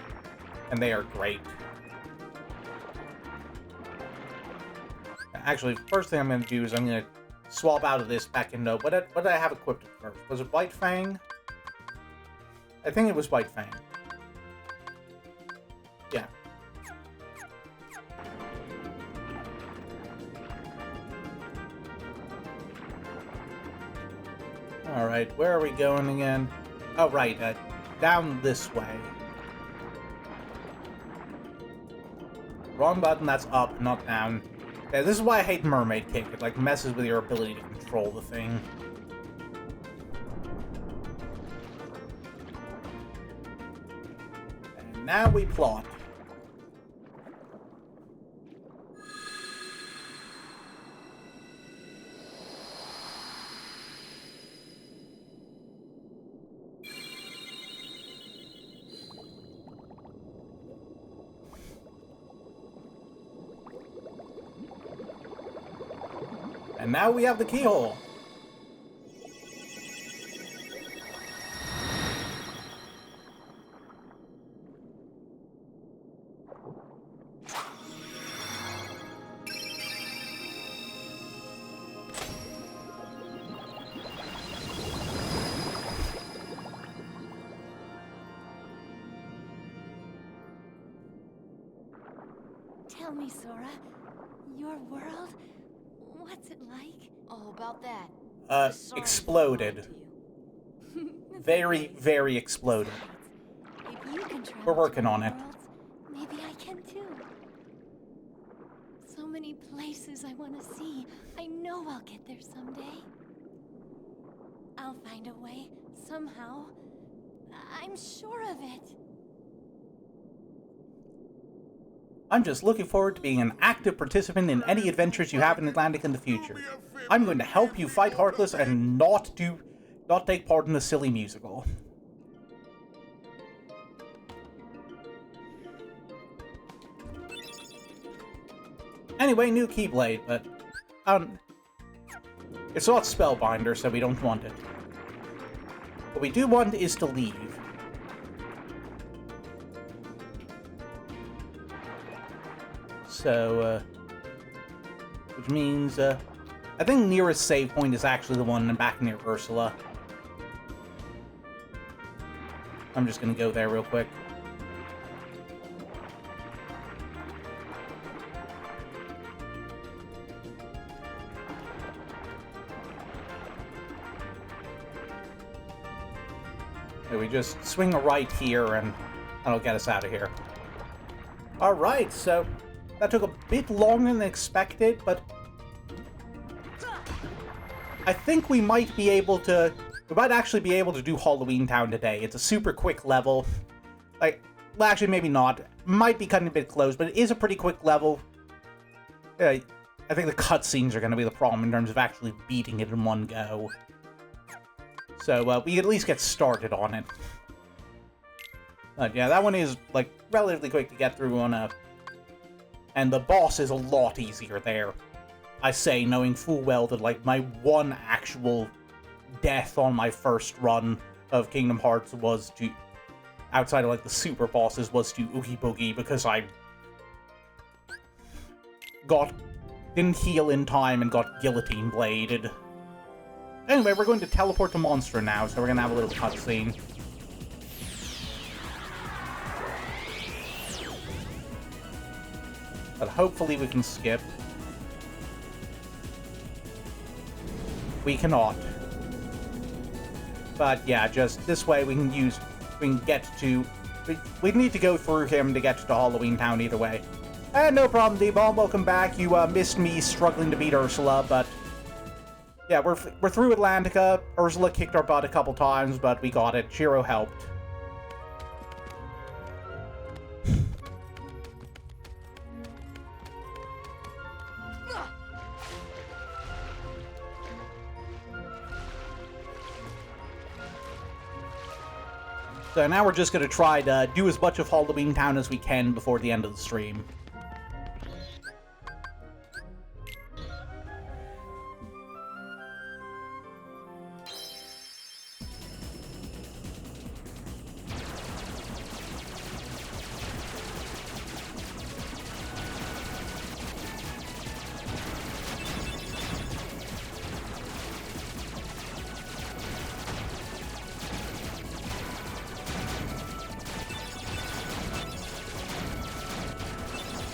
and they are great. Actually, first thing I'm gonna do is I'm gonna swap out of this back into... What did I have equipped at first? Was it White Fang? I think it was White Fang. Yeah. Alright, where are we going again? Oh, right, down this way. Wrong button, that's up, not down. Yeah, this is why I hate Mermaid Kick. It, like, messes with your ability to control the thing. And now we plot. And now we have the keyhole. Tell me, Sora, your world, what's it like? All about that. Exploded. Very, very exploded. If you can travel We're working to on it. worlds, maybe I can too. So many places I want to see. I know I'll get there someday. I'll find a way, somehow. I'm sure of it. I'm just looking forward to being an active participant in any adventures you have in Atlantica in the future. I'm going to help you fight Heartless and not take part in the silly musical. Anyway, new Keyblade, but it's not Spellbinder, so we don't want it. What we do want is to leave. So, which means, I think nearest save point is actually the one back near Ursula. I'm just gonna go there real quick. So we just swing a right here and that'll get us out of here. Alright, so that took a bit longer than expected, but I think we might actually be able to do Halloween Town today. It's a super quick level. Like, well, actually, maybe not. Might be cutting a bit close, but it is a pretty quick level. I think the cutscenes are going to be the problem in terms of actually beating it in one go. So, we can at least get started on it. But yeah, that one is, like, relatively quick to get through on a... And the boss is a lot easier there. I say, knowing full well that, like, my one actual death on my first run of Kingdom Hearts was to... Outside of, like, the super bosses, was to Oogie Boogie, because I... didn't heal in time and got guillotine bladed. Anyway, we're going to teleport to Monster now, so we're gonna have a little cutscene. But hopefully we can skip. We cannot. But yeah, just this way we can get to... We need to go through him to get to Halloween Town either way. No problem, D-Bomb, welcome back. You missed me struggling to beat Ursula, but... Yeah, we're through Atlantica. Ursula kicked our butt a couple times, but we got it. Shiro helped. So now we're just going to try to do as much of Halloween Town as we can before the end of the stream.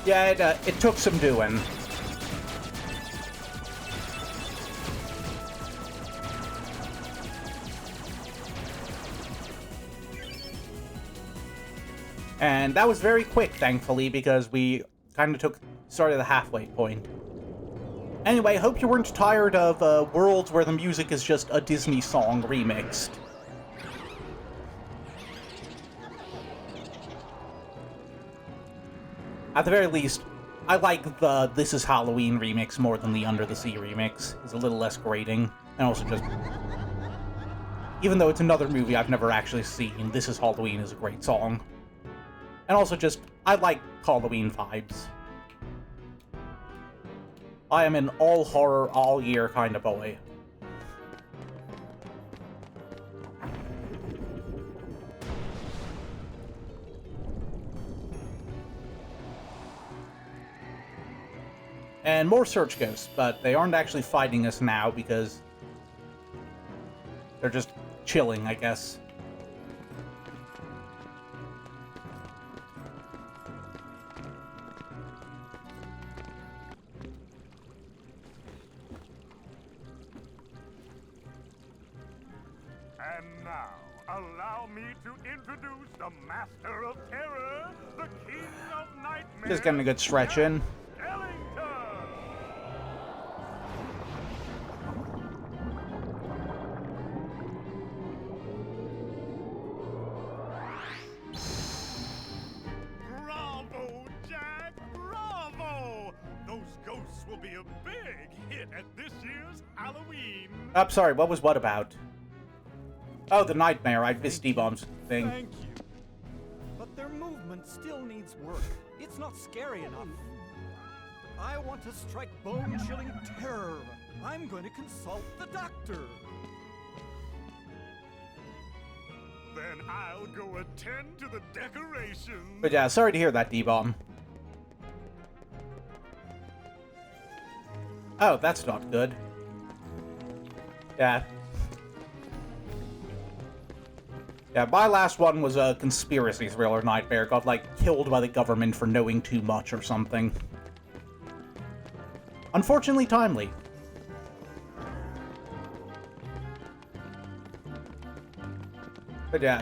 Yeah, it took some doing. And that was very quick, thankfully, because we kind of started the halfway point. Anyway, hope you weren't tired of worlds where the music is just a Disney song remixed. At the very least, I like the This Is Halloween remix more than the Under the Sea remix. It's a little less grating, and also just... Even though it's another movie I've never actually seen, This Is Halloween is a great song. And also just, I like Halloween vibes. I am an all horror, all year kind of boy. And more search ghosts, but they aren't actually fighting us now because they're just chilling, I guess. And now, allow me to introduce the Master of Terror, the King of Nightmares. Just getting a good stretch in. Bravo, Jack! Bravo! Those ghosts will be a big hit at this year's Halloween. I'm sorry, what was what about? Oh, the nightmare. I missed D-Bomb's thing. Thank you. But their movement still needs work. It's not scary enough. I want to strike bone-chilling terror. I'm going to consult the doctor. Then I'll go attend to the decorations. But yeah, sorry to hear that, D-Bomb. Oh, that's not good. Yeah. Yeah, my last one was a conspiracy thriller nightmare. Got, like, killed by the government for knowing too much or something. Unfortunately timely. But yeah.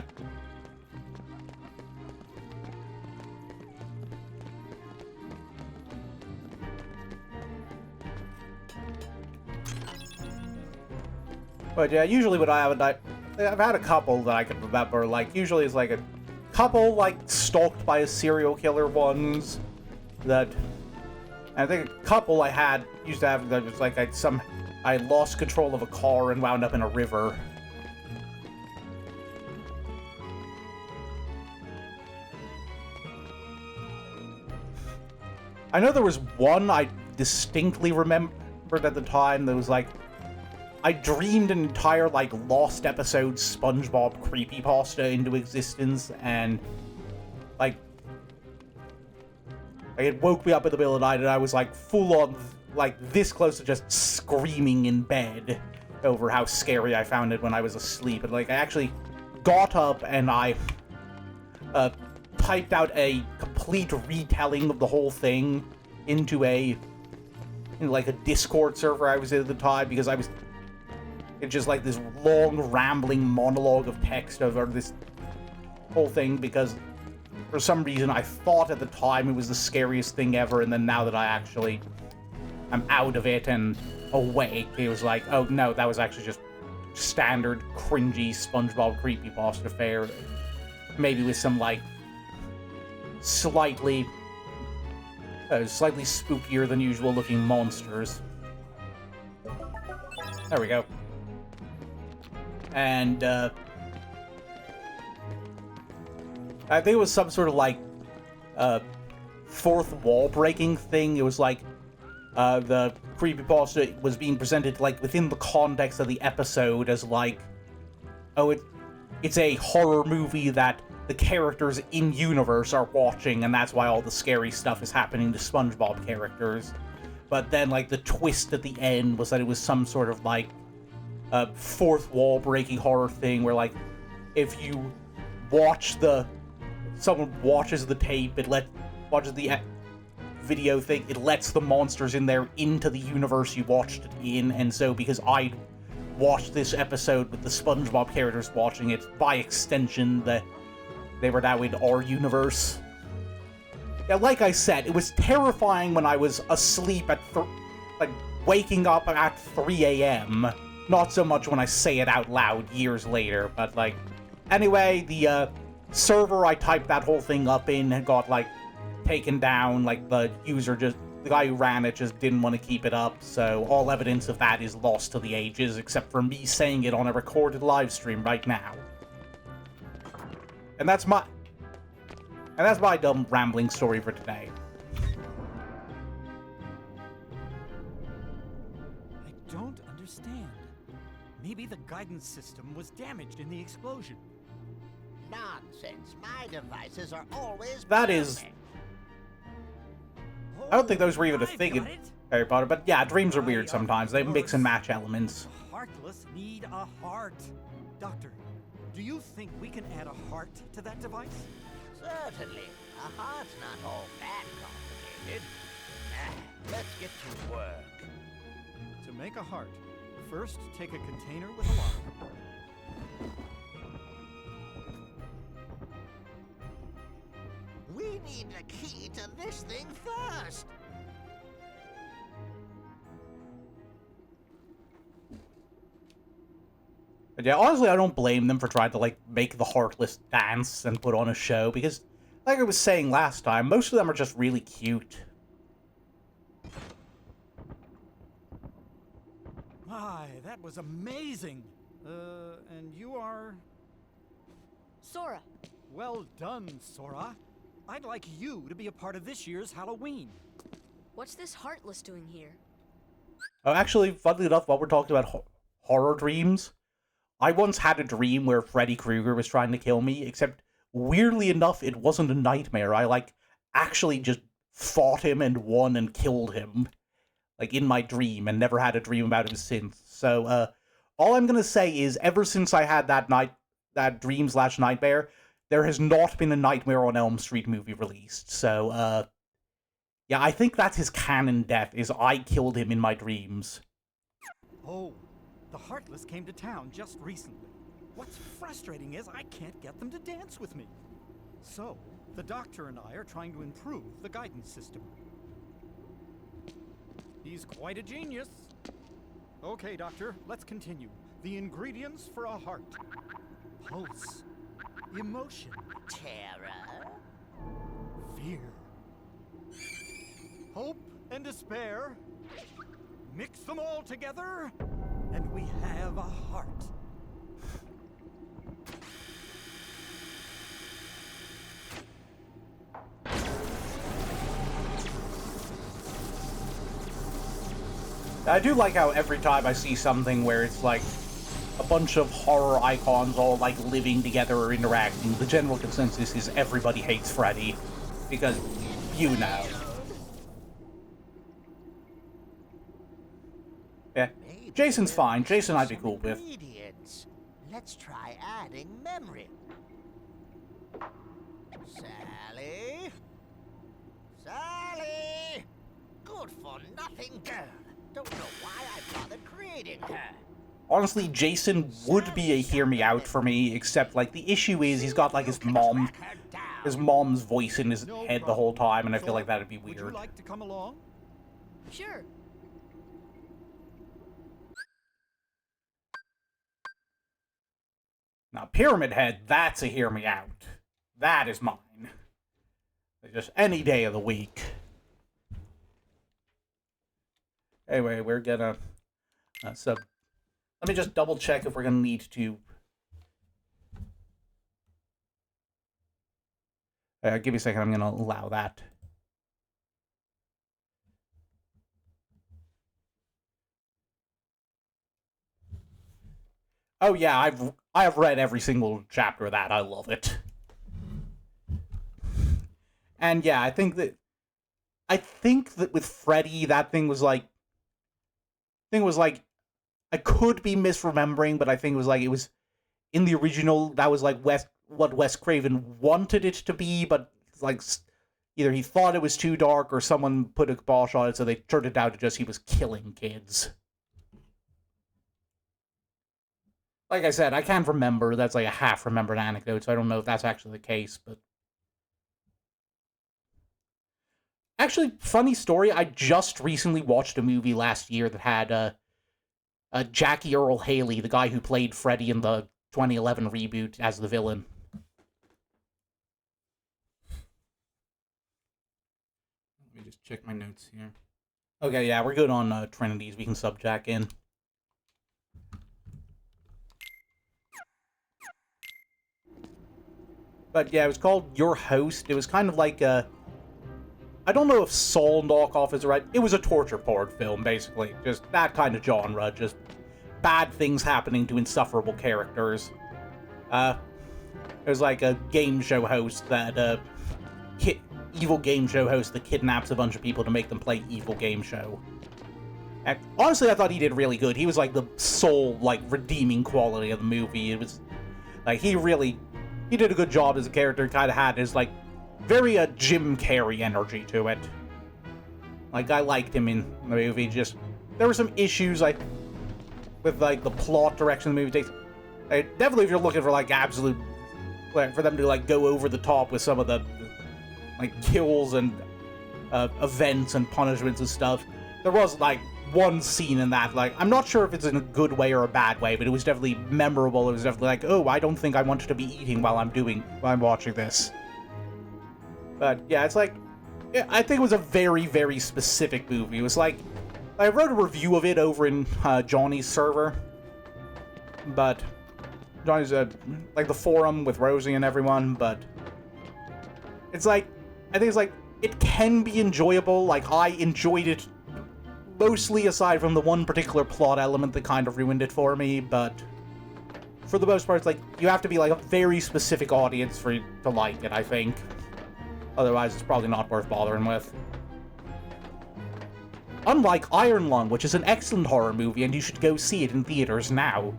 But yeah, usually when I have a night... I've had a couple that I can remember, like, usually it's like a couple, like, stalked by a serial killer ones, that, I think a couple I had, used to have, that was like, I lost control of a car and wound up in a river. I know there was one I distinctly remembered at the time that was like, I dreamed an entire, like, lost episode SpongeBob creepypasta into existence, and, like, it woke me up in the middle of the night, and I was, like, full-on, like, this close to just screaming in bed over how scary I found it when I was asleep. And, like, I actually got up and I typed out a complete retelling of the whole thing into like, a Discord server I was in at the time, because I was... It's just like this long, rambling monologue of text over this whole thing, because for some reason I thought at the time it was the scariest thing ever, and then now that I actually am out of it and awake, it was like, oh no, that was actually just standard, cringy SpongeBob creepypasta fare. Maybe with some, like, slightly spookier than usual looking monsters. There we go. And, I think it was some sort of, like, fourth wall breaking thing. It was like, the creepypasta was being presented, like, within the context of the episode as, like, oh, it's a horror movie that the characters in-universe are watching, and that's why all the scary stuff is happening to SpongeBob characters. But then, like, the twist at the end was that it was some sort of, like, a fourth wall breaking horror thing where, like, if you watch someone watches the tape, watches the video thing, it lets the monsters in there into the universe you watched it in, and so because I watched this episode with the SpongeBob characters watching it, by extension, they were now in our universe. Yeah, like I said, it was terrifying when I was asleep at, like, waking up at 3 a.m., not so much when I say it out loud years later, but, like... Anyway, the, server I typed that whole thing up in had got, like, taken down. Like, the guy who ran it just didn't want to keep it up, so all evidence of that is lost to the ages, except for me saying it on a recorded live stream right now. And that's my dumb rambling story for today. Maybe the guidance system was damaged in the explosion. Nonsense. My devices are always That is... I don't think those were even a thing in Harry Potter, but yeah, dreams are weird sometimes. They mix and match elements. The heartless need a heart. Doctor, do you think we can add a heart to that device? Certainly. A heart's not all that complicated. Let's get to work. To make a heart, first take a container with a lock. We need the key to this thing first. But yeah, honestly, I don't blame them for trying to, like, make the Heartless dance and put on a show, because, like I was saying last time, most of them are just really cute. My, that was amazing. And you are... Sora. Well done, Sora. I'd like you to be a part of this year's Halloween. What's this Heartless doing here? Oh, actually, funnily enough, while we're talking about horror dreams, I once had a dream where Freddy Krueger was trying to kill me, except weirdly enough, it wasn't a nightmare. I, like, actually just fought him and won and killed him, like, in my dream, and never had a dream about him since. So, all I'm gonna say is, ever since I had that dream/nightmare, there has not been a Nightmare on Elm Street movie released. So, yeah, I think that's his canon death, is I killed him in my dreams. Oh, the Heartless came to town just recently. What's frustrating is I can't get them to dance with me. So, the Doctor and I are trying to improve the guidance system. He's quite a genius. Okay, Doctor, let's continue. The ingredients for a heart. Pulse. Emotion. Terror. Fear. Hope and despair. Mix them all together, and we have a heart. I do like how every time I see something where it's like a bunch of horror icons all like living together or interacting, the general consensus is everybody hates Freddy. Because, you know. Yeah. Jason's fine. Jason I'd be cool with. Ingredients. Let's try adding memory. Sally? Sally! Good for nothing girl. Don't know why I bothered creating her. Honestly, Jason would be a hear me out for me, except, like, the issue is he's got, like, his mom's voice in his head the whole time, and I feel like that'd be weird. Would you like to come along? Sure. Now, Pyramid Head, that's a hear me out. That is mine. Just any day of the week. Anyway, we're gonna... so, let me just double check if we're gonna need to... give me a second, I'm gonna allow that. Oh yeah, I have read every single chapter of that. I love it. And yeah, I think that with Freddy, that thing was like, I could be misremembering, but I think it was in the original, that was like what Wes Craven wanted it to be, but like either he thought it was too dark or someone put a kibosh on it, so they turned it down to just he was killing kids. Like I said, I can't remember. That's like a half-remembered anecdote, so I don't know if that's actually the case, but... Actually, funny story, I just recently watched a movie last year that had Jackie Earle Haley, the guy who played Freddy in the 2011 reboot, as the villain. Let me just check my notes here. Okay, yeah, we're good on Trinities. We can sub Jack in. But yeah, it was called Your Host. It was kind of like a... I don't know if Saul knockoff is right. It was a torture porn film, basically. Just that kind of genre. Just bad things happening to insufferable characters. There's like a game show host that, evil game show host that kidnaps a bunch of people to make them play evil game show. And honestly, I thought he did really good. He was like the sole, like, redeeming quality of the movie. It was, like, he did a good job as a character. Kind of had his, like, very, Jim Carrey energy to it. Like, I liked him in the movie, just, there were some issues, like, with, like, the plot direction the movie takes. Like, definitely if you're looking for, like, absolute, like, for them to, like, go over the top with some of the, like, kills and, events and punishments and stuff, there was, like, one scene in that, like, I'm not sure if it's in a good way or a bad way, but it was definitely memorable. It was definitely like, oh, I don't think I wanted to be eating while I'm watching this. But, yeah, it's like, yeah, I think it was a very, very specific movie. It was like, I wrote a review of it over in Johnny's server, but Johnny's, like, the forum with Rosie and everyone, but it's like, I think it's like, it can be enjoyable. Like, I enjoyed it mostly aside from the one particular plot element that kind of ruined it for me, but for the most part, it's like, you have to be, like, a very specific audience for you to like it, I think. Otherwise, it's probably not worth bothering with. Unlike Iron Lung, which is an excellent horror movie, and you should go see it in theaters now.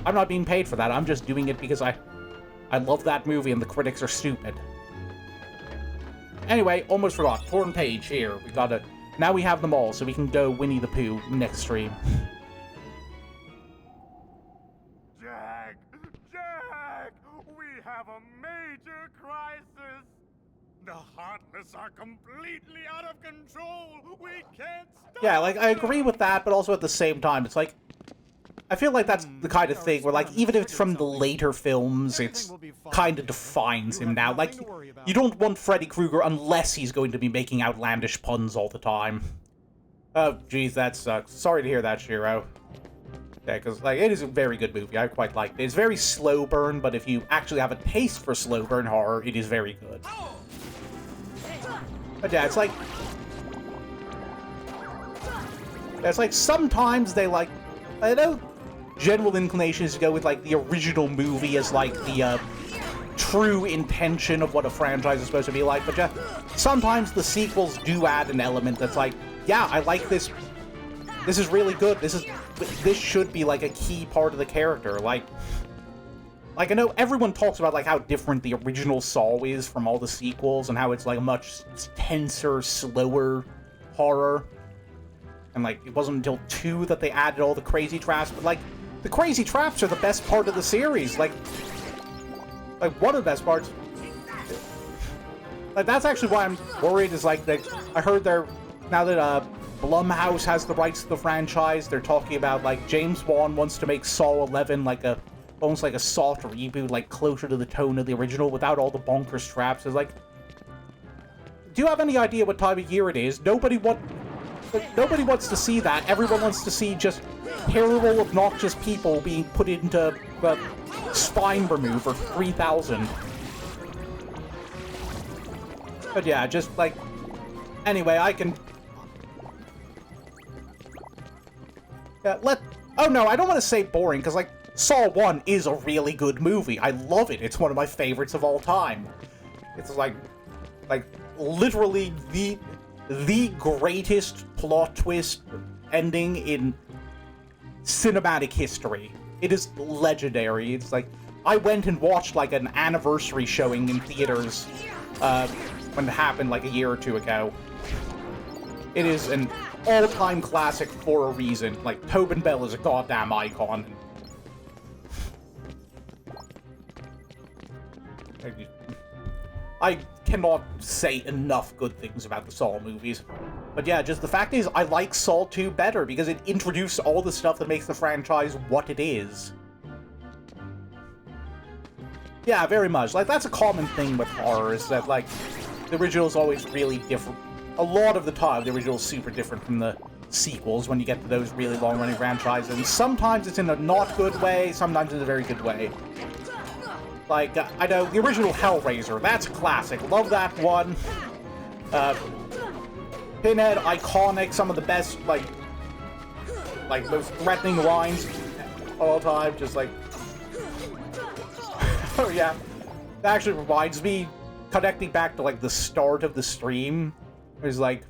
I'm not being paid for that, I'm just doing it because I love that movie and the critics are stupid. Anyway, almost forgot. Torn page here. We got it. Now we have them all, so we can go Winnie the Pooh next stream. Jack! Jack! We have a major crisis! The Heartless are completely out of control! We can't stop. Yeah, like, I agree with that, but also at the same time, it's like, I feel like that's the kind of thing where, like, even if it's from the later films, it's kind of defines him now. Like, you don't want Freddy Krueger unless he's going to be making outlandish puns all the time. Oh, geez, that sucks. Sorry to hear that, Shiro. Yeah, because, like, it is a very good movie. I quite liked it. It's very slow burn, but if you actually have a taste for slow burn horror, it is very good. But yeah, it's like... It's like, sometimes they, like... I know general inclination is to go with, like, the original movie as, like, the, true intention of what a franchise is supposed to be like, but yeah, sometimes the sequels do add an element that's like, yeah, I like this. This is really good. This should be, like, a key part of the character. Like, I know everyone talks about, like, how different the original Saw is from all the sequels, and how it's, like, a much tenser, slower horror. And, like, it wasn't until 2 that they added all the crazy traps, but, like, the crazy traps are the best part of the series. Like, one of the best parts. Like, that's actually why I'm worried, is, like, I heard now that, Blumhouse has the rights to the franchise, they're talking about, like, James Wan wants to make Saw 11, like, almost like a soft reboot, like, closer to the tone of the original, without all the bonkers traps. It's like, do you have any idea what time of year it is? Nobody wants to see that. Everyone wants to see just terrible, obnoxious people being put into spine remover for 3,000. But yeah, just like... Anyway, I can... Yeah, oh no, I don't want to say boring, because, like, Saw 1 is a really good movie. I love it. It's one of my favorites of all time. It's like literally the greatest plot twist ending in cinematic history. It is legendary. It's like, I went and watched, like, an anniversary showing in theaters when it happened, like, a year or 2 ago. It is an all-time classic for a reason. Like, Tobin Bell is a goddamn icon. I cannot say enough good things about the Saw movies. But yeah, just the fact is, I like Saw 2 better because it introduced all the stuff that makes the franchise what it is. Yeah, very much. Like, that's a common thing with horror, is that, like, the original is always really different. A lot of the time, the original is super different from the sequels when you get to those really long-running franchises. And sometimes it's in a not good way, sometimes in a very good way. Like, I know, the original Hellraiser, that's a classic. Love that one. Pinhead, iconic, some of the best, like, like, most threatening lines all the time, just like... Oh, yeah. That actually reminds me, connecting back to, like, the start of the stream, there's, like...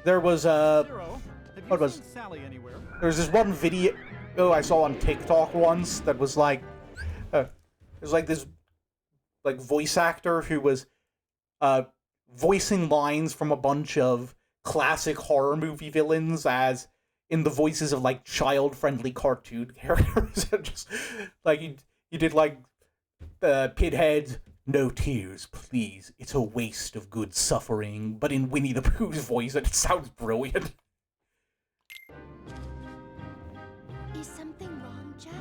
There was, what was... There was this one video I saw on TikTok once that was, like... it was, like, this, like, voice actor who was, voicing lines from a bunch of classic horror movie villains as in the voices of, like, child-friendly cartoon characters. Just, like, you did, like, Pinhead, no tears, please. It's a waste of good suffering. But in Winnie the Pooh's voice, it sounds brilliant. Is something wrong, Jack?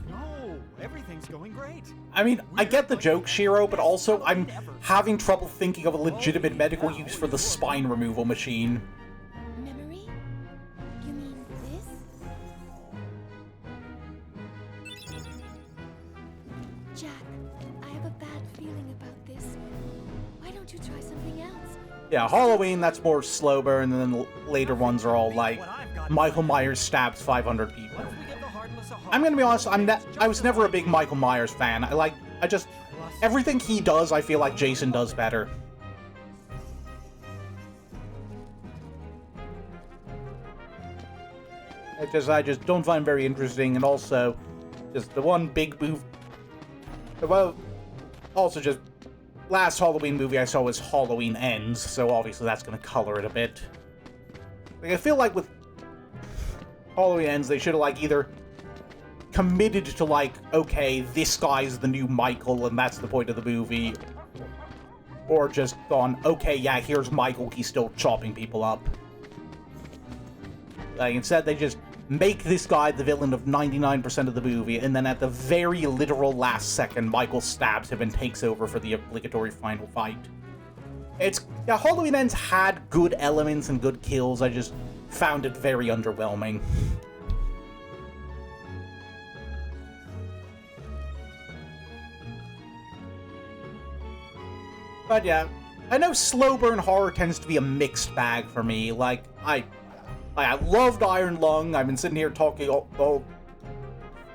No, everything's going great. I mean, I get the joke, Shiro, but also I'm having trouble thinking of a legitimate medical use for the spine removal machine. Memory? You mean this? Jack, I have a bad feeling about this. Why don't you try something else? Yeah, Halloween, that's more slow burn, and then the later ones are all like, Michael Myers stabs 500 people. I'm gonna be honest, I was never a big Michael Myers fan. Everything he does, I feel like Jason does better. I just don't find very interesting, and also, just the one big move... Well, also just, last Halloween movie I saw was Halloween Ends, so obviously that's gonna color it a bit. Like, I feel like with Halloween Ends, they should have, like, either committed to, like, okay, this guy's the new Michael, and that's the point of the movie, or just gone, okay, yeah, here's Michael, he's still chopping people up. Like, instead, they just make this guy the villain of 99% of the movie, and then at the very literal last second, Michael stabs him and takes over for the obligatory final fight. Yeah, Halloween Ends had good elements and good kills, I just found it very underwhelming. But yeah, I know slow burn horror tends to be a mixed bag for me. Like, I loved Iron Lung. I've been sitting here talking all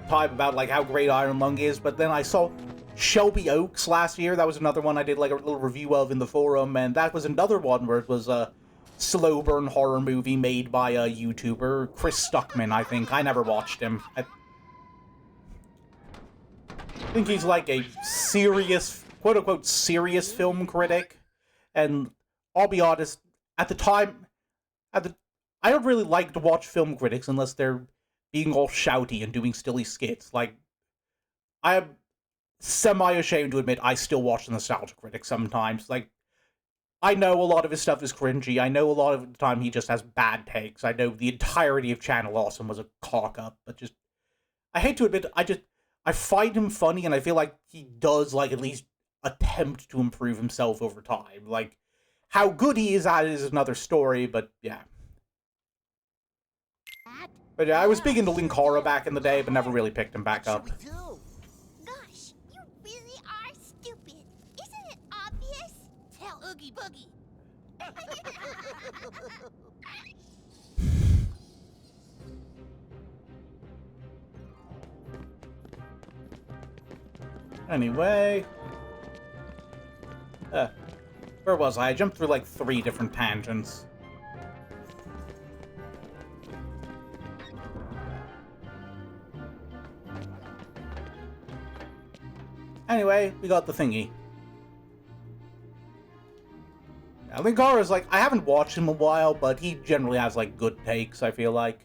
time about, like, how great Iron Lung is, but then I saw Shelby Oaks last year. That was another one I did, like, a little review of in the forum, and that was another one where it was a slow burn horror movie made by a YouTuber, Chris Stuckman, I think. I never watched him. I think he's, like, a serious, quote-unquote, serious film critic, and I'll be honest, at the time, I don't really like to watch film critics unless they're being all shouty and doing silly skits. Like, I am semi-ashamed to admit I still watch the Nostalgia Critic sometimes. Like, I know a lot of his stuff is cringy. I know a lot of the time he just has bad takes. I know the entirety of Channel Awesome was a cock-up, but just... I hate to admit, I find him funny, and I feel like he does, like, at least attempt to improve himself over time. Like, how good he is at it is another story, but yeah. But yeah, I was big into Linkara back in the day, but never really picked him back up. Gosh, you really are stupid. Isn't it obvious? Tell Oogie Boogie. Anyway... where was I? I jumped through, like, 3 different tangents. Anyway, we got the thingy. Now, Linkara's, like, I haven't watched him a while, but he generally has, like, good takes, I feel like.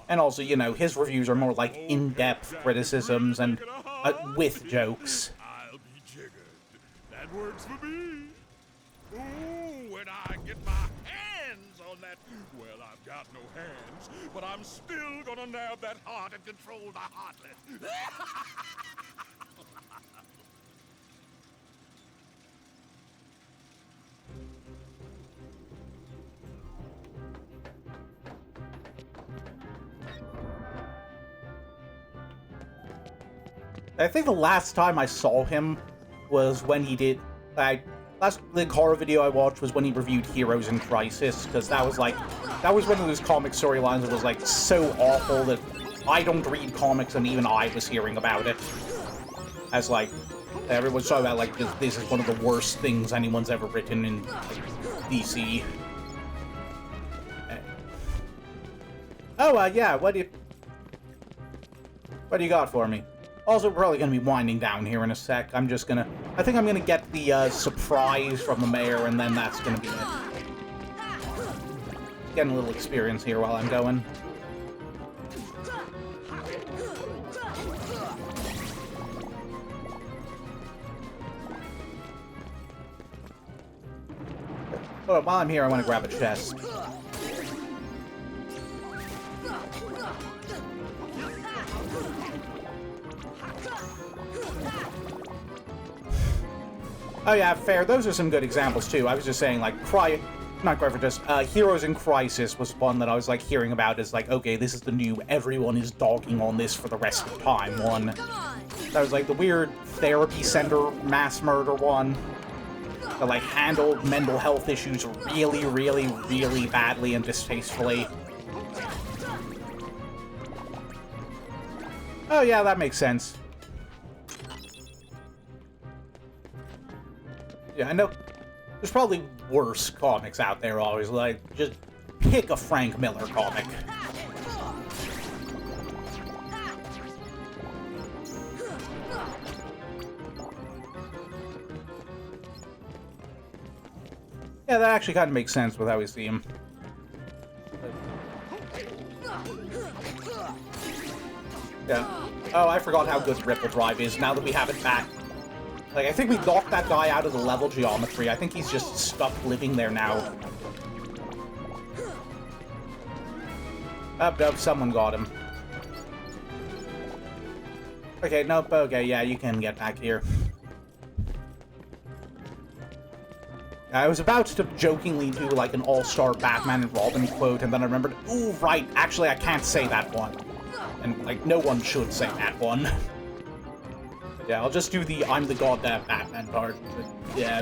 And also, you know, his reviews are more like in-depth criticisms and with jokes. I'll be jiggered. That works for me. Ooh, when I get my hands on that, well, I've got no hands, but I'm still gonna nab that heart and control the heartless. I think the last time I saw him was when he did... last big horror video I watched was when he reviewed Heroes in Crisis, because that was like... That was one of those comic storylines that was like so awful that I don't read comics and even I was hearing about it. As like, everyone's talking about like, this is one of the worst things anyone's ever written in like, DC. Oh, yeah, what do you got for me? Also, we're probably going to be winding down here in a sec. I think I'm going to get the surprise from the mayor, and then that's going to be it. Getting a little experience here while I'm going. Oh, while I'm here, I want to grab a chest. Oh yeah, fair. Those are some good examples too. I was just saying, like, Heroes in Crisis was one that I was like hearing about as like, okay, this is the new everyone is dogging on this for the rest of time one. That was like the weird therapy center mass murder one. That like handled mental health issues really, really, really badly and distastefully. Oh yeah, that makes sense. Yeah, I know there's probably worse comics out there always, like, just pick a Frank Miller comic. Yeah, that actually kind of makes sense with how we see him. Yeah. Oh, I forgot how good Ripple Drive is now that we have it back. Like, I think we knocked that guy out of the level geometry. I think he's just stuck living there now. Oh, someone got him. Okay, nope, okay, yeah, you can get back here. I was about to jokingly do, like, an all-star Batman and Robin quote, and then I remembered, ooh, right, actually, I can't say that one. And, like, no one should say that one. Yeah, I'll just do the I'm the goddamn Batman part. But, yeah.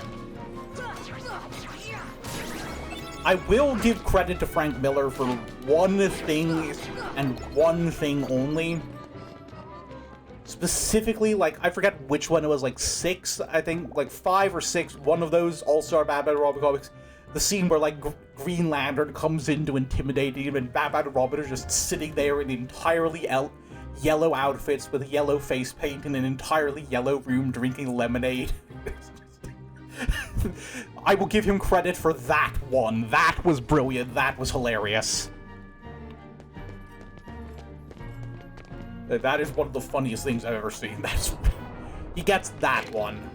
I will give credit to Frank Miller for one thing, and one thing only. Specifically, like, I forget which one it was, like 6, I think, like 5 or 6, one of those All-Star Batman and Robin comics. The scene where, like, Green Lantern comes in to intimidate him, and Batman and Robin are just sitting there in entirely yellow outfits with yellow face paint in an entirely yellow room drinking lemonade. I will give him credit for that one. That was brilliant. That was hilarious. That is one of the funniest things I've ever seen. He gets that one.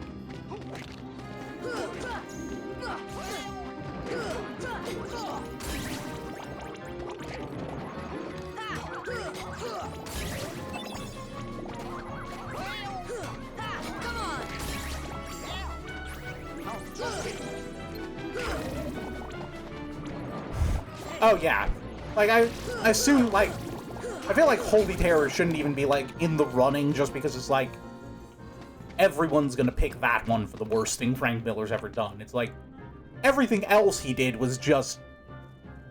Oh yeah, like I assume, like, I feel like Holy Terror shouldn't even be like in the running just because it's like everyone's gonna pick that one for the worst thing Frank Miller's ever done. It's like everything else he did was just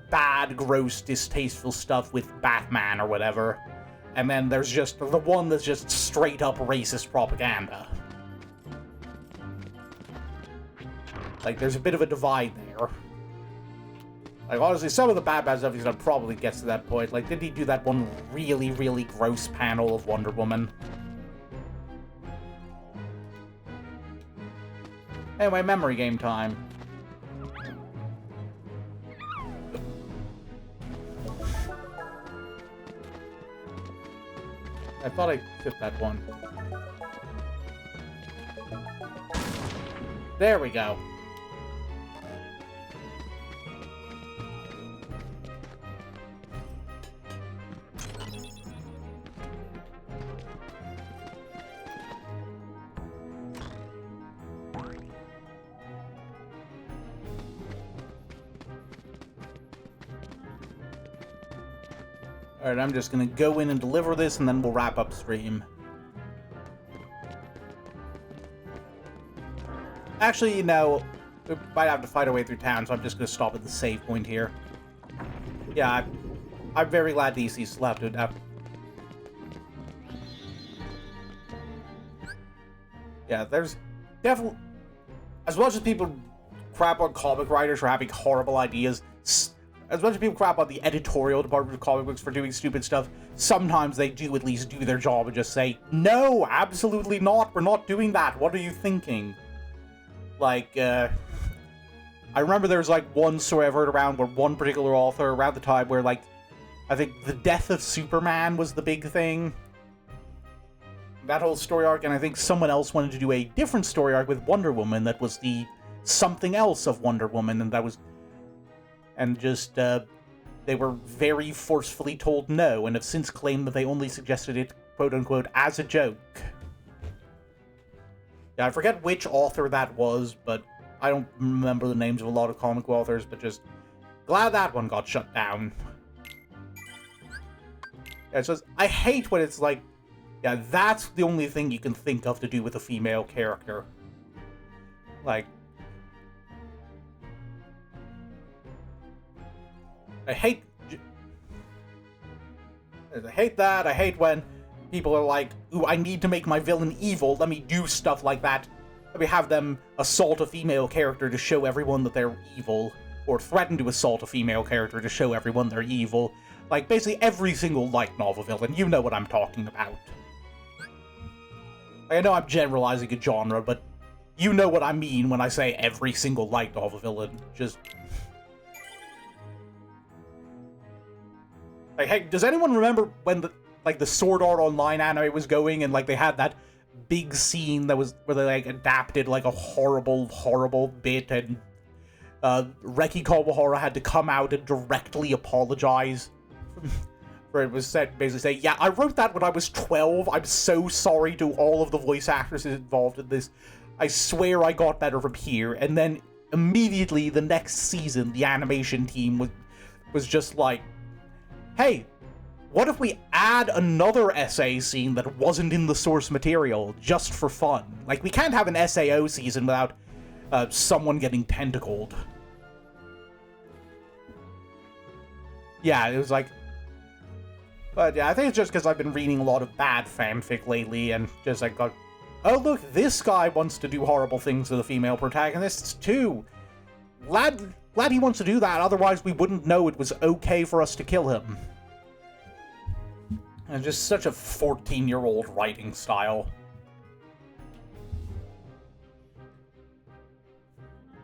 bad, gross, distasteful stuff with Batman or whatever, and then there's just the one that's just straight up racist propaganda. Like, there's a bit of a divide there. Like, honestly, some of the Batman stuff he's done probably gets to that point. Like, did he do that one really, really gross panel of Wonder Woman? Anyway, memory game time. I thought I hit that one. There we go. Alright, I'm just gonna go in and deliver this, and then we'll wrap up stream. Actually, no. We might have to fight our way through town, so I'm just going to stop at the save point here. Yeah, I'm very glad DC's still have to adapt. Yeah, there's definitely... As much as people crap on comic writers for having horrible ideas, as much as people crap on the editorial department of comic books for doing stupid stuff, sometimes they do at least do their job and just say, no, absolutely not, we're not doing that, what are you thinking? Like, I remember there was, like, one story I've heard around where one particular author around the time where, like, I think the death of Superman was the big thing. That whole story arc, and I think someone else wanted to do a different story arc with Wonder Woman that was the something else of Wonder Woman, and that was... And just, they were very forcefully told no, and have since claimed that they only suggested it, quote-unquote, as a joke. Yeah, I forget which author that was, but I don't remember the names of a lot of comic authors, but just glad that one got shut down. Yeah, it's just, I hate when it's like, yeah, that's the only thing you can think of to do with a female character. Like, I hate that. I hate when people are like, ooh, I need to make my villain evil, let me do stuff like that. Let me have them assault a female character to show everyone that they're evil, or threaten to assault a female character to show everyone they're evil. Like, basically every single light novel villain, you know what I'm talking about. I know I'm generalizing a genre, but you know what I mean when I say every single light novel villain. Just... Like, hey, does anyone remember when the Sword Art Online anime was going and, like, they had that big scene that was where they, like, adapted, like, a horrible, horrible bit and Reki Kawahara had to come out and directly apologize for it was said, basically say, yeah, I wrote that when I was 12, I'm so sorry to all of the voice actors involved in this, I swear I got better from here, and then immediately the next season, the animation team was just like, hey, what if we add another SA scene that wasn't in the source material, just for fun? Like, we can't have an SAO season without someone getting tentacled. Yeah, it was like... But yeah, I think it's just because I've been reading a lot of bad fanfic lately, and just like, oh look, this guy wants to do horrible things to the female protagonists too. Glad he wants to do that, otherwise we wouldn't know it was okay for us to kill him. And just such a 14-year-old writing style.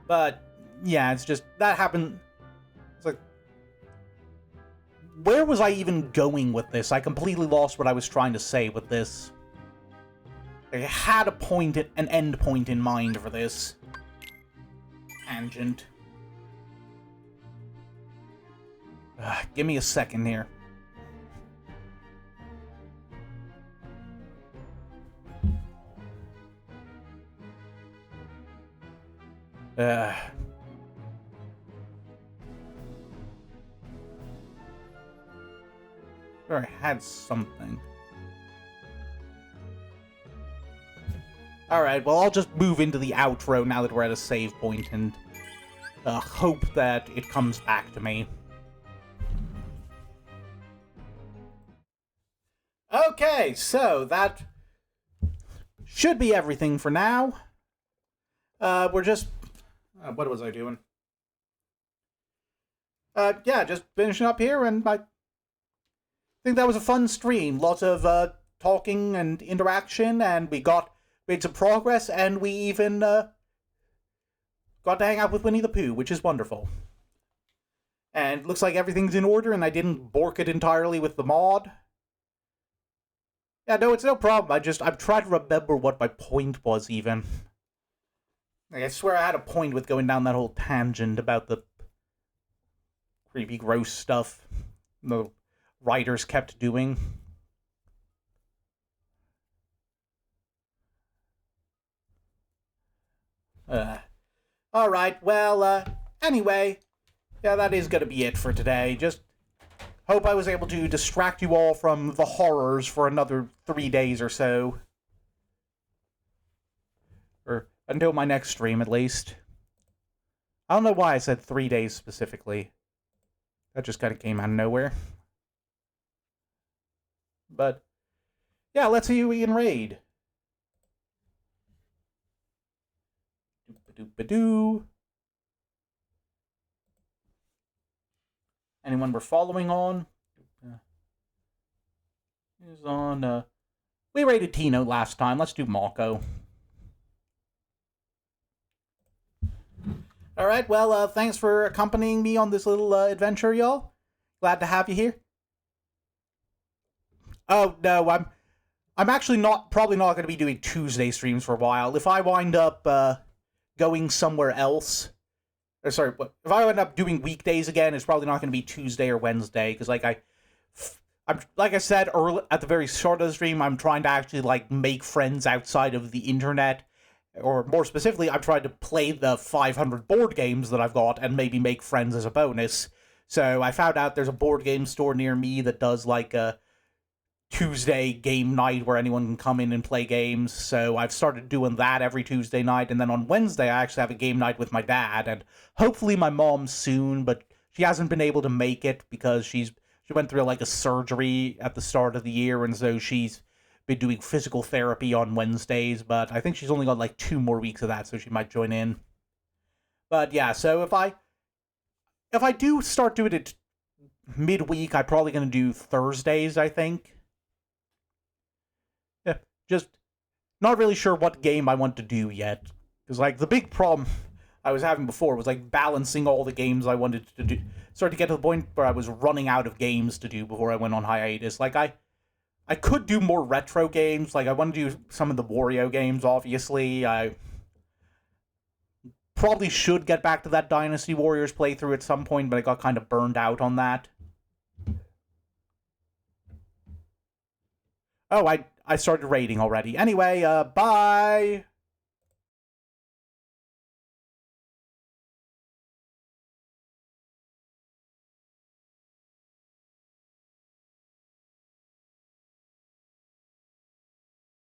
But, yeah, it's just, that happened... It's like... Where was I even going with this? I completely lost what I was trying to say with this. I had a point, an end point in mind for this. Tangent. Give me a second here. Sure, I had something. Alright, well, I'll just move into the outro now that we're at a save point and hope that it comes back to me. Okay, so that should be everything for now. We're just... what was I doing? Yeah, just finishing up here, and I think that was a fun stream. Lots of talking and interaction, and we made some progress, and we even got to hang out with Winnie the Pooh, which is wonderful. And looks like everything's in order, and I didn't bork it entirely with the mod. Yeah, no, it's no problem. I'm trying to remember what my point was, even. Like, I swear I had a point with going down that whole tangent about the creepy, gross stuff the writers kept doing. Alright, well, anyway, yeah, that is gonna be it for today. Just hope I was able to distract you all from the horrors for another 3 days or so. Or Until my next stream, at least. I don't know why I said 3 days specifically. That just kind of came out of nowhere. But, yeah, let's see who we can raid. Doop-a-doop-a-doo. Anyone we're following on? Is on, we raided Tino last time. Let's do Mako. Alright, well, thanks for accompanying me on this little adventure, y'all. Glad to have you here. Oh, no, I'm actually probably not going to be doing Tuesday streams for a while. If I wind up going somewhere else, or sorry, if I end up doing weekdays again, it's probably not going to be Tuesday or Wednesday, because like I said early at the very start of the stream, I'm trying to actually like make friends outside of the internet, or more specifically, I'm trying to play the 500 board games that I've got and maybe make friends as a bonus. So I found out there's a board game store near me that does like a Tuesday game night where anyone can come in and play games. So I've started doing that every Tuesday night, and then on Wednesday I actually have a game night with my dad and hopefully my mom soon, but she hasn't been able to make it because she went through like a surgery at the start of the year, and so she's been doing physical therapy on Wednesdays, but I think she's only got like 2 more weeks of that, so she might join in. But yeah, so if I do start doing it midweek, I'm probably going to do Thursdays, I think. Yeah, just not really sure what game I want to do yet. Because, like, the big problem I was having before was, like, balancing all the games I wanted to do. Started to get to the point where I was running out of games to do before I went on hiatus. Like, I could do more retro games. Like, I want to do some of the Wario games, obviously. I probably should get back to that Dynasty Warriors playthrough at some point, but I got kind of burned out on that. Oh, I started raiding already. Anyway, bye!